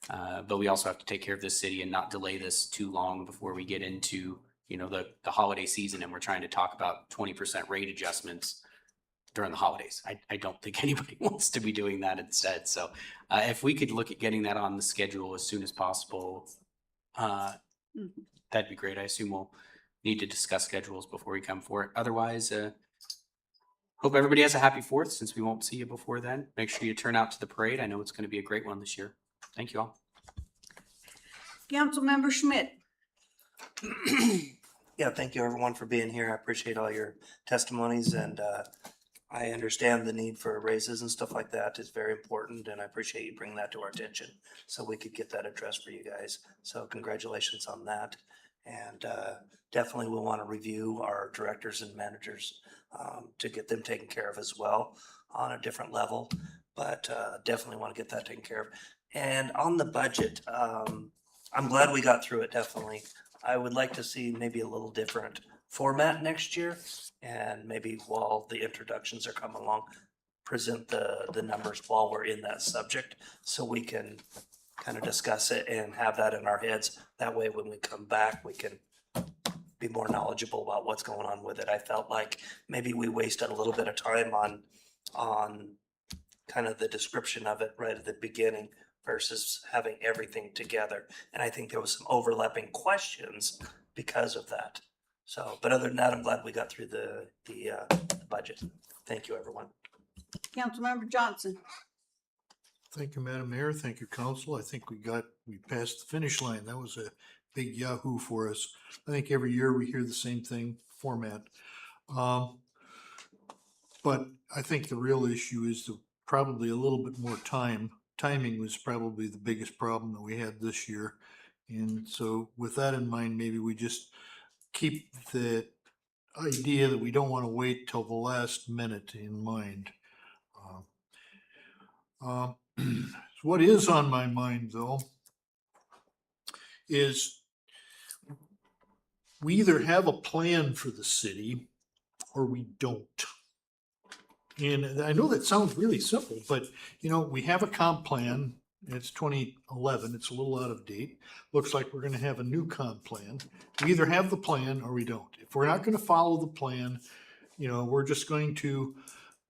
But we also have to take care of this city and not delay this too long before we get into, you know, the holiday season and we're trying to talk about 20% rate adjustments during the holidays. I don't think anybody wants to be doing that instead. So if we could look at getting that on the schedule as soon as possible, that'd be great. I assume we'll need to discuss schedules before we come for it. Otherwise, hope everybody has a happy 4th since we won't see you before then. Make sure you turn out to the parade. I know it's going to be a great one this year. Thank you all. Councilmember Schmidt. Yeah, thank you everyone for being here. I appreciate all your testimonies and I understand the need for raises and stuff like that is very important and I appreciate you bringing that to our attention so we could get that addressed for you guys. So congratulations on that. And definitely we'll want to review our directors and managers to get them taken care of as well on a different level, but definitely want to get that taken care of. And on the budget, I'm glad we got through it, definitely. I would like to see maybe a little different format next year and maybe while the introductions are coming along, present the numbers while we're in that subject so we can kind of discuss it and have that in our heads. That way, when we come back, we can be more knowledgeable about what's going on with it. I felt like maybe we wasted a little bit of time on kind of the description of it right at the beginning versus having everything together. And I think there was some overlapping questions because of that. So, but other than that, I'm glad we got through the budget. Thank you, everyone. Councilmember Johnson. Thank you, Madam Mayor. Thank you, Council. I think we passed the finish line. That was a big yahoo for us. I think every year we hear the same thing, format. But I think the real issue is probably a little bit more time. Timing was probably the biggest problem that we had this year. And so with that in mind, maybe we just keep the idea that we don't want to wait till the last minute in mind. What is on my mind, though, is we either have a plan for the city or we don't. And I know that sounds really simple, but, you know, we have a comp plan. It's 2011. It's a little out of date. Looks like we're gonna have a new comp plan. We either have the plan or we don't. If we're not gonna follow the plan, we're just going to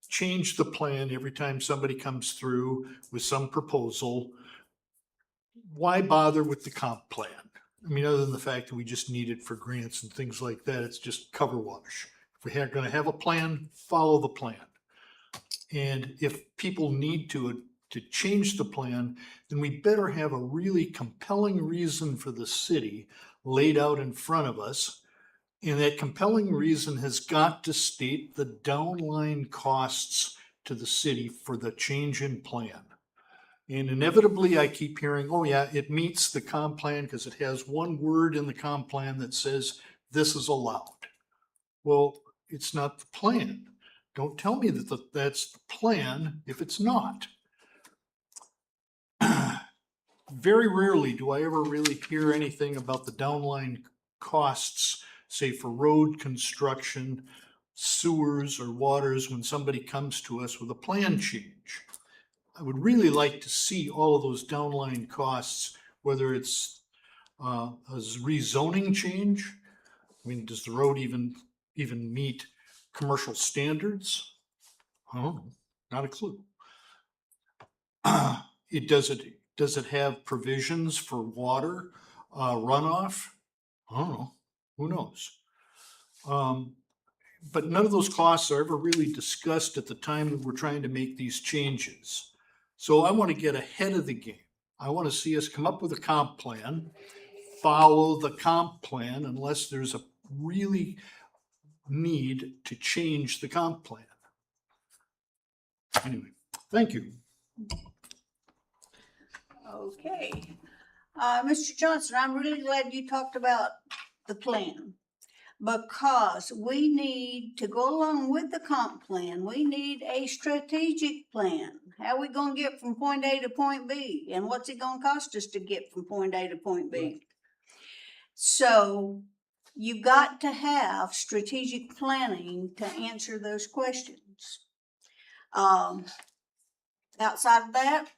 change the plan every time somebody comes through with some proposal. Why bother with the comp plan? I mean, other than the fact that we just need it for grants and things like that, it's just cover wash. If we're gonna have a plan, follow the plan. And if people need to change the plan, then we better have a really compelling reason for the city laid out in front of us. And that compelling reason has got to state the downline costs to the city for the change in plan. And inevitably, I keep hearing, oh yeah, it meets the comp plan because it has one word in the comp plan that says this is allowed. Well, it's not the plan. Don't tell me that that's the plan if it's not. Very rarely do I ever really hear anything about the downline costs, say for road construction, sewers or waters, when somebody comes to us with a plan change. I would really like to see all of those downline costs, whether it's a rezoning change. I mean, does the road even meet commercial standards? I don't know, not a clue. Does it have provisions for water runoff? I don't know, who knows? But none of those costs are ever really discussed at the time that we're trying to make these changes. So I want to get ahead of the game. I want to see us come up with a comp plan, follow the comp plan unless there's a really need to change the comp plan. Anyway, thank you. Okay. Mr. Johnson, I'm really glad you talked about the plan, because we need to go along with the comp plan. We need a strategic plan. How are we gonna get from point A to point B? And what's it gonna cost us to get from point A to point B? Right. So you've got to have strategic planning to answer those questions. Outside of that,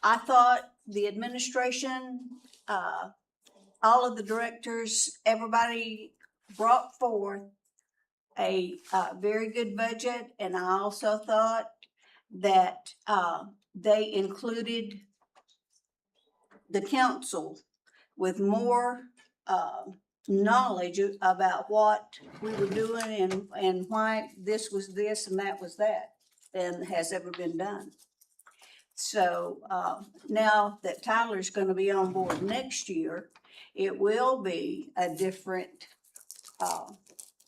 I thought the administration, all of the directors, everybody brought forth a very good budget. And I also thought that they included the council with more knowledge about what we were doing and why this was this and that was that than has ever been done. So now that Tyler's going to be on board next year, it will be a different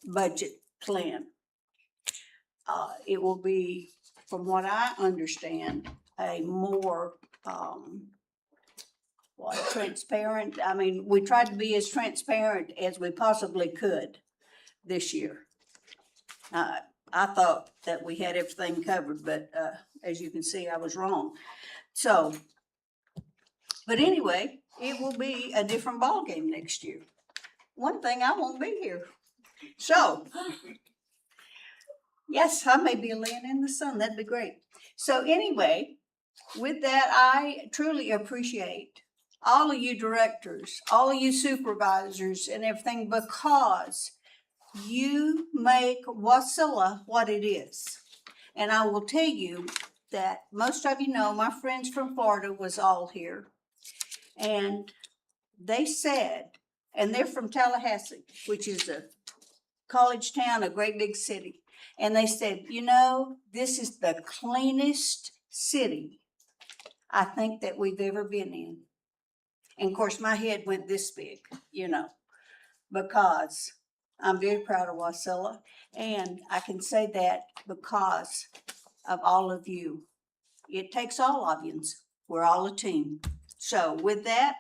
budget plan. It will be, from what I understand, a more transparent. I mean, we tried to be as transparent as we possibly could this year. I thought that we had everything covered, but as you can see, I was wrong. So, but anyway, it will be a different ballgame next year. One thing, I won't be here. So, yes, I may be laying in the sun. That'd be great. So anyway, with that, I truly appreciate all of you directors, all of you supervisors and everything, because you make Wasilla what it is. And I will tell you that most of you know my friends from Florida was all here. And they said, and they're from Tallahassee, which is a college town, a great big city. And they said, this is the cleanest city I think that we've ever been in. And of course, my head went this big, because I'm very proud of Wasilla. And I can say that because of all of you. It takes all of you. We're all a team. So with that,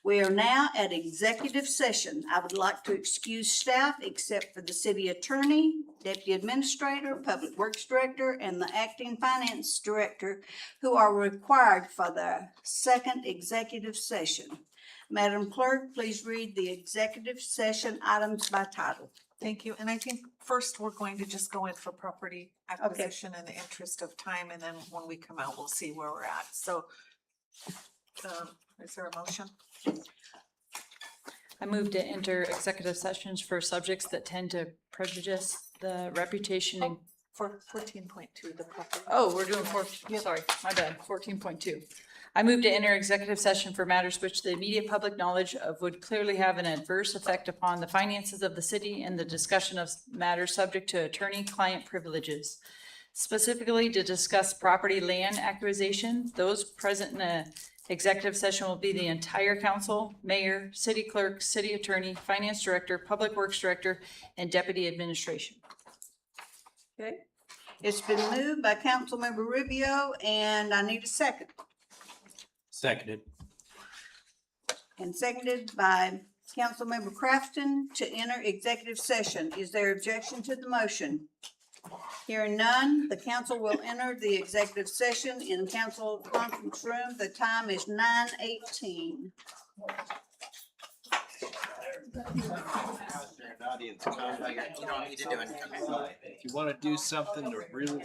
we are now at executive session. I would like to excuse staff except for the city attorney, deputy administrator, public works director, and the acting finance director, who are required for the second executive session. Madam Clerk, please read the executive session items by title. Thank you. And I think first we're going to just go in for property acquisition in the interest of time. And then when we come out, we'll see where we're at. So Is there a motion? I move to enter executive sessions for subjects that tend to prejudice the reputation and, For 14.2, the property. oh, we're doing sorry, my bad, 14.2. I move to enter executive session for matters which the immediate public knowledge of would clearly have an adverse effect upon the finances of the city and the discussion of matters subject to attorney-client privileges. Specifically to discuss property land acquisition. Those present in a executive session will be the entire council, mayor, city clerk, city attorney, finance director, public works director, and deputy administration. Okay. It's been moved by Councilmember Rubio, and I need a second. Seconded. And seconded by Councilmember Crafton to enter executive session. Is there objection to the motion? Hearing none, the council will enter the executive session in council conference room. The time is 9:18. You don't need to do anything. If you want to do something to really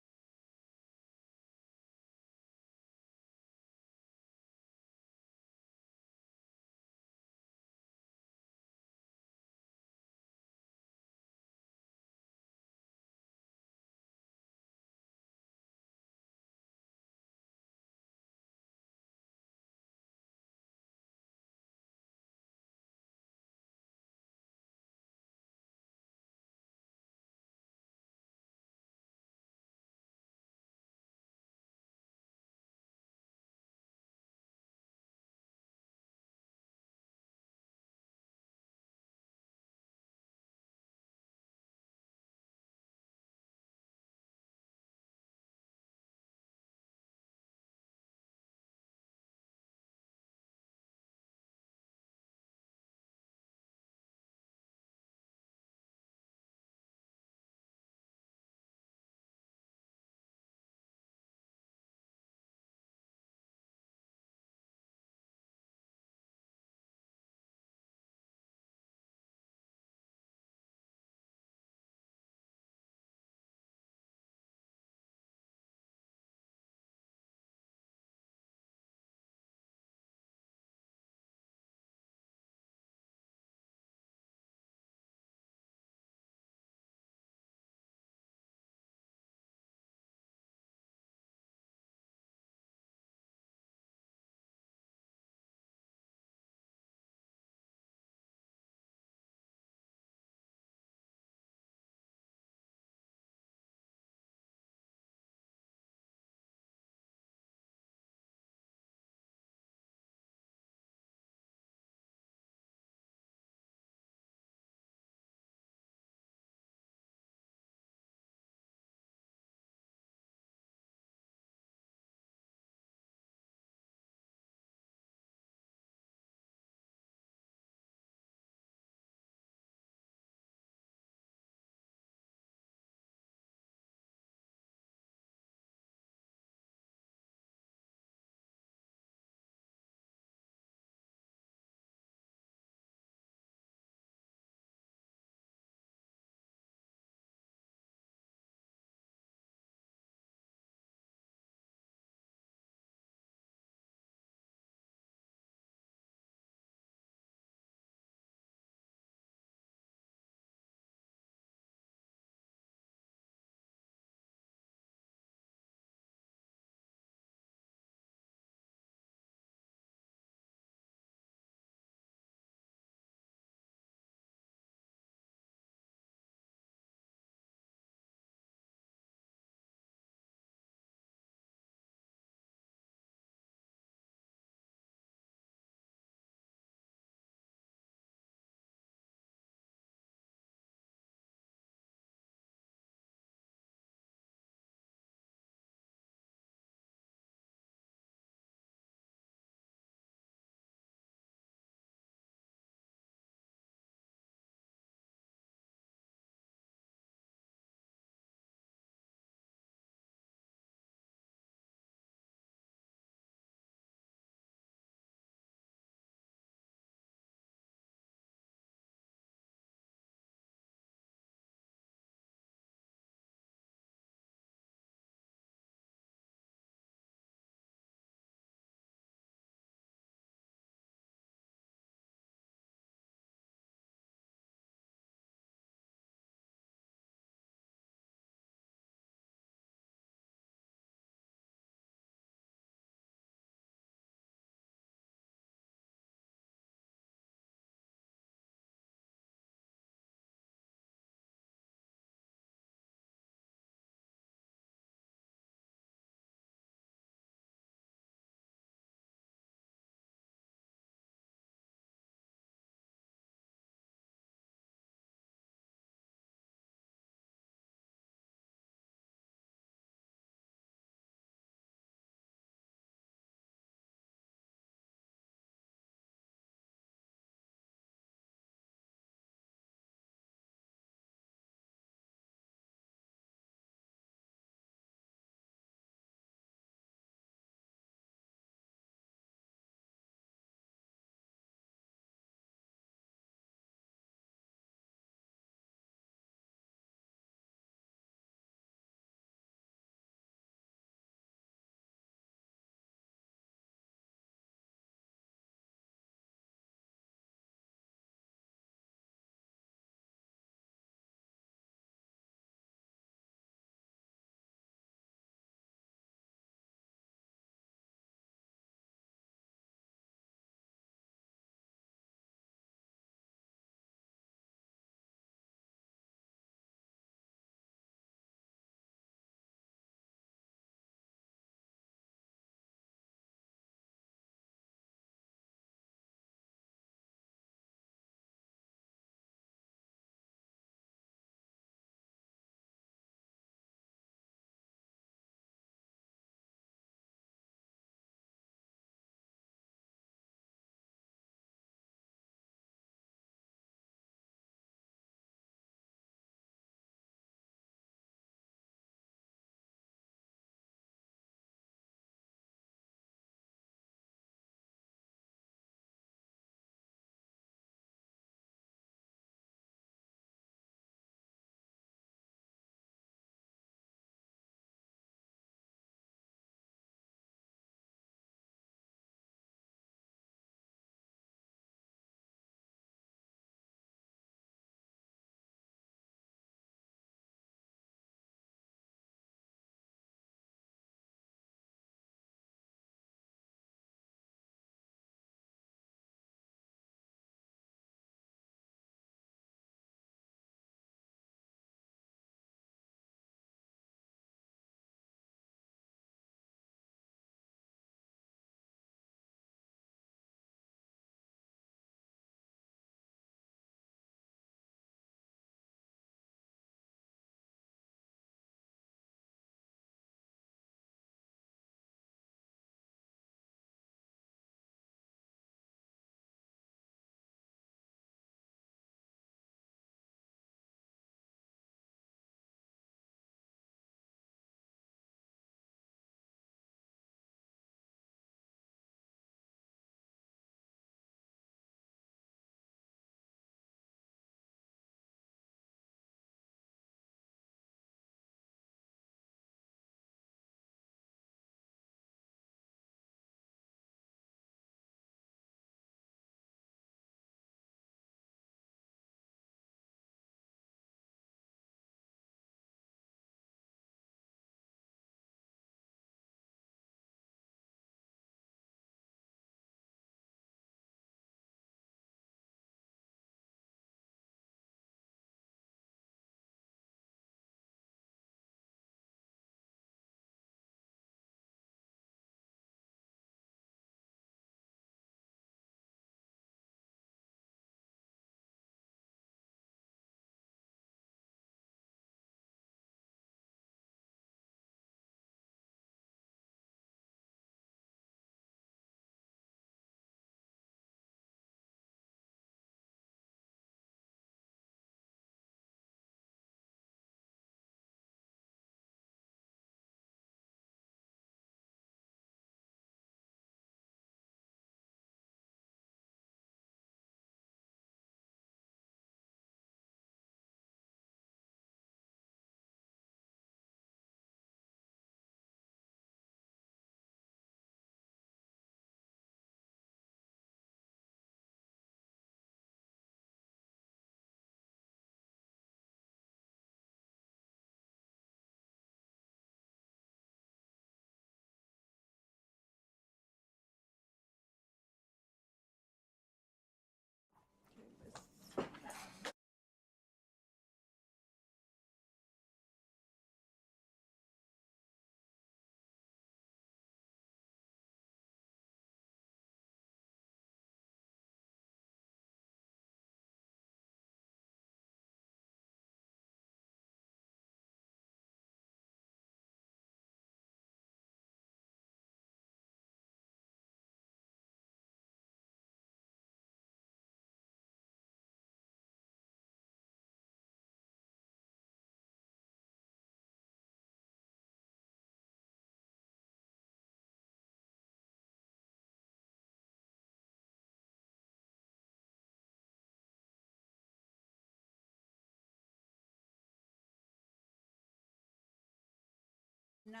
9.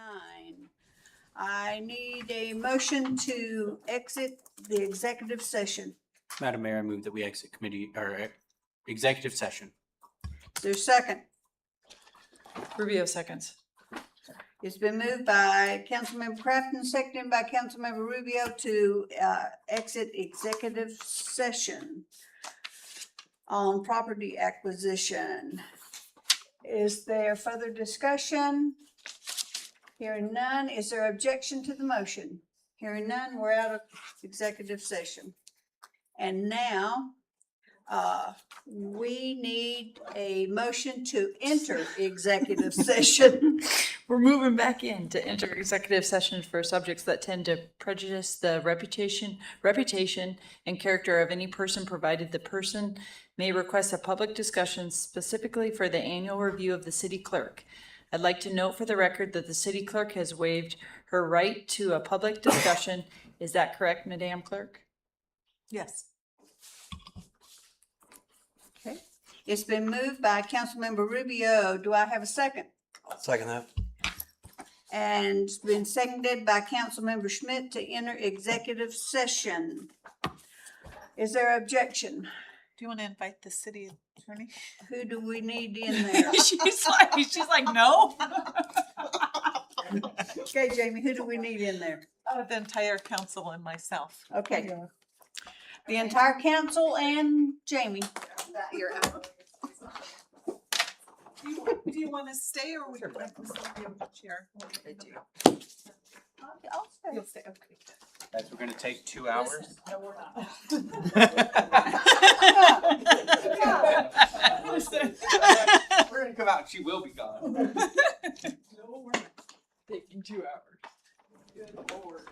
I need a motion to exit the executive session. Madam Mayor, I move that we exit committee or executive session. Is there a second? Rubio seconds. It's been moved by Councilmember Crafton, seconded by Councilmember Rubio to exit executive session on property acquisition. Is there further discussion? Hearing none, is there objection to the motion? Hearing none, we're out of executive session. And now, we need a motion to enter executive session. We're moving back in to enter executive session for subjects that tend to prejudice the reputation and character of any person, provided the person may request a public discussion specifically for the annual review of the city clerk. I'd like to note for the record that the city clerk has waived her right to a public discussion. Is that correct, Madam Clerk? Yes. Okay. It's been moved by Councilmember Rubio. Do I have a second? Second that. And it's been seconded by Councilmember Schmidt to enter executive session. Is there objection? Do you want to invite the city attorney? Who do we need in there? She's like, no. Okay, Jamie, who do we need in there? The entire council and myself. Okay. The entire council and Jamie. Do you want to stay or would you like to stay in the chair? I'll stay. You'll stay, okay. Guys, we're gonna take 2 hours. No, we're not. We're gonna come out and she will be gone. No, we're not. Taking 2 hours. Good Lord.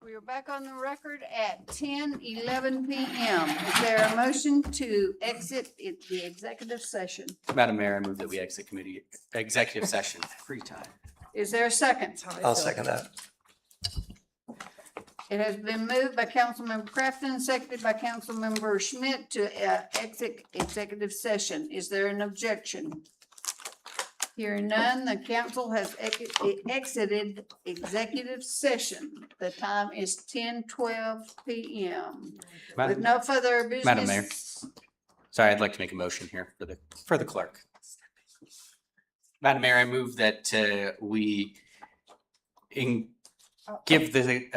We are back on the record at 10:11 p.m. Is there a motion to exit the executive session? Madam Mayor, I move that we exit executive session. Free time. Is there a second? I'll second that. It has been moved by Councilmember Crafton, seconded by Councilmember Schmidt to exit executive session. Is there an objection? Hearing none, the council has exited executive session. The time is 10:12 p.m. With no further business. Madam Mayor. Sorry, I'd like to make a motion here for the clerk. Madam Mayor, I move that we give the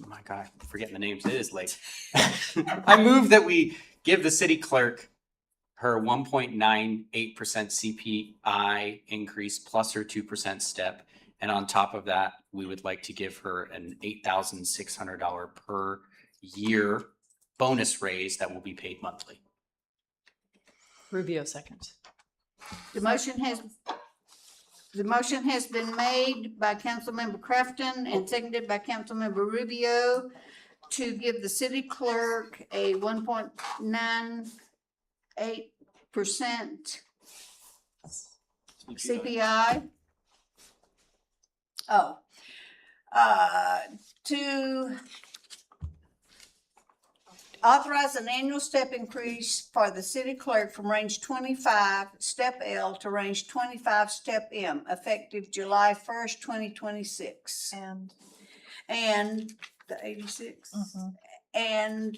oh my God, I'm forgetting the names. It is late. I move that we give the city clerk her 1.98% CPI increase plus her 2% step. And on top of that, we would like to give her an $8,600 per year bonus raise that will be paid monthly. Rubio seconds. The motion has been made by Councilmember Crafton and seconded by Councilmember Rubio to give the city clerk a 1.98% CPI. To authorize an annual step increase for the city clerk from range 25, step L to range 25, step M, effective July 1st, 2026. And the 86? And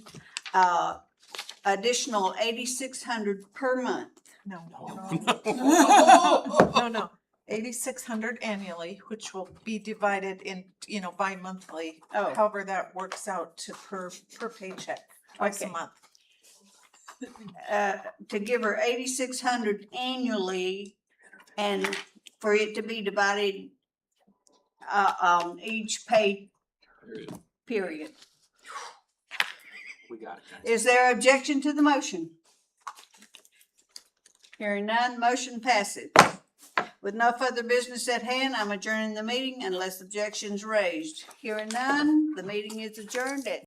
additional 8,600 per month. No. 8,600 annually, which will be divided in, bi-monthly. Oh. However, that works out to per paycheck, twice a Okay. month. To give her 8,600 annually and for it to be divided on each pay period. We got it, guys. Is there objection to the motion? Hearing none, motion passes. With no further business at hand, I'm adjourning the meeting unless objections raised. Hearing none, the meeting is adjourned at